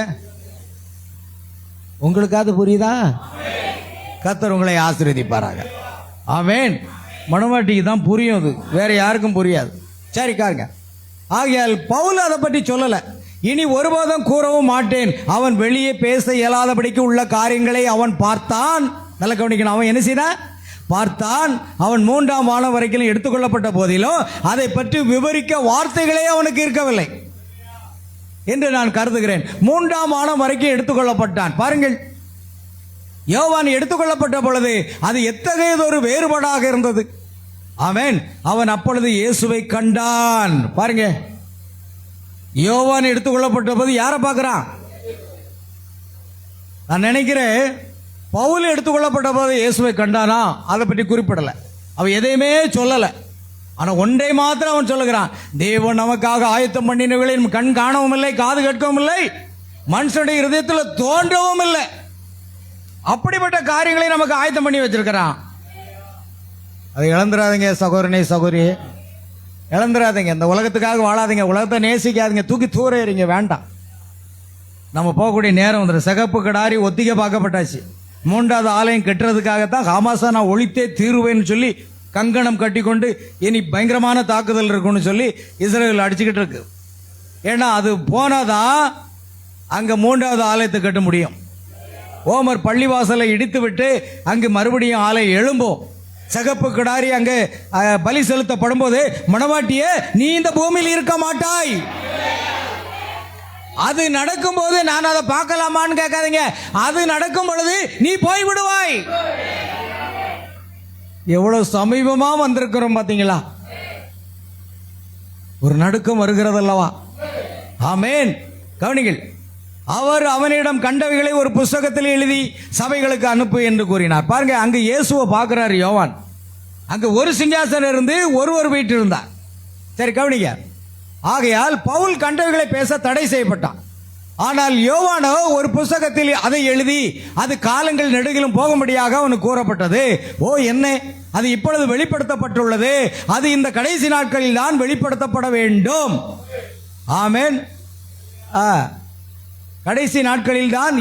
உங்களுக்கு அது புரியுதா? கர்த்தர் உங்களை ஆசீர்வதிப்பாராக. ஆமென். மனவாட்டிக்கு தான் புரியும், அது வேற யாருக்கும் புரியாது. சரி காருங்க. ஆகையால் பவுல் அதை பற்றி சொல்லலை. இனி ஒருபோதும் கூறவும் மாட்டேன். அவன் வெளியே பேச இயலாதபடிக்கு உள்ள காரியங்களை அவன் பார்த்தான். நல்ல கவனிக்கணும். அவன் என்ன செய்தான்? பார்த்தான். அவன் 3ஆம் வானம் வரைக்கும் எடுத்துக்கொள்ளப்பட்ட போதிலும் அதை பற்றி விவரிக்க வார்த்தைகளே அவனுக்கு இருக்கவில்லை என்று நான் கருதுகிறேன். 3ஆம் வானம் வரைக்கும் எடுத்துக்கொள்ளப்பட்டான். பாருங்கள், யோவான் எடுத்துக்கொள்ளப்பட்ட பொழுது அது எத்தகையதொரு வேறுபாடாக இருந்தது. ஆமென். அவன் அப்பொழுது இயேசுவை கண்டான். பாருங்க, யோவான் எடுத்துக்கொள்ளப்பட்ட போது யாரை பார்க்கிறான்? நான் நினைக்கிறேன் பவுல் எடுத்துக்கொள்ளப்பட்ட போது இயேசுவை கண்டானா, அதை பற்றி குறிப்பிடலை. அவன் எதையுமே சொல்லலை. ஆனால் ஒன்றை மாத்திரம் அவன் சொல்லுகிறான், தேவன் நமக்காக ஆயத்தம் பண்ணினவர்களை கண் காணவும் இல்லை, காது கேட்கவும் இல்லை, மனுஷனுடைய இருதயத்தில் தோன்றவும் இல்லை. அப்படிப்பட்ட காரியங்களை நமக்கு ஆயத்தம் பண்ணி வச்சிருக்கிறான். அதை இழந்துடாதீங்க சகோதரனே, சகோதரியே, இழந்துடாதீங்க. இந்த உலகத்துக்காக வாழாதீங்க, உலகத்தை நேசிக்காதீங்க, தூக்கி தூர எறிங்க, வேண்டாம். நம்ம போகக்கூடிய நேரம் வந்துடும். சிகப்பு கடாரி ஒத்திகை பார்க்கப்பட்டாச்சு. 3வது ஆலயம் கட்டுறதுக்காகத்தான் ஹமாஸை நான் ஒழித்தே தீருவேன்னு சொல்லி கங்கணம் கட்டி கொண்டு இனி பயங்கரமான தாக்குதல் இருக்குன்னு சொல்லி இஸ்ரேல் அடிச்சுக்கிட்டு இருக்கு. ஏன்னா அது போனாதான் அங்கே 3வது ஆலயத்தை கட்ட முடியும். ஓமர் பள்ளிவாசலை இடித்து விட்டு அங்கு மறுபடியும் ஆலயம் எழும்போம். சிகப்பு கிடாரி அங்கே பலி செலுத்தப்படும் போது, மணவாட்டியே நீ இந்த பூமியில் இருக்க மாட்டாய். அது நடக்கும் போது நான் அதை பார்க்கலாமான்னு கேட்காதீங்க. அது நடக்கும் பொழுது நீ போய் விடுவாய். எவ்வளவு சமீபமா வந்திருக்கிறோம் பாத்தீங்களா? ஒரு நடுக்கம் வருகிறது அல்லவா? ஆமென். கவனிங்கள். அவர் அவனிடம் கண்டவைகளை ஒரு புஸ்தகத்தில் எழுதி சபைகளுக்கு அனுப்பு என்று கூறினார். பாருங்க, அங்கு இயேசுவை பார்க்கிறார் யோவான். அங்கு ஒரு சிங்காசனம் இருந்து ஒருவர் வீட்டு இருந்தார். சரி கவனிங்க. ஆகையால் பவுல் கண்டவைகளை பேச தடை செய்யப்பட்டான். ஆனால் யோவானோ ஒரு புஸ்தகத்தில் அதை எழுதி அது காலங்கள் நெடுகிலும் போகும்படியாக அவனுக்கு கூறப்பட்டது. ஓ என்ன, அது இப்பொழுது வெளிப்படுத்தப்பட்டுள்ளது. அது இந்த கடைசி நாட்களில் தான் வெளிப்படுத்தப்பட வேண்டும். ஆமென். கடைசி நாட்களில் தான்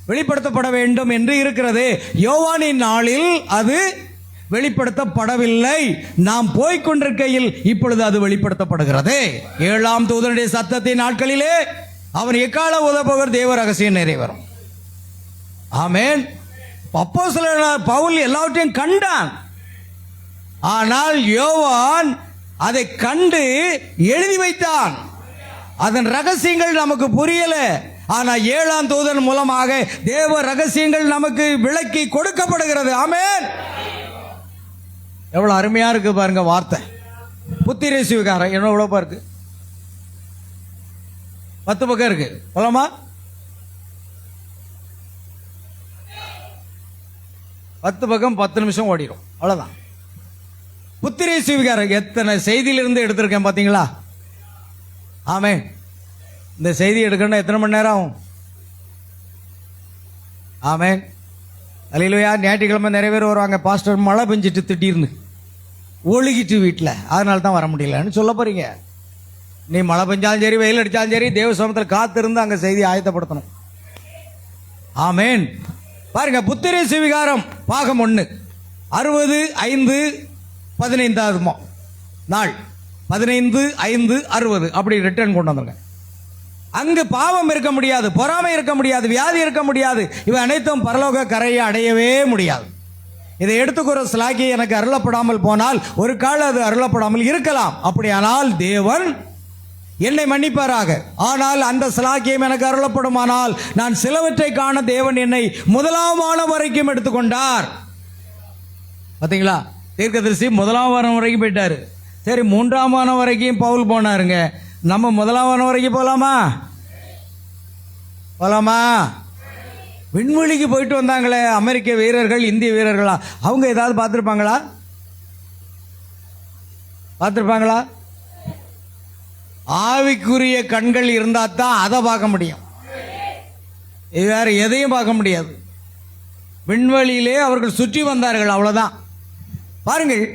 வெளிப்படுத்தப்பட வேண்டும் என்று இருக்கிறது. யோவானின் நாளில் அது வெளிப்படுத்தப்படவில்லை. நாம் போய்கொண்டிருக்கையில் இப்பொழுது அது வெளிப்படுத்தப்படுகிறது. 7ஆம் தூதனுடைய சத்தத்தின் நாட்களிலே அவன் எக்கால உதவுபவர் தேவ ரகசியம் நிறைவேறும். ஆமென். அப்போஸ்தலனாகிய பவுல் எல்லாவற்றையும் கண்டான். ஆனால் யோவான் அதை கண்டு எழுதி வைத்தான். அதன் ரகசியங்கள் நமக்கு புரியல. ஆனா 7ஆம் தூதன் மூலமாக தேவ ரகசியங்கள் நமக்கு விளக்கி கொடுக்கப்படுகிறது. ஆமென். எவ்வளவு அருமையா இருக்கு பாருங்க வார்த்தை. புத்திர சுவிகாரம் எவ்வளவு இருக்கு? 10 பக்கம் இருக்கு. போலாமா? 10 பக்கம் 10 நிமிஷம் ஓடிடும், அவ்வளவுதான். புத்திர சுவிகாரம் எத்தனை செய்தியிலிருந்து எடுத்திருக்கேன் பாத்தீங்களா? ஆமென். இந்த செய்தி எடுக்கணும் எத்தனை மணி நேரம் ஆகும்? ஆமென். அல்லேலூயா. ஞாயிற்றுக்கிழமை நிறைய பேர் வருவாங்க, பாஸ்டர் மழை பெஞ்சிட்டு திட்டிருந்து ஒழுகிட்டு வீட்டில், அதனால தான் வர முடியலன்னு சொல்ல போறீங்க. நீ மழை பெஞ்சாலும் சரி வெயில் அடித்தாலும் சரி தேவ சமூகத்தில் காத்திருந்து அங்கே செய்தி ஆயத்தப்படுத்தணும். ஆமென். பாருங்க, புத்திர சுவிகாரம் பாகம் 1 60/5/15 நாள் 15/5/60 அப்படி ரிட்டர்ன் கொண்டு வந்துருங்க. அங்கு பாவம் இருக்க முடியாது, பொறாமை இருக்க முடியாது, வியாதி இருக்க முடியாது. இவை அனைத்தும் பரலோக கரையை அடையவே முடியாது. இதை எடுத்துக்கிற சிலாக்கி எனக்கு அருளப்படாமல் போனால் ஒரு கால அது அருளப்படாமல் இருக்கலாம். அப்படியானால் தேவன் என்னை மன்னிப்பாராக. ஆனால் அந்த சிலாக்கியம் எனக்கு அருளப்படுமானால் நான் சிலவற்றை காண தேவன் என்னை 1ஆம் வானம் வரைக்கும் எடுத்துக்கொண்டார். பாத்தீங்களா? தீர்க்கதரிசி 1ஆம் வானம் வரைக்கும் போயிட்டாரு. சரி, 3ஆம் வானம் வரைக்கும் பவுல் போனாருங்க. நம்ம 1ஆம் வானம் வரைக்கும் போலாமா? போலாமா? விண்வெளிக்கு போயிட்டு வந்தாங்களே அமெரிக்க வீரர்கள், இந்திய வீரர்களா, அவங்க ஏதாவது பார்த்துருப்பாங்களா? பார்த்துருப்பாங்களா? ஆவிக்குரிய கண்கள் இருந்தா தான் அதை பார்க்க முடியும், வேற எதையும் பார்க்க முடியாது. விண்வெளியிலே அவர்கள் சுற்றி வந்தார்கள், அவ்வளவுதான். பாருங்கள்,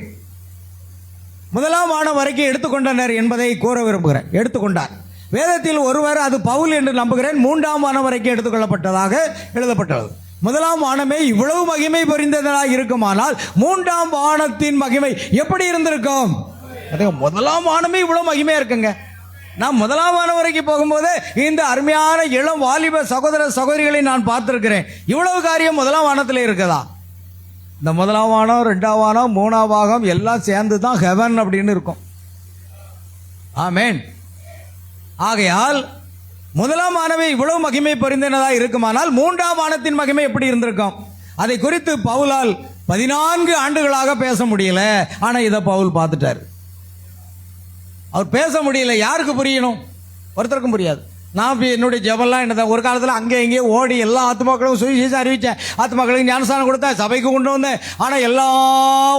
முதலாம் வானம் வரைக்கும் எடுத்துக்கொண்டனர் என்பதை கூற விரும்புகிறேன். எடுத்துக்கொண்டார். வேதத்தில் ஒருவர், அது பவுல் என்று நம்புகிறேன், 3ஆம் வானம் வரைக்கும் எடுத்துக்கொள்ளப்பட்டதாக எழுதப்பட்டது. முதலாம் வானமே இவ்வளவு மகிமை பொறிந்ததாக இருக்குமானால் 3ஆம் வானத்தின் மகிமை எப்படி இருந்திருக்கும்? முதலாம் வானமே இவ்வளவு மகிமையா இருக்குங்க. நான் முதலாம் வானம் வரைக்கும் போகும்போது இந்த அருமையான இளம் வாலிப சகோதர சகோதரிகளை நான் பார்த்திருக்கிறேன். இவ்வளவு காரியம் முதலாம் வானத்தில் இருக்குதா? இந்த முதலாம் வானம், 2ஆம் வானம், 3ஆம் பாகம் எல்லாம் சேர்ந்து தான் ஹெவன் அப்படின்னு இருக்கும். ஆமென். ஆகையால் முதலாம் வானமே இவ்வளவு மகிமை பொருந்தினதா இருக்குமானால் 3ஆம் வானத்தின் மகிமை எப்படி இருந்திருக்கும்? அதை குறித்து பவுலால் 14 ஆண்டுகளாக பேச முடியல. ஆனா இதை பவுல் பார்த்துட்டார். அவர் பேச முடியல. யாருக்கு புரியணும்? ஒருத்தருக்கும் புரியாது. நான் என்னுடைய ஜெபம்லாம் என்னதான், ஒரு காலத்தில் அங்கே இங்கே ஓடி எல்லா ஆத்மாக்களும் சுவிசேஷம் அறிவித்தேன், ஆத்மாக்களுக்கு ஞானஸ்தானம் கொடுத்தேன், சபைக்கு கொண்டு வந்தேன். ஆனால் எல்லா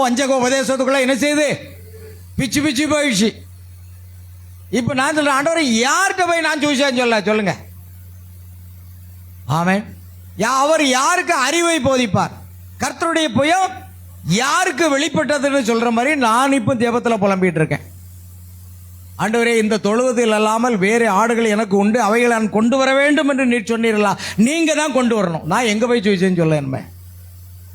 வஞ்சக உபதேசத்துக்குள்ள என்ன செய்யுது? பிச்சு பிச்சு போயிடுச்சு. இப்போ நான் சொல்றேன், ஆண்டவரை யார்கிட்ட போய் நான் சுவிசேஷம் சொல்லுங்க. ஆமென். அவர் யாருக்கு அறிவை போதிப்பார்? கர்த்தருடைய புயம் யாருக்கு வெளிப்பட்டதுன்னு சொல்ற மாதிரி நான் இப்போ ஜெபத்தில் புலம்பிட்டு இருக்கேன். ஆண்டவரே, இந்த தொழுவத்தில் அல்லாமல் வேறு ஆடுகள் எனக்கு உண்டு, அவைகளை நான் கொண்டு வர வேண்டும் என்று நீர் சொன்னீர்களா? நீங்க தான் கொண்டு வரணும். நான் எங்க போய் சுவிசேஷம் சொல்ல என்ன?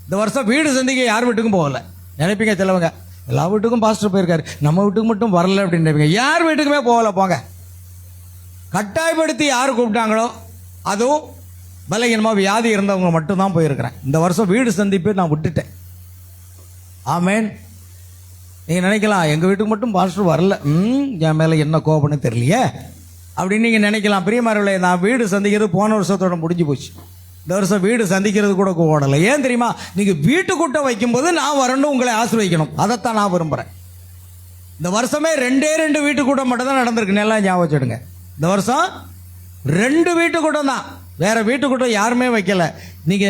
இந்த வருஷம் வீடு சந்திக்க யார் வீட்டுக்கும் போகல. நினைப்பீங்க சிலவங்க, எல்லா வீட்டுக்கும் பாஸ்டர் போயிருக்காரு, நம்ம வீட்டுக்கு மட்டும் வரல அப்படின்னு நினைப்பீங்க. யார் வீட்டுக்குமே போகல. போங்க. கட்டாயப்படுத்தி யார் கூப்பிட்டாங்களோ, அதுவும் பலகீனமா வியாதி இருந்தவங்க மட்டும்தான் போயிருக்கிறேன். இந்த வருஷம் வீடு சந்திப்பு நான் விட்டுட்டேன். ஆமென். நீங்க நினைக்கலாம், எங்க வீட்டுக்கு மட்டும் பாஸ்டர் வரல, என் மேல என்ன கோபம்னு தெரியலையே அப்படின்னு நீங்க நினைக்கலாம். பிரியமானவர்களே, நான் வீடு சந்திக்கிறது போன வருஷத்தோட முடிஞ்சு போச்சு. இந்த வருஷம் வீடு சந்திக்கிறது கூட ஓடலை. ஏன் தெரியுமா? நீங்க வீட்டு கூட்டம் வைக்கும்போது நான் வரணும், உங்களை ஆசீர்வதிக்கணும். அதைத்தான் நான் விரும்புறேன். இந்த வருஷமே 2 வீட்டு கூட்டம் மட்டும் தான் நடந்திருக்கு. நல்லா ஞாபகம் வச்சுடுங்க. இந்த வருஷம் 2 வீட்டு கூட்டம் தான், வேற வீட்டு கூட்டம் யாருமே வைக்கல. நீங்க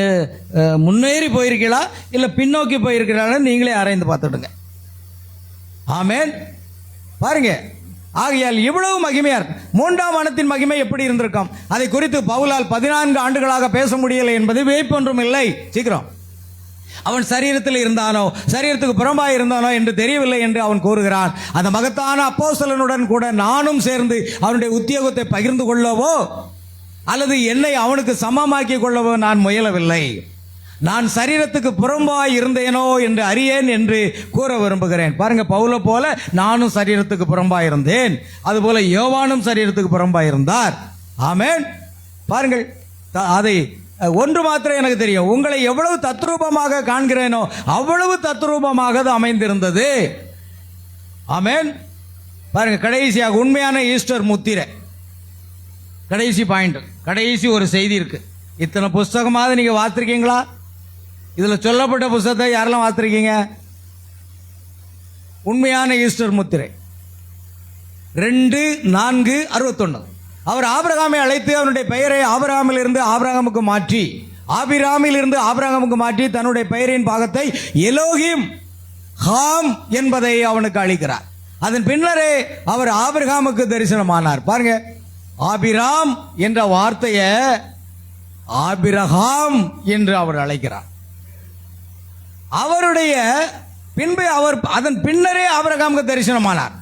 முன்னேறி போயிருக்கீங்களா இல்ல பின்னோக்கி போயிருக்கிறான்னு நீங்களே ஆராய்ந்து பார்த்துடுங்க. ஆமென். பாருங்க, ஆகையால் இவ்வளவு மகிமையா இருக்கு. 3ஆம் வானத்தின் மகிமை எப்படி இருந்திருக்கும்? அதை குறித்து பவுலால் 14 ஆண்டுகளாக பேச முடியலை என்பது வியப்பொன்றும் இல்லை. சீக்கிரம், அவன் சரீரத்தில் இருந்தானோ சரீரத்துக்கு புறம்பாய் இருந்தானோ என்று தெரியவில்லை என்று அவன் கூறுகிறான். அந்த மகத்தான அப்போஸ்தலனுடன் கூட நானும் சேர்ந்து அவனுடைய உத்தியோகத்தை பகிர்ந்து கொள்ளவோ அல்லது என்னை அவனுக்கு சமமாக்கி கொள்ளவோ நான் முயலவில்லை. நான் சரீரத்துக்கு புறம்பாய் இருந்தேனோ என்று அறியேன் என்று கூற விரும்புகிறேன். பாருங்க, பவுல போல நானும் சரீரத்துக்கு புறம்பாய் இருந்தேன், அதுபோல யோவானும் சரீரத்துக்கு புறம்பாய் இருந்தார். ஆமென். பாருங்கள், அதை ஒன்று மாத்திரம் எனக்கு தெரியும், உங்களை எவ்வளவு தத்ரூபமாக காண்கிறேனோ அவ்வளவு தத்ரூபமாக அது அமைந்திருந்தது. ஆமென். பாருங்க, கடைசியாக உண்மையான ஈஸ்டர் முத்திரை, கடைசி பாயிண்ட், கடைசி ஒரு செய்தி இருக்கு. இத்தனை புஸ்தகமாவது நீங்க வாசிருக்கீங்களா? இதுல சொல்லப்பட்ட புஸ்தகத்தை யாரெல்லாம் வாசிருக்கீங்க? உண்மையான ஈஸ்டர் முத்திரை 2:4-61. அவர் ஆபிரகாமை அழைத்து அவனுடைய பெயரை ஆபிரகாமில் இருந்து ஆபிரகாமுக்கு மாற்றி, ஆபிராமில் இருந்து ஆபிரகாமுக்கு மாற்றி தன்னுடைய பெயரின் பாகத்தை எலோகிம் ஹாம் என்பதை அவனுக்கு அளிக்கிறார். அதன் பின்னரே அவர் ஆபிரகாமுக்கு தரிசனமானார். பாருங்க, ஆபிராம் என்ற வார்த்தையை ஆபிரகாம் என்று அவர் அழைக்கிறார். அவருடைய பின்பு அவர் அதன் பின்னரே ஆபிரகாமுக்கு தரிசனமானார்.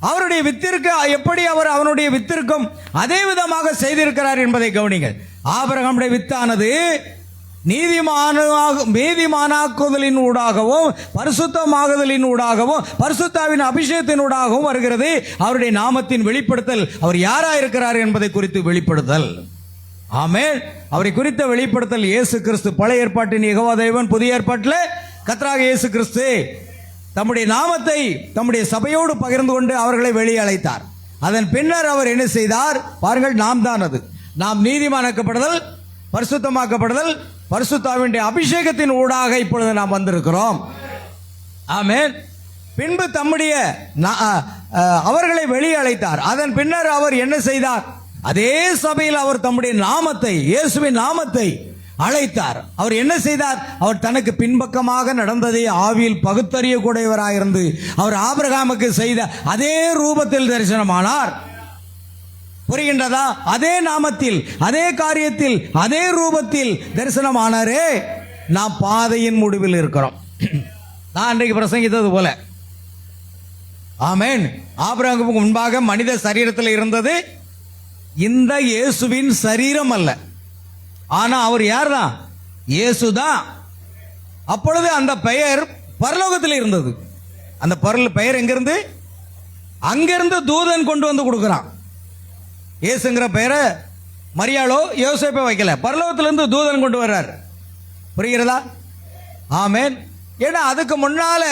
அவருடைய வித்திற்கு எப்படி அவர் அவனுடைய வித்திற்கும் அதே விதமாக செய்திருக்கிறார் என்பதை கவனிங்கள். ஆபிரகாமுடைய வித்தானது நீதிமானாக்குதலின் ஊடாகவும் பரிசுத்தமாகுதலின் ஊடாகவும் பரிசுத்தாவின் அபிஷேகத்தின் ஊடாகவும் வருகிறது. அவருடைய நாமத்தின் வெளிப்படுத்தல், அவர் யாரா இருக்கிறார் என்பதை குறித்து வெளிப்படுத்தல். ஆமென். அவரை குறித்த வெளிப்படுத்தல் இயேசு கிறிஸ்து. பழைய ஏற்பாட்டின் யெகோவா தேவன், புதிய ஏற்பாட்டில் கர்த்தராகிய இயேசு கிறிஸ்து தம்முடைய நாமத்தை தம்முடைய சபையோடு பகிர்ந்து கொண்டு அவர்களை வெளியே அழைத்தார். அதன் பின்னர் அவர் என்ன செய்தார்? பாருங்கள், நாம் தான் அது. நாம் நீதிமானாக்கப்படுதல், பரிசுத்தமாக்கப்படுதல், பரிசுத்தாவினுடைய அபிஷேகத்தின் ஊடாக இப்பொழுது நாம் வந்திருக்கிறோம். ஆமென். பின்பு தம்முடைய அவர்களை வெளியே அழைத்தார். அதன் பின்னர் அவர் என்ன செய்தார்? அதே சபையில் அவர் தம்முடைய நாமத்தை, இயேசுவின் நாமத்தை அழைத்தார். அவர் என்ன செய்தார்? அவர் தனக்கு பின்பக்கமாக நடந்ததை ஆவியில் பகுத்தறியக்கூடியவராயிருந்து அவர் ஆபிரகாமுக்கு செய்த அதே ரூபத்தில் தரிசனமானார். புரிகின்றதா? அதே நாமத்தில், அதே காரியத்தில், அதே ரூபத்தில் தரிசனமானாரே. நாம் பாதையின் முடிவில் இருக்கிறோம். நான் அன்றைக்கு பிரசங்கித்தது போல, ஆமென். ஆபிரகாமுக்கு முன்பாக மனித சரீரத்தில் இருந்தது இந்த இயேசுவின் சரீரம் அல்ல. ஆனா அவர் யார் தான்? இயேசுதான். அப்பொழுது அந்த பெயர் பரலோகத்தில் இருந்தது. அந்த பெயர் எங்கிருந்து? அங்கிருந்து தூதன் கொண்டு வந்து கொடுக்கிறான். இயேசுங்கிற பெயரை மரியாளோ யோசேப்போ வைக்கல, பரலோகத்திலிருந்து தூதன் கொண்டு வர்றார். புரிகிறதா? ஆமென். ஏன்னா அதுக்கு முன்னால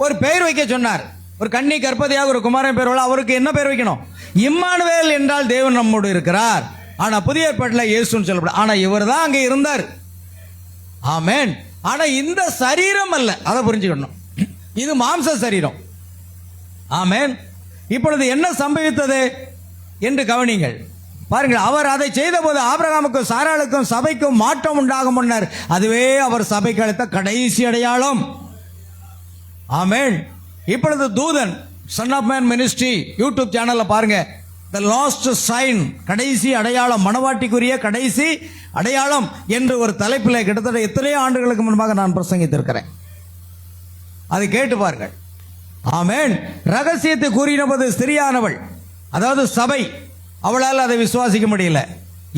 ஒரு பெயர் வைக்க சொன்னார். ஒரு கன்னி கர்ப்பதியாக ஒரு குமாரன் பெயர், அவருக்கு என்ன பெயர் வைக்கணும்? இம்மானுவேல் என்றால் தேவன் நம்மோடு இருக்கிறார். ஆனா புதிய ஏற்பாட்டில் இயேசுன்னு சொல்லப்படும். ஆனா இவர் தான் அங்கே இருந்தார். ஆமென். ஆனா இந்த சரீரம் அல்ல, அதை புரிஞ்சுக்கணும். இது மாம்ச சரீரம். ஆமென். இப்பொழுது என்ன சம்பவித்தது என்று கவனிங்கள். பாருங்கள், அவர் அதை செய்த போது ஆபிரகாமுக்கும் சாராளுக்கும் சபைக்கும் மாற்றம் உண்டாகும் முன்னர் அதுவே அவர் சபைக்கு அளித்த கடைசி அடையாளம். ஆமென். இப்பொழுது தூதன் son of man ministry YouTube சேனல்ல பாருங்க, த லாஸ்ட் சைன், கடைசி அடையாளம், மணவாட்டிக்குரிய கடைசி அடையாளம் என்று ஒரு தலைப்பில் கிட்டத்தட்ட எத்தனையோ ஆண்டுகளுக்கு முன்பாக நான் பிரசங்கித்திருக்கிறேன். அதை கேட்டு பாருங்கள். ஆமென். ரகசியத்தை கூறினபோது ஸ்திரியானவள், அதாவது சபை, அவளால் அதை விசுவாசிக்க முடியல.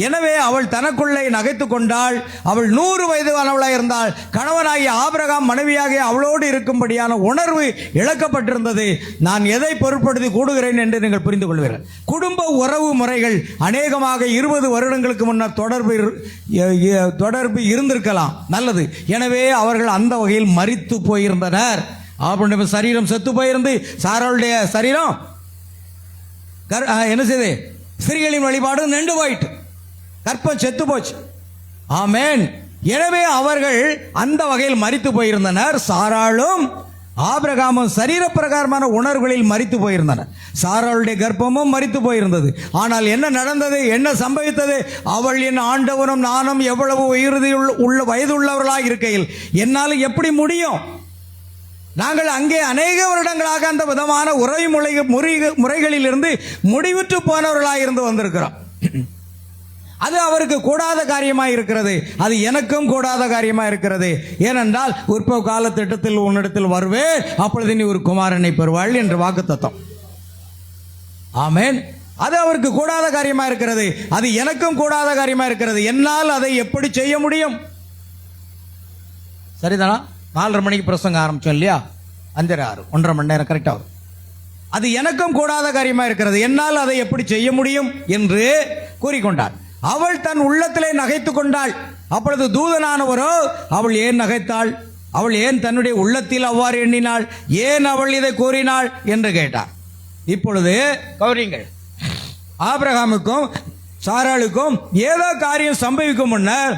எனவே அவள் தனக்குள்ளே நகைத்துக் கொண்டாள். அவள் 100 வயதானவளாக இருந்தால் கணவனாகிய ஆபிரகாம் மனைவியாகிய அவளோடு இருக்கும்படியான உணர்வு இழக்கப்பட்டிருந்தது. நான் எதை பொருட்படுத்தி கூடுகிறேன் என்று நீங்கள் புரிந்து கொள்வீர்கள். குடும்ப உறவு முறைகள் அநேகமாக 20 வருடங்களுக்கு முன்னர் தொடர்பு இருந்திருக்கலாம், நல்லது. எனவே அவர்கள் அந்த வகையில் மரித்து போயிருந்தனர். அவருடைய சரீரம் செத்து போயிருந்து சாராளுடைய சரீரம் என்ன செய்து? ஸ்திரீகளின் வழிபாடு நின்று போயிட்டு, கற்பம் செத்து போச்சு. ஆமென். எனவே அவர்கள் அந்த வகையில் மரித்து போயிருந்தனர். சாராளும் ஆபிரகாமும் சரீர பிரகாரமான உணர்வுகளில் மரித்து போயிருந்தனர். சாராளுடைய கர்ப்பமும் மரித்து போயிருந்தது. ஆனால் என்ன நடந்தது? என்ன சம்பவித்தது? அவள் என் ஆண்டவனும் நானும் எவ்வளவு வயது உள்ளவர்களாக இருக்கையில் என்னால் எப்படி முடியும்? நாங்கள் அங்கே அநேக வருடங்களாக அந்த விதமான உறவு முறைகளில் இருந்து முடிவுற்று போனவர்களாக இருந்து வந்திருக்கிறோம். அது அவருக்கு கூடாத காரியமாக இருக்கிறது, அது எனக்கும் கூடாத காரியமாக இருக்கிறது. ஏனென்றால் உற்பவ கால திட்டத்தில் உன்னிடத்தில் வருவேன், அப்பொழுது நீ ஒரு குமாரனை பெறுவாள் என்று வாக்குத்தத்தம். ஆமென். அது அவருக்கு கூடாத காரியமாக இருக்கிறது, அது எனக்கும் கூடாத காரியமாக இருக்கிறது. என்னால் அதை எப்படி செய்ய முடியும்? சரிதானா? 4:30 மணிக்கு பிரசங்கம் ஆரம்பிச்சோம் இல்லையா? 5:30 1.5 மணி நேரம் கரெக்டாக வரும். அது எனக்கும் கூடாத காரியமாக இருக்கிறது, என்னால் அதை எப்படி செய்ய முடியும் என்று கூறிக்கொண்டாள். அவள் தன் உள்ளத்திலே நகைத்து கொண்டாள். அப்பொழுது தூதனானவரோ, அவள் ஏன் நகைத்தாள்? அவள் ஏன் தன்னுடைய உள்ளத்தில் அவ்வாறு எண்ணினாள்? ஏன் அவள் இதை கூறினாள் என்று கேட்டார். இப்பொழுது கவனிங்கள், ஆபிரகாமுக்கும் சாராளுக்கும் ஏதோ காரியம் சம்பவிக்கும் முன்னர்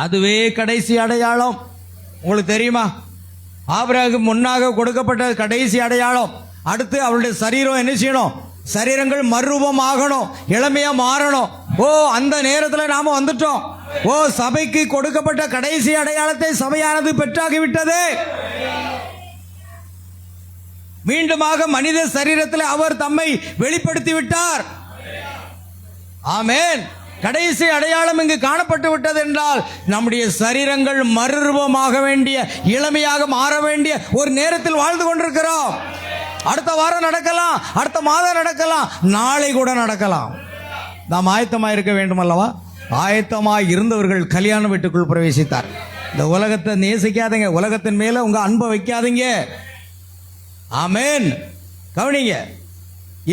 அதுவே கடைசி அடையாளம். உங்களுக்கு தெரியுமா? ஆபிரகாமுக்கு முன்னாக கொடுக்கப்பட்ட கடைசி அடையாளம். அடுத்து அவளுடைய சரீரம் என்ன செய்யணும்? சரீரங்கள் மறுரூபம் ஆகணும், இளமையா மாறணும். ஓ, அந்த நேரத்தில் நாம வந்துட்டோம். ஓ, சபைக்கு கொடுக்கப்பட்ட கடைசி அடையாளத்தை சபையானது பெற்றாகிவிட்டது. மீண்டுமாக மனித சரீரத்தில் அவர் தம்மை வெளிப்படுத்தி விட்டார். ஆமென். கடைசி அடையாளம் இங்கு காணப்பட்டு விட்டது என்றால் நம்முடைய சரீரங்கள் மறுரூபமாக வேண்டிய, இளமையாக மாற வேண்டிய ஒரு நேரத்தில் வாழ்ந்து கொண்டிருக்கிறோம். அடுத்த வாரம் நடக்கலாம், அடுத்த மாதம் நடக்கலாம், நாளை கூட நடக்கலாம். நாம் ஆயத்தமாக இருக்க வேண்டும் அல்லவா? ஆயத்தமாக இருந்தவர்கள் கல்யாண வீட்டுக்குள் பிரவேசித்தார். இந்த உலகத்தை நேசிக்காதீங்க, உலகத்தின் மேல உங்க அன்பை வைக்காதீங்க. ஆமென். கவனிங்க,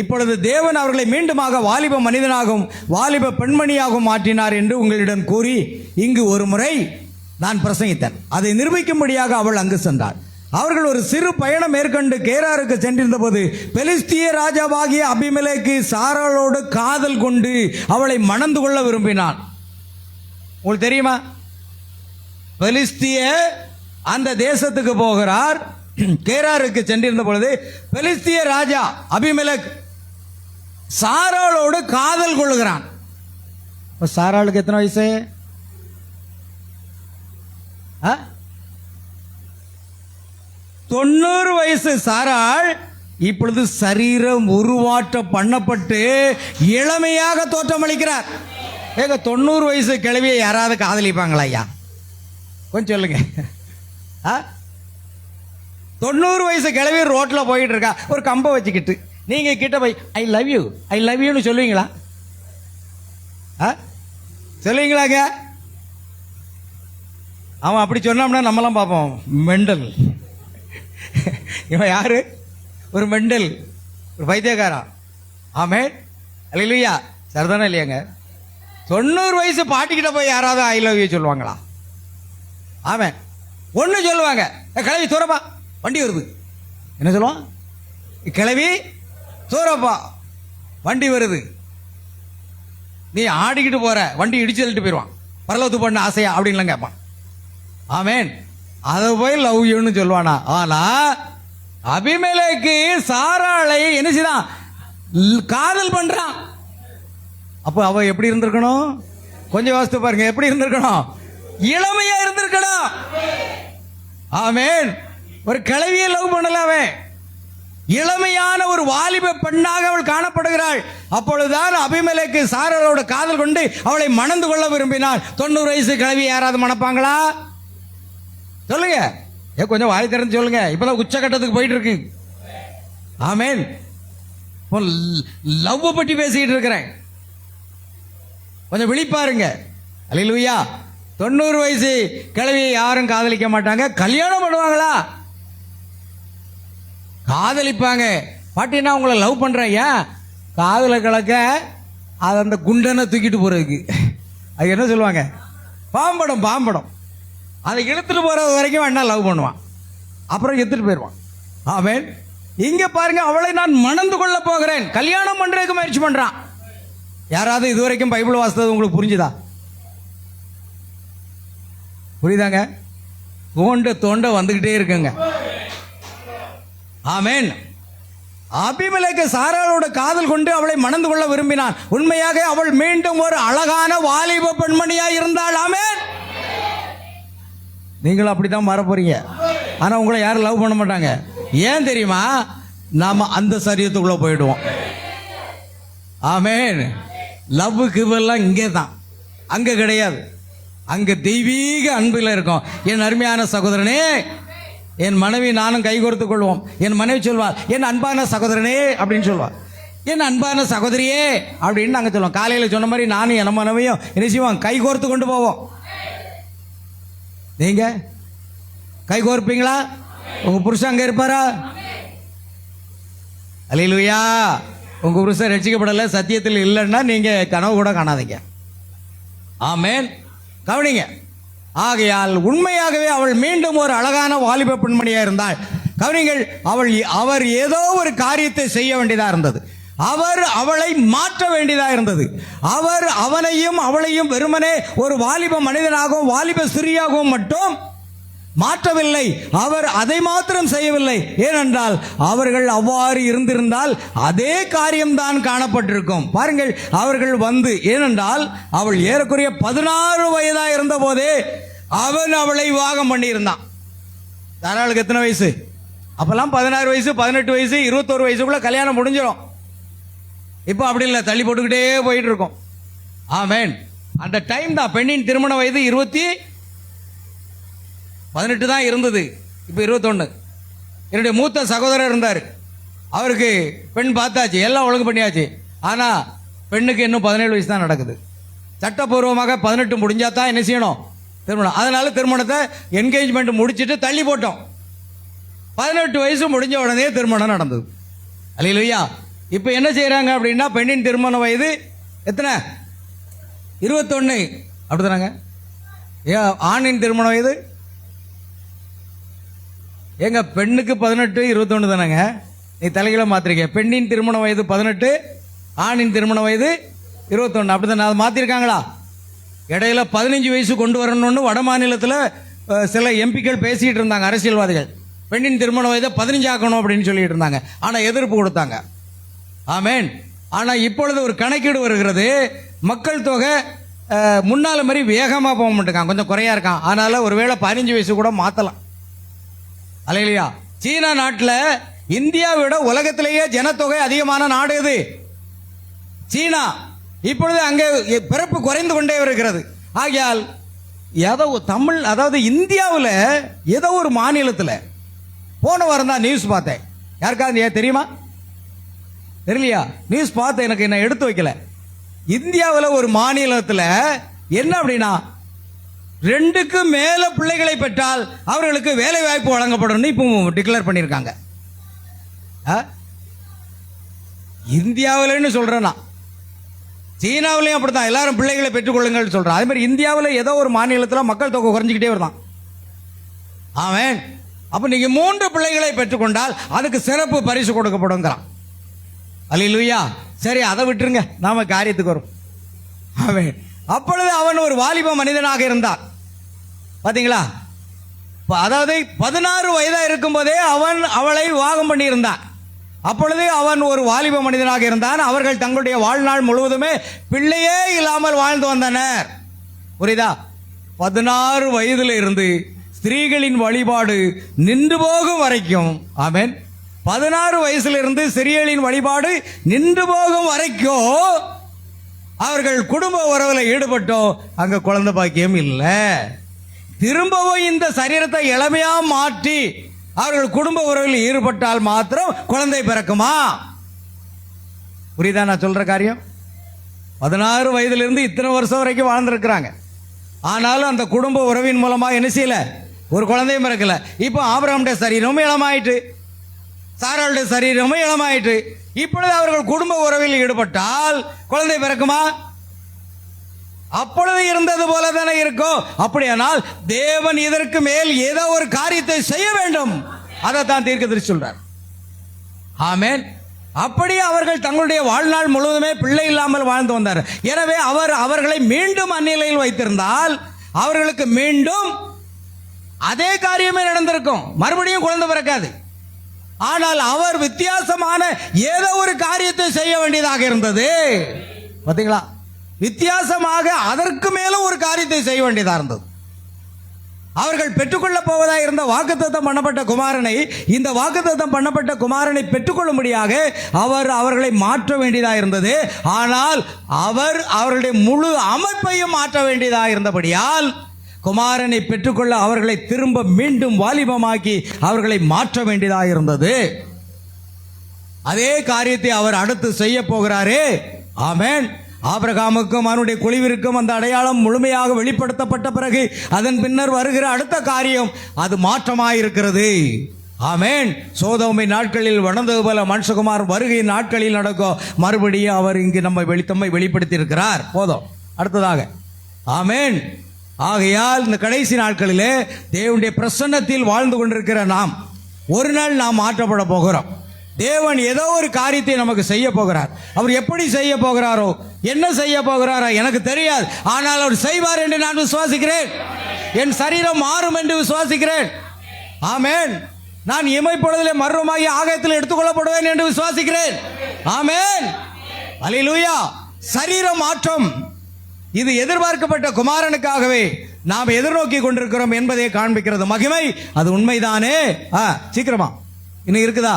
இப்பொழுது தேவன் அவர்களை மீண்டுமாக வாலிப மனிதனாகவும் வாலிப பெண்மணியாகவும் மாற்றினார் என்று உங்களிடம் கூறி இங்கு ஒரு முறை நான் பிரசங்கித்தேன். அதை நிரூபிக்கும்படியாக அவள் அங்கு சென்றாள். அவர்கள் ஒரு சிறு பயணம் மேற்கொண்டு கேராருக்கு சென்றிருந்த போது பெலிஸ்திய ராஜாவாகிய அபிமெலேக்கு சாராளோடு காதல் கொண்டு அவளை மணந்து கொள்ள விரும்பினான். உங்களுக்கு தெரியுமா? பெலிஸ்திய அந்த தேசத்துக்கு போகிறார். கேராருக்கு சென்றிருந்த பொழுது பெலிஸ்திய ராஜா அபிமெலேக் சாராளோடு காதல் கொள்ளுகிறான். சாராளுக்கு எத்தனை வயசு? 90 வயசு சாராள் இப்பொழுது சரீரம் உருவாற்றம் பண்ணப்பட்டு இளமையாக தோற்றமளிக்கிறார். ஏங்க 90 வயசு கிழவியை யாராவது காதலிப்பாங்களா ஐயா? கொஞ்சம் சொல்லுங்க. 90 வயசு கிழவி ரோட்ல போயிட்டு இருக்கா, ஒரு கம்பை வச்சுக்கிட்டு நீங்க கிட்ட போய் I love you I love யூன்னு சொல்லுவீங்களா? சொல்லுவீங்களாங்க? அவன் அப்படி சொன்னோம்னா நம்மளாம் பார்ப்போம், மெண்டல். இவன் யாரு? ஒரு மெண்டல், ஒரு பைத்தியக்காரா. ஆமே அல்லேலூயா. சரிதானே இல்லையாங்க? 90 வயசு பாட்டிக்கிட்ட போய் யாராவது ஐ லவ் யூ சொல்லுவாங்களா? ஆமே ஒன்று சொல்லுவாங்க, கிளவி தூரப்பா வண்டி வருது. என்ன சொல்லுவான்? கிளவி தூரப்பா வண்டி வருது. நீ ஆடிக்கிட்டு போற, வண்டி இடிச்சு தள்ளிட்டு போயிடுவான். பரலோகத்துக்கு பண்ண ஆசையா அப்படின்லாம் கேட்பான். ஆமேன். அதை போய் லவ் யூன்னு சொல்லுவானா? ஆனா அபிமெலேக்கு சாராளை என்ன செய்தான்? காதல் பண்றான். அப்போ அவ எப்படி இருந்திருக்கணும்? கொஞ்சம் யோசித்து பாருங்க, எப்படி இருந்திருக்கணும்? இளமையா இருந்திருக்கணும். ஆமேன். ஒரு கிழவியை லவ் பண்ணல, அவன் இளமையான ஒரு வாலிப பெண்ணாக அவள் காணப்படுகிறாள். அப்பொழுதுதான் அபிமெலேக்கு சாராளோட காதல் கொண்டு அவளை மணந்து கொள்ள விரும்பினாள். 90 வயசு கிழவி யாராவது மணப்பாங்களா? சொல்லுங்க, கொஞ்சம் வாய் திறந்து சொல்லுங்க. இப்பதான் உச்சகட்டத்துக்கு போயிட்டு இருக்கு. ஆமேன். லவ் பற்றி பேசிட்டு இருக்கிறேன், கொஞ்சம் விழிப்பாருங்க. அல்லேலூயா. 90 வயசு கிழவியை யாரும் காதலிக்க மாட்டாங்க. கல்யாணம் பண்ணுவாங்களா? காதலிப்பாங்க. பாட்டினா உங்களை லவ் பண்றேன், ஏன் காதல கலக்க அது அந்த குண்டனை தூக்கிட்டு போறதுக்கு. அது என்ன சொல்லுவாங்க? பாம்படம். பாம்படம். அதை இழுத்துட்டு போறது வரைக்கும் வேணா லவ் பண்ணுவான், அப்புறம் எடுத்துட்டு போயிடுவான். ஆமேன். இங்க பாருங்க, அவளை நான் மணந்து கொள்ள போகிறேன், கல்யாணம் பண்றதுக்கு முயற்சி பண்றான். யாராவது இதுவரைக்கும் பைபிள் வாசித்தது உங்களுக்கு புரிஞ்சுதா? புரியுதாங்க? தோண்ட வந்துகிட்டே இருக்குங்க. ஆமேன். அபிமெலேக்கு சாராளோட காதல் கொண்டு அவளை மணந்து கொள்ள விரும்பினான். உண்மையாக அவள் மீண்டும் ஒரு அழகான வாலிப பெண்மணியாய் இருந்தாள். ஆமேன். நீங்களும் அப்படித்தான் மாற போறீங்க. ஆனா உங்களை யாரும் லவ் பண்ண மாட்டாங்க. ஏன் தெரியுமா? நாம அந்த சரீரத்துக்குள்ள போயிடுவோம். ஆமேன். லவ்வுக்கு எல்லாம் இங்கே தான், அங்க கிடையாது. அங்க தெய்வீக அன்பில் இருக்கும். என் அருமையான சகோதரனே, என் மனைவி நானும் கைகோர்த்துக் கொள்வோம். என் மனைவி சொல்வாள், என் அன்பான சகோதரனே அப்படின்னு சொல்வாள். என் அன்பான சகோதரியே அப்படின்னு நாங்கள் சொல்லுவோம். காலையில் சொன்ன மாதிரி நானும் என் மனைவியும் என்ன செய்வோம்? கைகோர்த்து கொண்டு போவோம். நீங்க கை கோர்ப்பீங்களா? உங்க புருஷன் அங்க இருப்பாரா? அல்லேலூயா. உங்க புருஷன் ரட்சிக்கப்படல, சத்தியத்தில் இல்லைன்னா நீங்க கனவு கூட காணாதீங்க. ஆமேன். கவனிங்க. ஆகையால் உண்மையாகவே அவள் மீண்டும் ஒரு அழகான வாலிப பெண்மணியா இருந்தாள். கவனிங்கள், அவர் ஏதோ ஒரு காரியத்தை செய்ய வேண்டியதா இருந்தது. அவர் அவளை மாற்ற வேண்டியதா இருந்தது. அவர் அவனையும் அவளையும் வெறுமனே ஒரு வாலிப மனிதனாகவும் வாலிப ஸ்திரீயாகவும் மட்டும் மாற்றவில்லை. அவர் அதை மாத்திரம் செய்யவில்லை. ஏனென்றால் அவர்கள் அவ்வாறு இருந்திருந்தால் அதே காரியம்தான் காணப்பட்டிருக்கும். பாருங்கள், அவர்கள் வந்து, ஏனென்றால் அவள் ஏறக்குறைய 16 வயதா இருந்த போதே அவன் அவளை விவாகம் பண்ணியிருந்தான். தாராளுக்கு எத்தனை வயசு? அப்பெல்லாம் 16 வயசு, 18 வயசு, 21 வயசுக்குள்ள கல்யாணம் முடிஞ்சிடும். இப்போ அப்படி இல்லை, தள்ளி போட்டுக்கிட்டே போயிட்டு இருக்கோம். ஆமேன். அந்த டைம் தான் பெண்ணின் திருமண வயது 18 தான் இருந்தது. இப்போ 21. என்னுடைய மூத்த சகோதரர் இருந்தார், அவருக்கு பெண் பார்த்தாச்சு, எல்லாம் ஒழுங்கு பண்ணியாச்சு. ஆனால் பெண்ணுக்கு இன்னும் 17 வயசு தான் நடக்குது. சட்டப்பூர்வமாக 18 முடிஞ்சா தான் என்ன செய்யணும்? திருமணம். அதனால திருமணத்தை என்கேஜ்மெண்ட் முடிச்சுட்டு தள்ளி போட்டோம். 18 வயசு முடிஞ்ச உடனே திருமணம் நடந்தது. அல்லேலூயா. இப்போ என்ன செய்யறாங்க அப்படின்னா, பெண்ணின் திருமண வயது எத்தனை? 21. அப்படிதானாங்க? ஆணின் திருமண வயது எங்க? பெண்ணுக்கு 18, 21 தானங்க. நீ தலைகளை மாத்திருக்க. பெண்ணின் திருமண வயது 18, ஆணின் திருமண வயது 21. அப்படிதான் அதை மாத்திருக்காங்களா? இடையில 15 வயசு கொண்டு வரணும்னு வட மாநிலத்தில் சில எம்பிக்கள் பேசிட்டு இருந்தாங்க, அரசியல்வாதிகள். பெண்ணின் திருமண வயதை 15 ஆக்கணும் அப்படின்னு சொல்லிட்டு இருந்தாங்க. ஆனால் எதிர்ப்பு கொடுத்தாங்க. ஆமேன். ஆனால் இப்பொழுது ஒரு கணக்கீடு வருகிறது. மக்கள் தொகை முன்னால் மாதிரி வேகமாக போக மாட்டேங்கான், கொஞ்சம் குறையா இருக்கான். அதனால ஒருவேளை 15 வயசு கூட மாற்றலாம். அல்லையா? சீனா நாட்டில் இந்தியாவை விட உலகத்திலேயே ஜனத்தொகை அதிகமான நாடு எது? சீனா. இப்பொழுது அங்கே பிறப்பு குறைந்து கொண்டே இருக்கிறது. ஆகையால் ஏதோ தமிழ், அதாவது இந்தியாவில் ஏதோ ஒரு மாநிலத்தில் போன வாரம் தான் நியூஸ் பார்த்தேன். யாருக்காவது தெரியுமா? தெரியலையா? நியூஸ் பார்த்து எனக்கு என்ன எடுத்து வைக்கல. இந்தியாவில் ஒரு மாநிலத்தில் என்ன அப்படின்னா, 2க்கு மேல பிள்ளைகளை பெற்றால் அவர்களுக்கு வேலை வாய்ப்பு வழங்கப்படும் இப்போ டிக்ளேர் பண்ணியிருக்காங்க. இந்தியாவில்னு சொல்றேன்னா, சீனாவிலையும் அப்படித்தான் எல்லாரும் பிள்ளைகளை பெற்றுக்கொள்ளுங்கள் சொல்றான். அதே மாதிரி இந்தியாவில் ஏதோ ஒரு மாநிலத்தில் மக்கள் தொகை குறைஞ்சிக்கிட்டே வருதான். ஆமென். அப்ப நீங்க 3 பிள்ளைகளை பெற்றுக்கொண்டால் அதுக்கு சிறப்பு பரிசு கொடுக்கப்படுங்கிறான். அல்லேலூயா. சரி, அதை விட்டுருங்க, நாம காரியத்துக்கு வரும். ஆமென். அப்பொழுது அவன் ஒரு வாலிப மனிதனாக இருந்தான். பாத்தீங்களா? அதாவது 16 வயதா இருக்கும் போதே அவன் அவளை விவாகம் பண்ணி இருந்தான். அப்பொழுது அவன் ஒரு வாலிப மனிதனாக இருந்தான். அவர்கள் தங்களுடைய வாழ்நாள் முழுவதுமே பிள்ளையே இல்லாமல் வாழ்ந்து வந்தனர். புரியுதா? 16 வயதுல இருந்து ஸ்திரீகளின் வழிபாடு நின்று போகும் வரைக்கும். ஆமென். 16 வயசுல இருந்து ஸ்திரீகளின் வழிபாடு நின்று போகும் வரைக்கும் அவர்கள் குடும்ப உறவில் ஈடுபட்டோம். அங்க குழந்தை பாக்கியம் இல்லை. திரும்பவும் இந்த சரீரத்தை இளமையா மாற்றி அவர்கள் குடும்ப உறவில் ஈடுபட்டால் மாத்திரம் குழந்தை பிறக்குமா? புரியுதா நான் சொல்ற காரியம்? 16 வயதிலிருந்து இத்தனை வருஷம் வரைக்கும் வாழ்ந்திருக்கிறாங்க. ஆனாலும் அந்த குடும்ப உறவின் மூலமா என்ன செய்யல? ஒரு குழந்தையும் பிறக்கல. இப்போ ஆபிரகாமுடைய சரீரமும் இளமாயிட்டு, சாராளுடைய சரீரமும் இளமாயிட்டு. இப்பொழுது அவர்கள் குடும்ப உறவில் ஈடுபட்டால் குழந்தை பிறக்குமா? அப்பொழுது இருந்தது போல தானே இருக்கும். அப்படியானால் தேவன் இதற்கு மேல் ஏதோ ஒரு காரியத்தை செய்ய வேண்டும். அதைத்தான் தீர்க்கதரிசி சொல்றார். ஆமென். அப்படி அவர்கள் தங்களுடைய வாழ்நாள் முழுவதுமே பிள்ளை இல்லாமல் வாழ்ந்து வந்தார். எனவே அவர்களை மீண்டும் அந்நிலையில் வைத்திருந்தால் அவர்களுக்கு மீண்டும் அதே காரியமே நடந்திருக்கும். மறுபடியும் குழந்தை பிறக்காது. ஆனால் அவர் வித்தியாசமான ஏதோ ஒரு காரியத்தை செய்ய வேண்டியதாக இருந்தது. பாத்தீங்களா? வித்தியாசமாக அதற்கு மேலும் ஒரு காரியத்தை செய்ய வேண்டியதாக இருந்தது. அவர்கள் பெற்றுக்கொள்ள போவதாக இருந்த வாக்குத்தத்தம் பண்ணப்பட்ட குமாரனை, இந்த வாக்குத்தத்தம் பண்ணப்பட்ட குமாரனை பெற்றுக்கொள்ளும்படியாக அவர்களை மாற்ற வேண்டியதாக இருந்தது. ஆனால் அவர்களுடைய முழு அமைப்பையும் மாற்ற வேண்டியதாக இருந்தபடியால் குமாரனை பெற்றுக்கொள்ள அவர்களை திரும்ப மீண்டும் வாலிபமாக்கி அவர்களை மாற்ற வேண்டியதாக இருந்தது. அதே காரியத்தை அவர் அடுத்து செய்ய போகிறாரே. ஆமென். ஆபிரகாமுக்கும் அவனுடைய குழுவிற்கும் அந்த அடையாளம் முழுமையாக வெளிப்படுத்தப்பட்ட பிறகு அதன் பின்னர் வருகிற அடுத்த காரியம் அது மாற்றமாயிருக்கிறது. ஆமென். சோதோமை நாட்களில் வளர்ந்தது போல மனுஷகுமார் வருகை நாட்களில் நடக்கும். மறுபடியும் அவர் இங்கு நம்மை வெளிப்படுத்தி இருக்கிறார். போதும். அடுத்ததாக ஆமென். ஆகையால் இந்த கடைசி நாட்களிலே தேவனுடைய பிரசன்னத்தில் வாழ்ந்து கொண்டிருக்கிற நாம் ஒரு நாள் நாம் மாற்றப்பட போகிறோம். தேவன் ஏதோ ஒரு காரியத்தை நமக்கு செய்ய போகிறார். அவர் எப்படி செய்ய போகிறாரோ, என்ன செய்ய போகிறாரோ எனக்கு தெரியாது. ஆனால் அவர் செய்வார் என்று நான் விசுவாசிக்கிறேன். என் சரீரம் மாறும் என்று விசுவாசிக்கிறேன். ஆமென். நான் இமைப்பொழுதிலே மர்வமாகி ஆகாயத்தில் எடுத்துக்கொள்ளப்படுவேன் என்று விசுவாசிக்கிறேன். ஆமென். அல்லேலூயா. சரீர மாற்றம் இது எதிர்பார்க்கப்பட்ட குமாரனுக்காகவே நாம் எதிர்நோக்கி கொண்டிருக்கிறோம் என்பதை காண்பிக்கிறது. மகிமை அது உண்மைதானே? சீக்கிரமா இன்னும் இருக்குதா?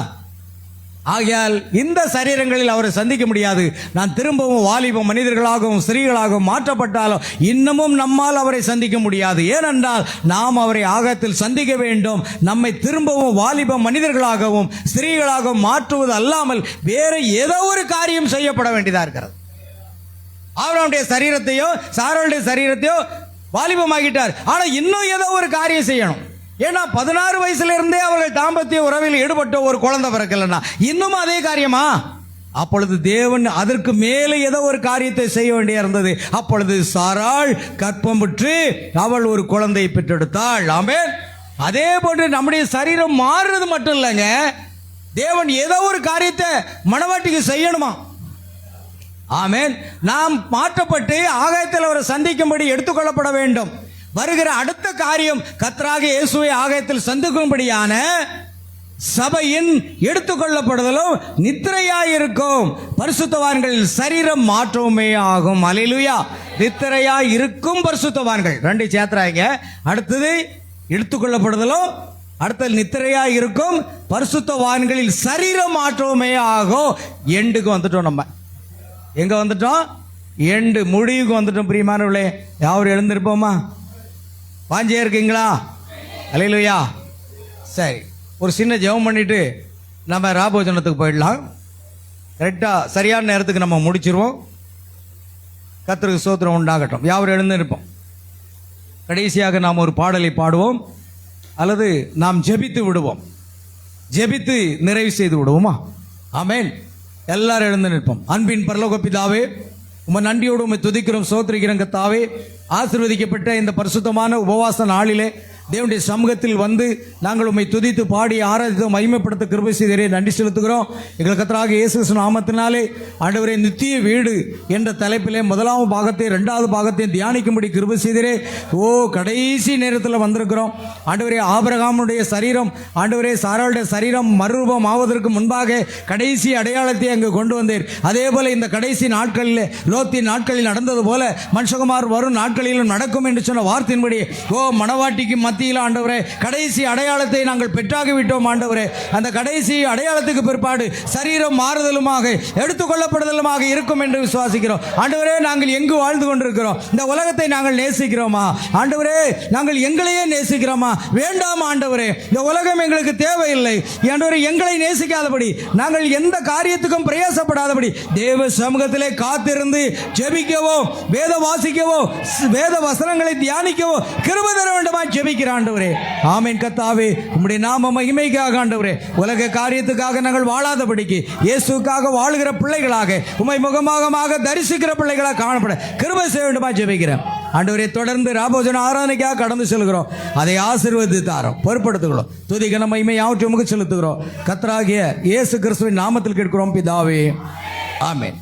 ஆகையால் இந்த சரீரங்களில் அவரை சந்திக்க முடியாது. நான் திரும்பவும் வாலிப மனிதர்களாகவும் ஸ்திரீகளாகவும் மாற்றப்பட்டாலும் இன்னமும் நம்மால் அவரை சந்திக்க முடியாது. ஏனென்றால் நாம் அவரை ஆகத்தில் சந்திக்க வேண்டும். நம்மை திரும்பவும் வாலிப மனிதர்களாகவும் ஸ்திரீகளாகவும் மாற்றுவது அல்லாமல் வேற ஏதோ ஒரு காரியம் செய்யப்பட வேண்டியதா இருக்கிறது. அவருடைய சரீரத்தையோ சாராளுடைய சரீரத்தையோ வாலிபமாகிட்டார். ஆனா இன்னும் ஏதோ ஒரு காரியம் செய்யணும். ஏன்னா 16 வயசுல இருந்தே அவர்கள் தாம்பத்திய உறவில் ஈடுபட்ட ஒரு குழந்தை பிறக்கலன்னா இன்னும் அதே காரியமா? அப்பொழுது தேவன் அதற்கு மேலே ஏதோ ஒரு காரியத்தை செய்ய வேண்டிய இருந்தது. அப்பொழுது சாராள் கற்பம் பெற்று அவள் ஒரு குழந்தையை பெற்றெடுத்தாள். ஆமென். அதே போன்று நம்முடைய சரீரம் மாறுறது மட்டும் இல்லைங்க, தேவன் ஏதோ ஒரு காரியத்தை மணவாட்டிக்கு செய்யணுமா? ஆமென். நாம் மாற்றப்பட்டு ஆகாயத்தில் அவரை சந்திக்கும்படி எடுத்துக்கொள்ளப்பட வேண்டும். வருகிற அடுத்த காரியம் கர்த்தராகிய இயேசுவை ஆகாயத்தில் சந்திக்கும்படியான சபையின் எடுத்துக்கொள்ளப்படுதலும் நித்திரையாயிருக்கும் பரிசுத்தவான்களின் சரீரம் மாற்றவுமே ஆகும். அல்லேலூயா. நித்திரையா இருக்கும் பரிசுத்தவான்கள். 2 சேர்த்துறாங்க. அடுத்தது எடுத்துக்கொள்ளப்படுதலும், அடுத்தது நித்திரையா இருக்கும் பரிசுத்தவான்களில் சரீர மாற்றமே ஆகும். எண்டுக்கு வந்துட்டோம். நம்ம எங்க வந்துட்டோம்? எண்டு, முடிவுக்கு வந்துட்டோம். பிரியமானவர்களே, யாரும் எழுந்திருப்போமா? வாஞ்சியா இருக்கீங்களா? அல்லேலூயா. சரி, ஒரு சின்ன ஜெபம் பண்ணிட்டு நம்ம ராபோஜனத்துக்கு போயிடலாம். கரெக்டாக சரியான நேரத்துக்கு நம்ம முடிச்சிருவோம். கர்த்தருக்கு ஸ்தோத்திரம் உண்டாகட்டும். யாரும் எழுந்திருப்போம். கடைசியாக நாம் ஒரு பாடலை பாடுவோம், அல்லது நாம் ஜெபித்து விடுவோம். ஜெபித்து நிறைவு செய்து விடுவோமா? ஆமென். எல்லாரும் எழுந்து நிற்போம். அன்பின் பரலோக பிதாவே, உம்மை நன்றியோடு உம்மை துதிக்கிறோம், ஸ்தோத்திரிக்கிறோம். கர்த்தாவே, ஆசீர்வதிக்கப்பட்ட இந்த பரிசுத்தமான உபவாச நாளிலே தேவனுடைய சமூகத்தில் வந்து நாங்கள் உம்மை துதித்து பாடி ஆராதித்து மகிமைப்படுத்த கிருபை செய்தீரே, நன்றி செலுத்துகிறோம். எங்கள் கர்த்தராகிய இயேசு கிறிஸ்து நாமத்தினாலே ஆண்டவரே, நித்திய வீடு என்ற தலைப்பிலே 1ஆம் பாகத்தை 2வது பாகத்தையும் தியானிக்கும்படி கிருபை செய்தீரே. ஓ, கடைசி நேரத்தில் வந்திருக்கிறோம் ஆண்டவரே. ஆபிரகாமுடைய சரீரம், ஆண்டவரே சாராளுடைய சரீரம் மறுரூபம் ஆவதற்கு முன்பாக கடைசி அடையாளத்தை அங்கு கொண்டு வந்தீர். அதே போல இந்த கடைசி நாட்களிலே, லோத்தின் நாட்களில் நடந்தது போல மனுஷகுமார் வரும் நாட்களிலும் நடக்கும் என்று சொன்ன வார்த்தையின்படி, ஓ, மணவாட்டிக்கு மத்தியில் ஆண்டவரே கடைசி அடையாளத்தை நாங்கள் பெற்றாகிவிட்டோம் ஆண்டவரே. அந்த கடைசி அடையாளத்துக்கு பிற்பாடு சரீரம் மாறுதலுமாக எடுத்துக்கொள்ளப்படுதலுமாக இருக்கும் என்று விசுவாசிக்கிறோம் ஆண்டவரே. நாங்கள் எங்கு வாழ்ந்து கொண்டிருக்கிறோம்? இந்த உலகத்தை நாங்கள் நேசிக்கிறோமா ஆண்டவரே? நாங்கள் எங்களையே நேசிக்கிறோமா? வேண்டாம் ஆண்டவரே, இந்த உலகம் எங்களுக்கு தேவையில்லை ஆண்டவரே. எங்களை நேசிக்காதபடி, நாங்கள் எந்த காரியத்துக்கும் பிரயாசப்படாதபடி தேவ சமூகத்திலே காத்திருந்து ஜெபிக்கவோ, வேத வாசிக்கவோ, வேத வசனங்களை தியானிக்கவோ கிருபை தர வேண்டுமா ஜெபிக்கிறோம் ஆண்டவரே. ஆமென். கர்த்தாவே, உம்முடைய நாம மகிமைக்காக ஆண்டவரே, உலக காரியத்துக்காக நாங்கள் வாழாதபடிக்கு இயேசுக்காக வாழுகிற பிள்ளைகளாக, உம்மை முகமாக தரிசிக்கிற பிள்ளைகளாக காணப்பட கிருபை செய்ய வேண்டுமா ஜெபிக்கிறேன் ஆண்டவரே. தொடர்ந்து ராபோஜன ஆராதனைக்காக கடந்து செல்கிறோம். அதை ஆசீர்வதித்து தாரோம், பொறுப்படுத்துகிறோம். துதி கன மகிமை யாவற்றையும் உமக்கு செலுத்துகிறோம். கர்த்தராகிய இயேசு கிறிஸ்துவின் நாமத்தில் கேட்கிறோம் பிதாவே. ஆமென்.